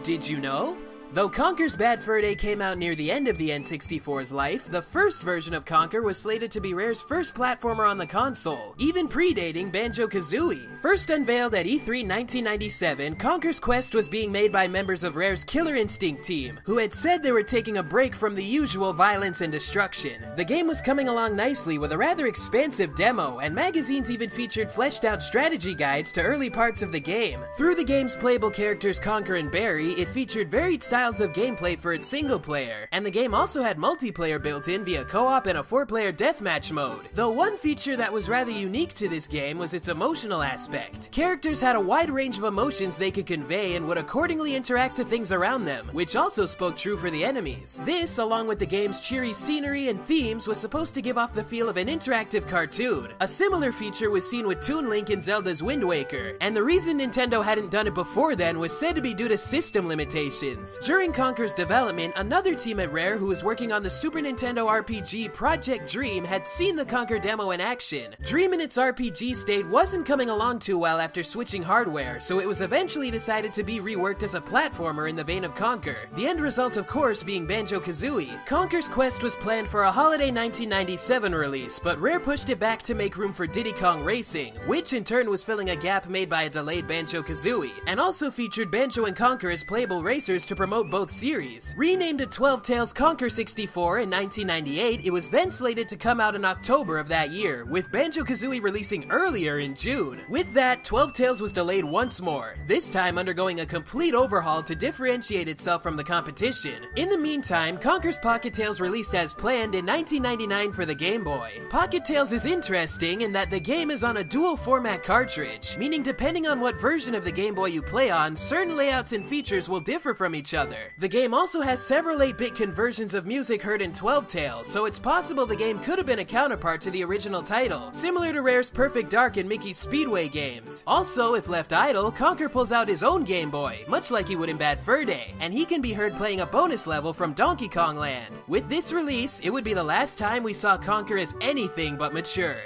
Did you know? Though Conker's Bad Fur Day came out near the end of the N64's life, the first version of Conker was slated to be Rare's first platformer on the console, even predating Banjo-Kazooie. First unveiled at E3 1997, Conker's Quest was being made by members of Rare's Killer Instinct team, who had said they were taking a break from the usual violence and destruction. The game was coming along nicely with a rather expansive demo, and magazines even featured fleshed out strategy guides to early parts of the game. Through the game's playable characters Conker and Barry, it featured varied styles of gameplay for its single player, and the game also had multiplayer built in via co-op and a 4-player deathmatch mode. Though one feature that was rather unique to this game was its emotional aspect. Characters had a wide range of emotions they could convey and would accordingly interact to things around them, which also spoke true for the enemies. This, along with the game's cheery scenery and themes, was supposed to give off the feel of an interactive cartoon. A similar feature was seen with Toon Link in Zelda's Wind Waker, and the reason Nintendo hadn't done it before then was said to be due to system limitations. During Conker's development, another team at Rare who was working on the Super Nintendo RPG Project Dream had seen the Conker demo in action. Dream in its RPG state wasn't coming along too well after switching hardware, so it was eventually decided to be reworked as a platformer in the vein of Conker. The end result, of course, being Banjo-Kazooie. Conker's Quest was planned for a holiday 1997 release, but Rare pushed it back to make room for Diddy Kong Racing, which in turn was filling a gap made by a delayed Banjo-Kazooie, and also featured Banjo and Conker as playable racers to promote both series. Renamed to 12 Tales Conker 64 in 1998, it was then slated to come out in October of that year, with Banjo-Kazooie releasing earlier in June. With that, 12 Tales was delayed once more, this time undergoing a complete overhaul to differentiate itself from the competition. In the meantime, Conker's Pocket Tales released as planned in 1999 for the Game Boy. Pocket Tales is interesting in that the game is on a dual format cartridge, meaning depending on what version of the Game Boy you play on, certain layouts and features will differ from each other. The game also has several 8-bit conversions of music heard in 12 Tales, so it's possible the game could have been a counterpart to the original title, similar to Rare's Perfect Dark and Mickey's Speedway games. Also, if left idle, Conker pulls out his own Game Boy, much like he would in Bad Fur Day, and he can be heard playing a bonus level from Donkey Kong Land. With this release, it would be the last time we saw Conker as anything but mature.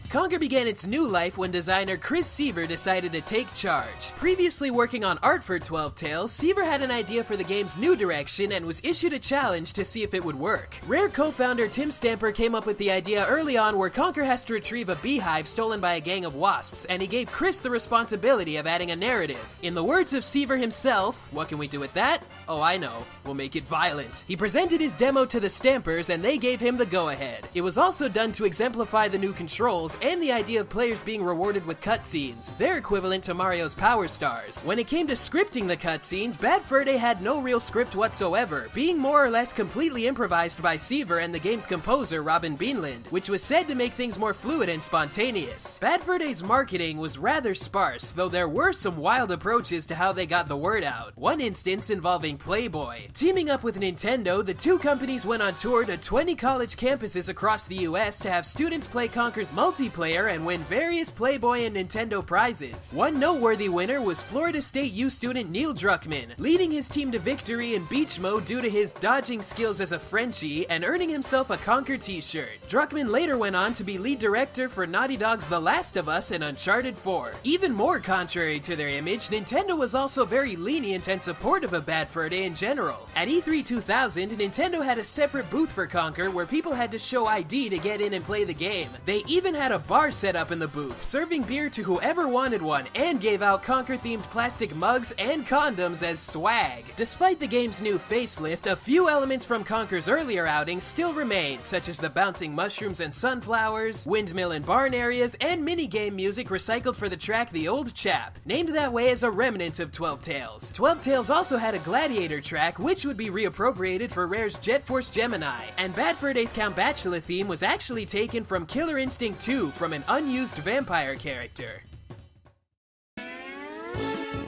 Conker began its new life when designer Chris Seaver decided to take charge. Previously working on art for 12 Tales, Seaver had an idea for the game's new direction and was issued a challenge to see if it would work. Rare co-founder Tim Stamper came up with the idea early on where Conker has to retrieve a beehive stolen by a gang of wasps, and he gave Chris the responsibility of adding a narrative. In the words of Seaver himself, what can we do with that? Oh, I know. We'll make it violent. He presented his demo to the Stampers and they gave him the go-ahead. It was also done to exemplify the new controls and the idea of players being rewarded with cutscenes, their equivalent to Mario's Power Stars. When it came to scripting the cutscenes, Bad Fur Day had no real script whatsoever, being more or less completely improvised by Seaver and the game's composer Robin Beanland, which was said to make things more fluid and spontaneous. Bad Fur Day's marketing was rather sparse, though there were some wild approaches to how they got the word out. One instance involving Playboy. Teaming up with Nintendo, the two companies went on tour to 20 college campuses across the US to have students play Conker's multiplayer and win various Playboy and Nintendo prizes. One noteworthy winner was Florida State U student Neil Druckmann, leading his team to victory in beach mode due to his dodging skills as a Frenchie and earning himself a Conker t-shirt. Druckmann later went on to be lead director for Naughty Dog's The Last of Us and Uncharted 4. Even more contrary to their image, Nintendo was also very lenient and supportive of Bad Fur Day in general. At E3 2000, Nintendo had a separate booth for Conker where people had to show ID to get in and play the game. They even had a bar set up in the booth, serving beer to whoever wanted one, and gave out Conker-themed plastic mugs and condoms as swag. Despite the game's new facelift, a few elements from Conker's earlier outings still remain, such as the bouncing mushrooms and sunflowers, windmill and barn areas, and minigame music recycled for the track The Old Chap, named that way as a remnant of 12 Tales. 12 Tales also had a gladiator track, which would be reappropriated for Rare's Jet Force Gemini, and Bad Fur Day's Count Bachelor theme was actually taken from Killer Instinct 2 from an unused vampire character.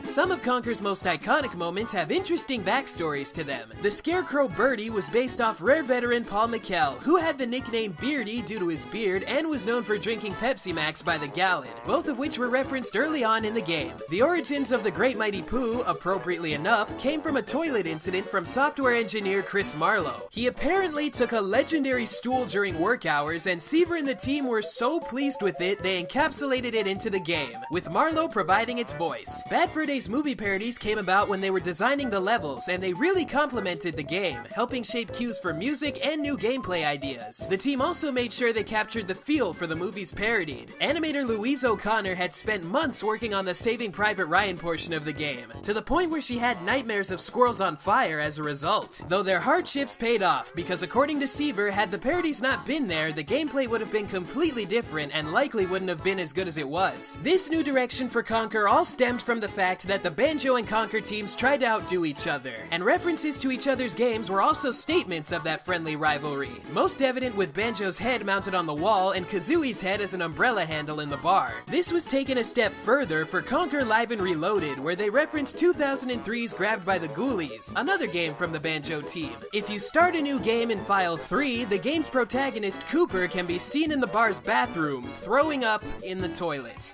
Some of Conker's most iconic moments have interesting backstories to them. The Scarecrow Birdie was based off Rare veteran Paul McKell, who had the nickname Beardy due to his beard and was known for drinking Pepsi Max by the gallon, both of which were referenced early on in the game. The origins of the Great Mighty Pooh, appropriately enough, came from a toilet incident from software engineer Chris Marlowe. He apparently took a legendary stool during work hours, and Seaver and the team were so pleased with it, they encapsulated it into the game, with Marlowe providing its voice. Bad Fur Day these movie parodies came about when they were designing the levels, and they really complemented the game, helping shape cues for music and new gameplay ideas. The team also made sure they captured the feel for the movies parodied. Animator Louise O'Connor had spent months working on the Saving Private Ryan portion of the game, to the point where she had nightmares of squirrels on fire as a result. Though their hardships paid off, because according to Seaver, had the parodies not been there, the gameplay would have been completely different and likely wouldn't have been as good as it was. This new direction for Conker all stemmed from the fact that the Banjo and Conker teams tried to outdo each other, and references to each other's games were also statements of that friendly rivalry, most evident with Banjo's head mounted on the wall and Kazooie's head as an umbrella handle in the bar. This was taken a step further for Conker Live and Reloaded, where they referenced 2003's Grabbed by the Ghoulies, another game from the Banjo team. If you start a new game in File 3, the game's protagonist Cooper can be seen in the bar's bathroom, throwing up in the toilet.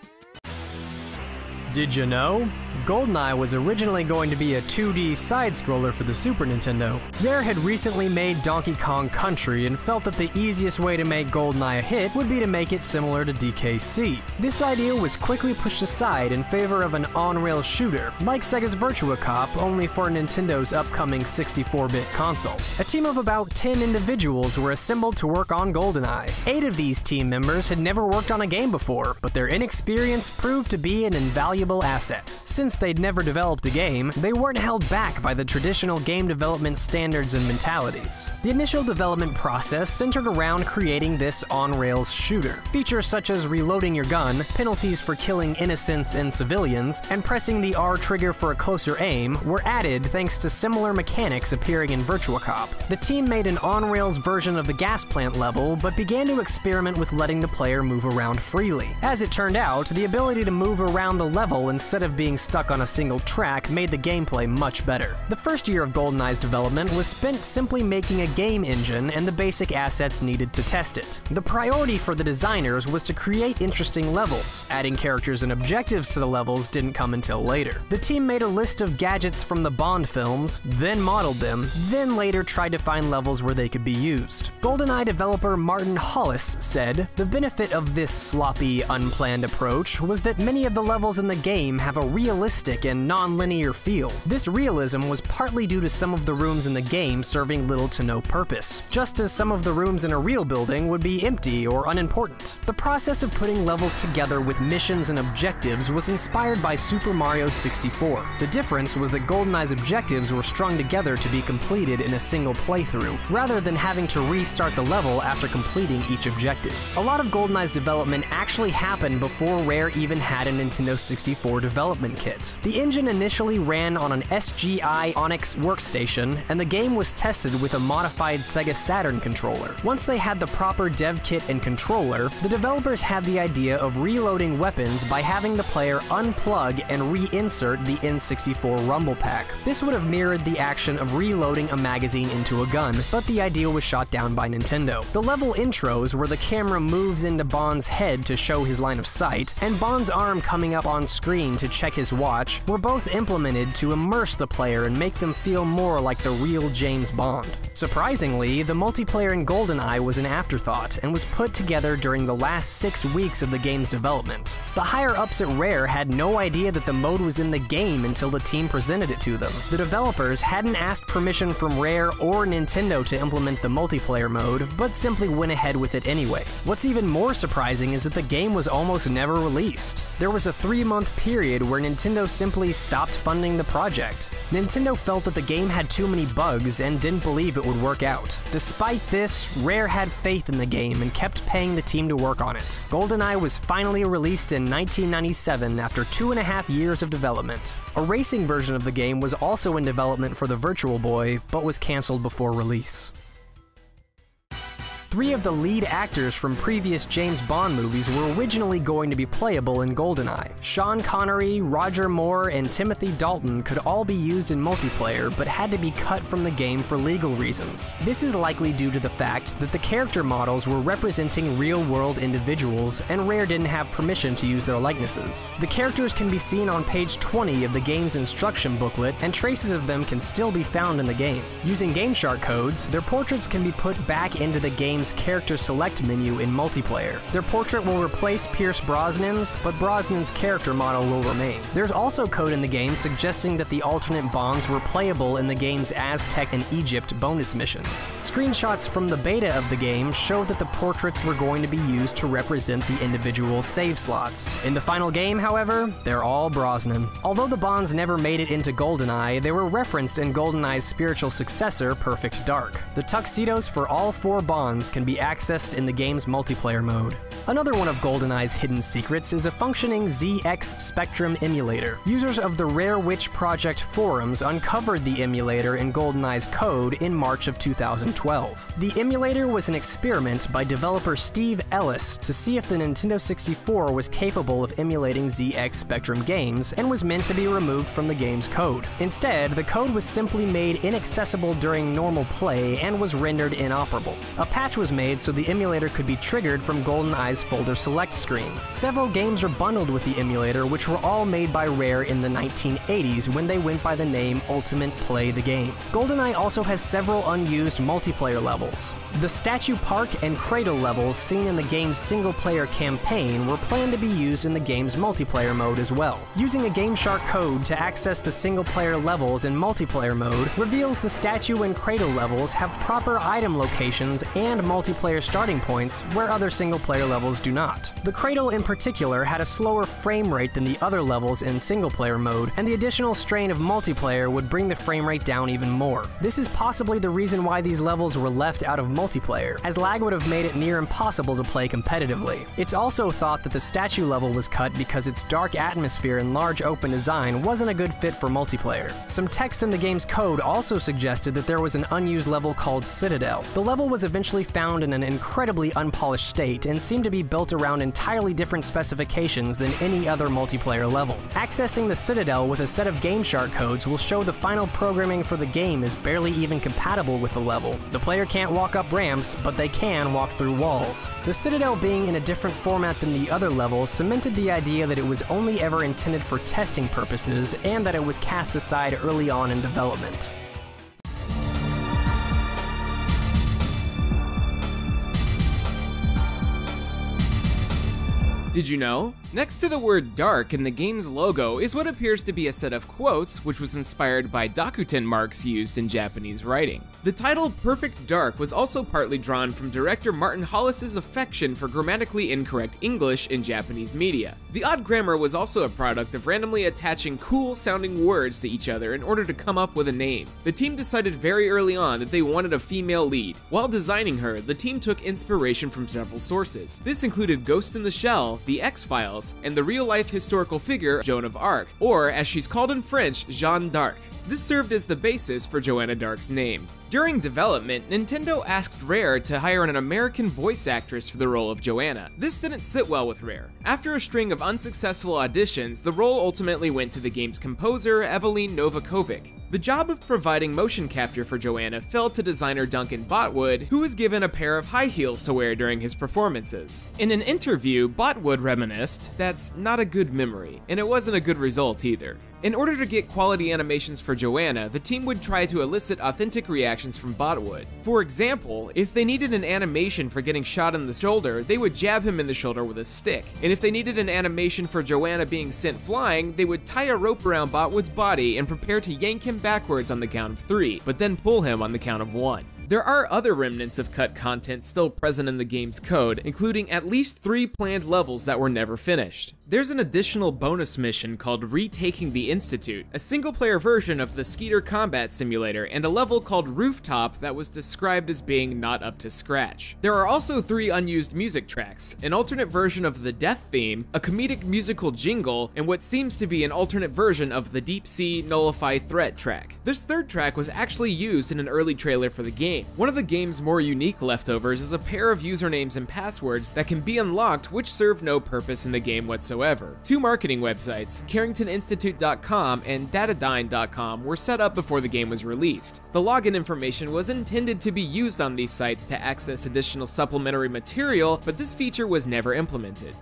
Did you know? Goldeneye was originally going to be a 2D side-scroller for the Super Nintendo. Rare had recently made Donkey Kong Country and felt that the easiest way to make Goldeneye a hit would be to make it similar to DKC. This idea was quickly pushed aside in favor of an on-rail shooter, like Sega's Virtua Cop, only for Nintendo's upcoming 64-bit console. A team of about 10 individuals were assembled to work on Goldeneye. 8 of these team members had never worked on a game before, but their inexperience proved to be an invaluable asset. Since they'd never developed a game, they weren't held back by the traditional game development standards and mentalities. The initial development process centered around creating this on-rails shooter. Features such as reloading your gun, penalties for killing innocents and civilians, and pressing the R trigger for a closer aim were added thanks to similar mechanics appearing in Virtua Cop. The team made an on-rails version of the gas plant level, but began to experiment with letting the player move around freely. As it turned out, the ability to move around the level instead of being stuck on a single track made the gameplay much better. The first year of GoldenEye's development was spent simply making a game engine and the basic assets needed to test it. The priority for the designers was to create interesting levels. Adding characters and objectives to the levels didn't come until later. The team made a list of gadgets from the Bond films, then modeled them, then later tried to find levels where they could be used. GoldenEye developer Martin Hollis said, "The benefit of this sloppy, unplanned approach was that many of the levels in the game have a realistic and non-linear feel. This realism was partly due to some of the rooms in the game serving little to no purpose, just as some of the rooms in a real building would be empty or unimportant." The process of putting levels together with missions and objectives was inspired by Super Mario 64. The difference was that GoldenEye's objectives were strung together to be completed in a single playthrough, rather than having to restart the level after completing each objective. A lot of GoldenEye's development actually happened before Rare even had a Nintendo 64 development kit. The engine initially ran on an SGI Onyx workstation, and the game was tested with a modified Sega Saturn controller. Once they had the proper dev kit and controller, the developers had the idea of reloading weapons by having the player unplug and reinsert the N64 rumble pack. This would have mirrored the action of reloading a magazine into a gun, but the idea was shot down by Nintendo. The level intros, where the camera moves into Bond's head to show his line of sight, and Bond's arm coming up on screen to check his watch, were both implemented to immerse the player and make them feel more like the real James Bond. Surprisingly, the multiplayer in GoldenEye was an afterthought and was put together during the last 6 weeks of the game's development. The higher-ups at Rare had no idea that the mode was in the game until the team presented it to them. The developers hadn't asked permission from Rare or Nintendo to implement the multiplayer mode, but simply went ahead with it anyway. What's even more surprising is that the game was almost never released. There was a 3-month period where Nintendo simply stopped funding the project. Nintendo felt that the game had too many bugs and didn't believe it would work out. Despite this, Rare had faith in the game and kept paying the team to work on it. GoldenEye was finally released in 1997 after 2.5 years of development. A racing version of the game was also in development for the Virtual Boy, but was canceled before release. 3 of the lead actors from previous James Bond movies were originally going to be playable in GoldenEye. Sean Connery, Roger Moore, and Timothy Dalton could all be used in multiplayer, but had to be cut from the game for legal reasons. This is likely due to the fact that the character models were representing real-world individuals, and Rare didn't have permission to use their likenesses. The characters can be seen on page 20 of the game's instruction booklet, and traces of them can still be found in the game. Using GameShark codes, their portraits can be put back into the game game's character select menu in multiplayer. Their portrait will replace Pierce Brosnan's, but Brosnan's character model will remain. There's also code in the game suggesting that the alternate bonds were playable in the game's Aztec and Egypt bonus missions. Screenshots from the beta of the game showed that the portraits were going to be used to represent the individual save slots. In the final game, however, they're all Brosnan. Although the bonds never made it into Goldeneye, they were referenced in Goldeneye's spiritual successor, Perfect Dark. The tuxedos for all 4 bonds can be accessed in the game's multiplayer mode. Another one of Goldeneye's hidden secrets is a functioning ZX Spectrum emulator. Users of the Rare Witch Project forums uncovered the emulator in Goldeneye's code in March of 2012. The emulator was an experiment by developer Steve Ellis to see if the Nintendo 64 was capable of emulating ZX Spectrum games and was meant to be removed from the game's code. Instead, the code was simply made inaccessible during normal play and was rendered inoperable. A patch was made so the emulator could be triggered from Goldeneye's folder select screen. Several games are bundled with the emulator, which were all made by Rare in the 1980s when they went by the name Ultimate Play the Game. Goldeneye also has several unused multiplayer levels. The Statue Park and Cradle levels seen in the game's single-player campaign were planned to be used in the game's multiplayer mode as well. Using a GameShark code to access the single-player levels in multiplayer mode reveals the Statue and Cradle levels have proper item locations and multiplayer starting points where other single-player levels do not. The Cradle in particular had a slower frame rate than the other levels in single-player mode, and the additional strain of multiplayer would bring the frame rate down even more. This is possibly the reason why these levels were left out of multiplayer, as lag would have made it near impossible to play competitively. It's also thought that the Statue level was cut because its dark atmosphere and large open design wasn't a good fit for multiplayer. Some text in the game's code also suggested that there was an unused level called Citadel. The level was eventually found in an incredibly unpolished state and seemed to be built around entirely different specifications than any other multiplayer level. Accessing the Citadel with a set of GameShark codes will show the final programming for the game is barely even compatible with the level. The player can't walk up ramps, but they can walk through walls. The Citadel being in a different format than the other levels cemented the idea that it was only ever intended for testing purposes and that it was cast aside early on in development. Did you know? Next to the word dark in the game's logo is what appears to be a set of quotes which was inspired by Dakuten marks used in Japanese writing. The title Perfect Dark was also partly drawn from director Martin Hollis's affection for grammatically incorrect English in Japanese media. The odd grammar was also a product of randomly attaching cool sounding words to each other in order to come up with a name. The team decided very early on that they wanted a female lead. While designing her, the team took inspiration from several sources. This included Ghost in the Shell, The X-Files, and the real-life historical figure Joan of Arc, or as she's called in French, Jeanne d'Arc. This served as the basis for Joanna Dark's name. During development, Nintendo asked Rare to hire an American voice actress for the role of Joanna. This didn't sit well with Rare. After a string of unsuccessful auditions, the role ultimately went to the game's composer, Eveline Novakovic. The job of providing motion capture for Joanna fell to designer Duncan Botwood, who was given a pair of high heels to wear during his performances. In an interview, Botwood reminisced, "That's not a good memory, and it wasn't a good result either." In order to get quality animations for Joanna, the team would try to elicit authentic reactions from Botwood. For example, if they needed an animation for getting shot in the shoulder, they would jab him in the shoulder with a stick. And if they needed an animation for Joanna being sent flying, they would tie a rope around Botwood's body and prepare to yank him backwards on the count of 3, but then pull him on the count of 1. There are other remnants of cut content still present in the game's code, including at least 3 planned levels that were never finished. There's an additional bonus mission called Retaking the Institute, a single-player version of the Skeeter Combat Simulator, and a level called Rooftop that was described as being not up to scratch. There are also 3 unused music tracks, an alternate version of the Death theme, a comedic musical jingle, and what seems to be an alternate version of the Deep Sea Nullify Threat track. This third track was actually used in an early trailer for the game. One of the game's more unique leftovers is a pair of usernames and passwords that can be unlocked which serve no purpose in the game whatsoever. 2 marketing websites, CarringtonInstitute.com and Datadyne.com, were set up before the game was released. The login information was intended to be used on these sites to access additional supplementary material, but this feature was never implemented.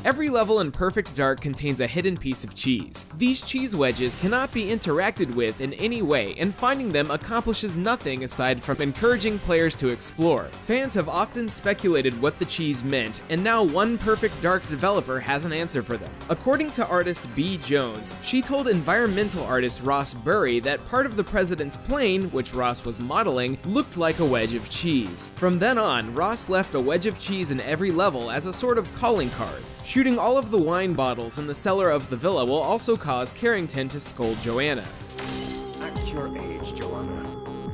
Every level in Perfect Dark contains a hidden piece of cheese. These cheese wedges cannot be interacted with in any way, and finding them accomplishes nothing aside from encouraging players to explore. Fans have often speculated what the cheese meant, and now one Perfect Dark developer has an answer for them. According to artist B. Jones, she told environmental artist Ross Burry that part of the president's plane, which Ross was modeling, looked like a wedge of cheese. From then on, Ross left a wedge of cheese in every level as a sort of calling card. Shooting all of the wine bottles in the cellar of the villa will also cause Carrington to scold Joanna. Act your age, Joanna.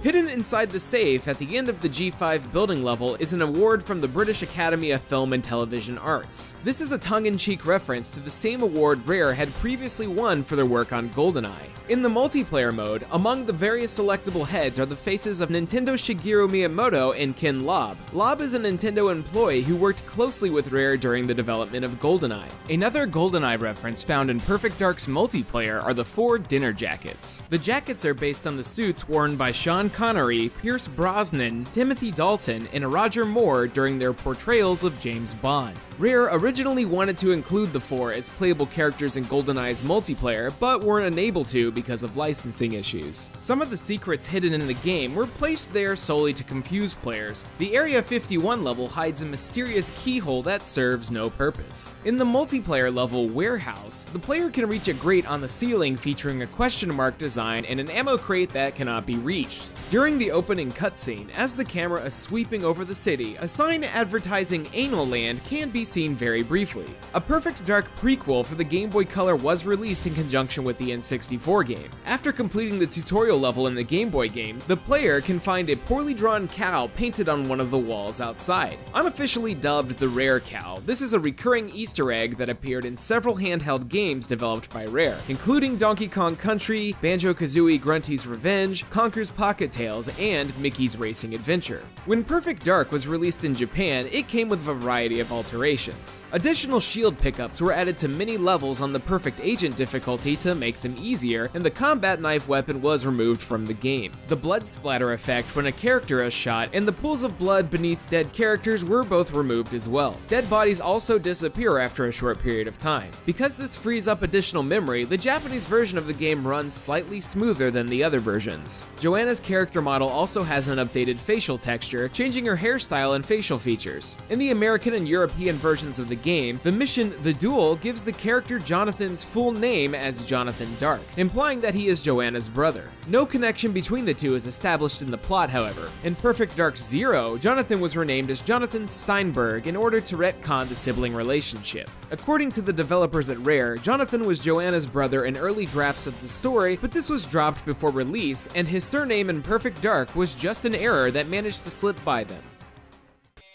Hidden inside the safe at the end of the G5 building level is an award from the British Academy of Film and Television Arts. This is a tongue-in-cheek reference to the same award Rare had previously won for their work on Goldeneye. In the multiplayer mode, among the various selectable heads are the faces of Nintendo's Shigeru Miyamoto and Ken Lobb. Lobb is a Nintendo employee who worked closely with Rare during the development of Goldeneye. Another Goldeneye reference found in Perfect Dark's multiplayer are the 4 dinner jackets. The jackets are based on the suits worn by Sean Connery, Pierce Brosnan, Timothy Dalton, and Roger Moore during their portrayals of James Bond. Rare originally wanted to include the 4 as playable characters in GoldenEye's multiplayer, but weren't unable to because of licensing issues. Some of the secrets hidden in the game were placed there solely to confuse players. The Area 51 level hides a mysterious keyhole that serves no purpose. In the multiplayer level Warehouse, the player can reach a grate on the ceiling featuring a question mark design and an ammo crate that cannot be reached. During the opening cutscene, as the camera is sweeping over the city, a sign advertising Anal Land can be seen very briefly. A Perfect Dark prequel for the Game Boy Color was released in conjunction with the N64 game. After completing the tutorial level in the Game Boy game, the player can find a poorly drawn cow painted on one of the walls outside. Unofficially dubbed the Rare Cow, this is a recurring Easter egg that appeared in several handheld games developed by Rare, including Donkey Kong Country, Banjo-Kazooie Grunty's Revenge, Conker's Pocket Tales, and Mickey's Racing Adventure. When Perfect Dark was released in Japan, it came with a variety of alterations. Additional shield pickups were added to many levels on the Perfect Agent difficulty to make them easier, and the combat knife weapon was removed from the game. The blood splatter effect when a character is shot and the pools of blood beneath dead characters were both removed as well. Dead bodies also disappear after a short period of time. Because this frees up additional memory, the Japanese version of the game runs slightly smoother than the other versions. Joanna's character model also has an updated facial texture, changing her hairstyle and facial features. In the American and European versions of the game, the mission The Duel gives the character Jonathan's full name as Jonathan Dark, implying that he is Joanna's brother. No connection between the two is established in the plot, however. In Perfect Dark 0, Jonathan was renamed as Jonathan Steinberg in order to retcon the sibling relationship. According to the developers at Rare, Jonathan was Joanna's brother in early drafts of the story, but this was dropped before release, and his surname in Perfect Dark was just an error that managed to slip by them.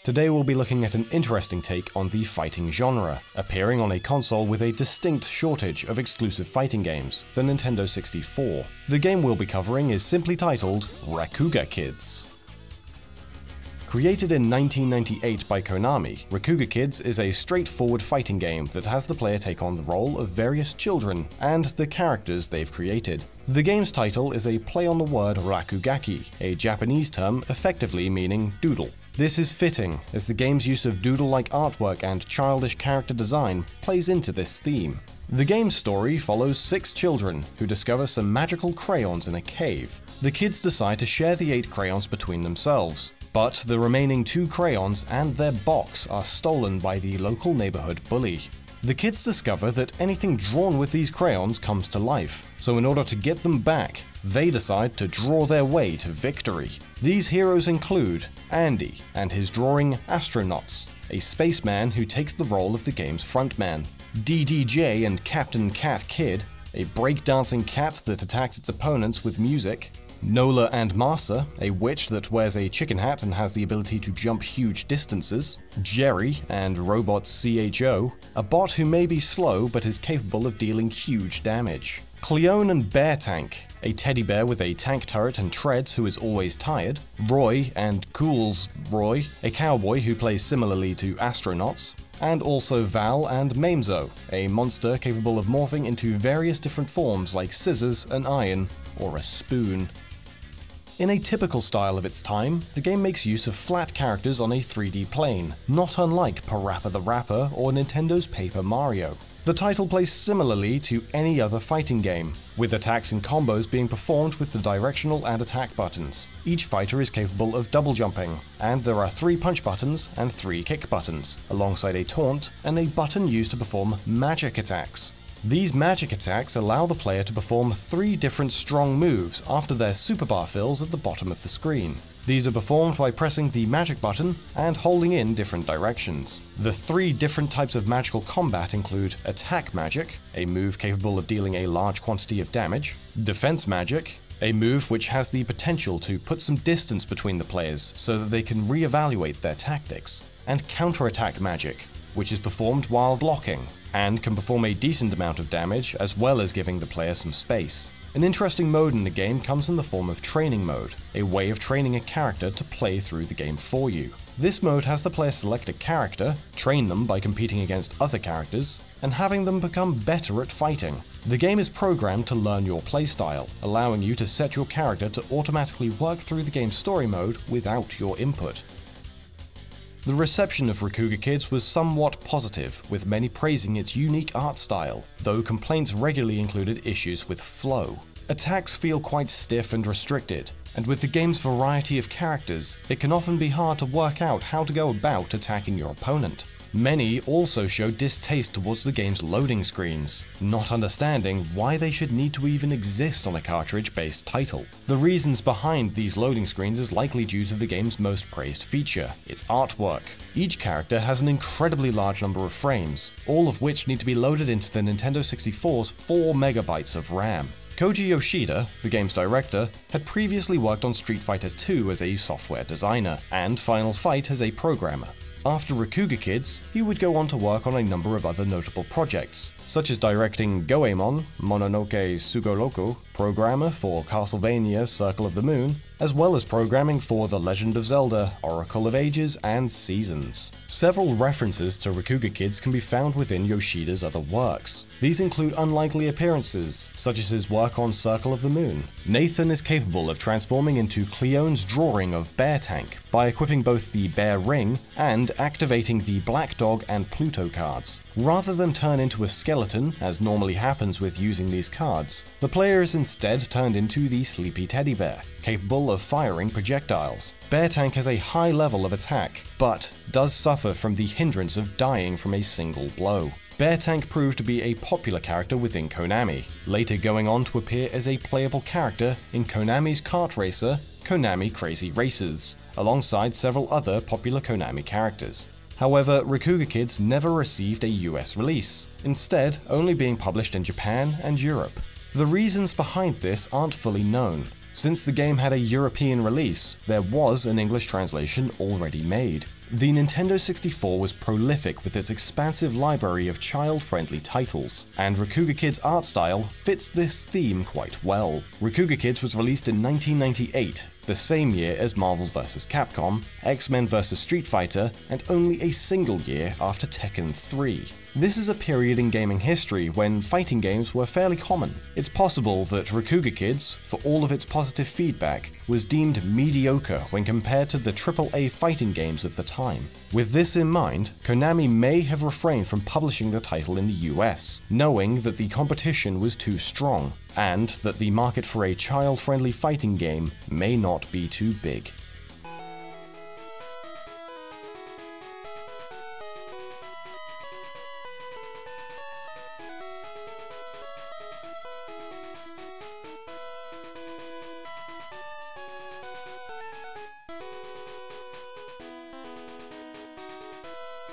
Today we'll be looking at an interesting take on the fighting genre, appearing on a console with a distinct shortage of exclusive fighting games, the Nintendo 64. The game we'll be covering is simply titled Rakuga Kids. Created in 1998 by Konami, Rakuga Kids is a straightforward fighting game that has the player take on the role of various children and the characters they've created. The game's title is a play on the word rakugaki, a Japanese term effectively meaning doodle. This is fitting, as the game's use of doodle-like artwork and childish character design plays into this theme. The game's story follows 6 children who discover some magical crayons in a cave. The kids decide to share the 8 crayons between themselves, but the remaining 2 crayons and their box are stolen by the local neighborhood bully. The kids discover that anything drawn with these crayons comes to life, so in order to get them back, they decide to draw their way to victory. These heroes include Andy and his drawing Astronauts, a spaceman who takes the role of the game's frontman, DDJ and Captain Cat Kid, a breakdancing cat that attacks its opponents with music, Nola and Marsa, a witch that wears a chicken hat and has the ability to jump huge distances, Jerry and Robot CHO, a bot who may be slow but is capable of dealing huge damage, Cleone and Bear Tank, a teddy bear with a tank turret and treads who is always tired, Roy and Cool's Roy, a cowboy who plays similarly to Astronauts, and also Val and Maimzo, a monster capable of morphing into various different forms like scissors, an iron, or a spoon. In a typical style of its time, the game makes use of flat characters on a 3D plane, not unlike Parappa the Rapper or Nintendo's Paper Mario. The title plays similarly to any other fighting game, with attacks and combos being performed with the directional and attack buttons. Each fighter is capable of double jumping, and there are 3 punch buttons and 3 kick buttons, alongside a taunt and a button used to perform magic attacks. These magic attacks allow the player to perform 3 different strong moves after their super bar fills at the bottom of the screen. These are performed by pressing the magic button and holding in different directions. The 3 different types of magical combat include attack magic, a move capable of dealing a large quantity of damage, defense magic, a move which has the potential to put some distance between the players so that they can re-evaluate their tactics, and counterattack magic, which is performed while blocking, and can perform a decent amount of damage as well as giving the player some space. An interesting mode in the game comes in the form of training mode, a way of training a character to play through the game for you. This mode has the player select a character, train them by competing against other characters, and having them become better at fighting. The game is programmed to learn your playstyle, allowing you to set your character to automatically work through the game's story mode without your input. The reception of Rakuga Kids was somewhat positive, with many praising its unique art style, though complaints regularly included issues with flow. Attacks feel quite stiff and restricted, and with the game's variety of characters, it can often be hard to work out how to go about attacking your opponent. Many also show distaste towards the game's loading screens, not understanding why they should need to even exist on a cartridge-based title. The reasons behind these loading screens is likely due to the game's most praised feature, its artwork. Each character has an incredibly large number of frames, all of which need to be loaded into the Nintendo 64's 4 MB of RAM. Koji Yoshida, the game's director, had previously worked on Street Fighter II as a software designer, and Final Fight as a programmer. After Rakuga Kids, he would go on to work on a number of other notable projects, such as directing Goemon, Mononoke Sugoroku, programmer for Castlevania Circle of the Moon, as well as programming for The Legend of Zelda, Oracle of Ages, and Seasons. Several references to Rakuga Kids can be found within Yoshida's other works. These include unlikely appearances, such as his work on Circle of the Moon. Nathan is capable of transforming into Cleone's drawing of Bear Tank by equipping both the Bear Ring and activating the Black Dog and Pluto cards. Rather than turn into a skeleton, as normally happens with using these cards, the player is instead turned into the Sleepy Teddy Bear, capable of firing projectiles. Bear Tank has a high level of attack, but does suffer from the hindrance of dying from a single blow. Bear Tank proved to be a popular character within Konami, later going on to appear as a playable character in Konami's kart racer, Konami Crazy Racers, alongside several other popular Konami characters. However, Rakuga Kids never received a US release, instead only being published in Japan and Europe. The reasons behind this aren't fully known. Since the game had a European release, there was an English translation already made. The Nintendo 64 was prolific with its expansive library of child-friendly titles, and Rakuga Kids' art style fits this theme quite well. Rakuga Kids was released in 1998, the same year as Marvel vs. Capcom, X-Men vs. Street Fighter, and only a single year after Tekken 3. This is a period in gaming history when fighting games were fairly common. It's possible that Rakuga Kids, for all of its positive feedback, was deemed mediocre when compared to the AAA fighting games of the time. With this in mind, Konami may have refrained from publishing the title in the US, knowing that the competition was too strong, and that the market for a child-friendly fighting game may not be too big.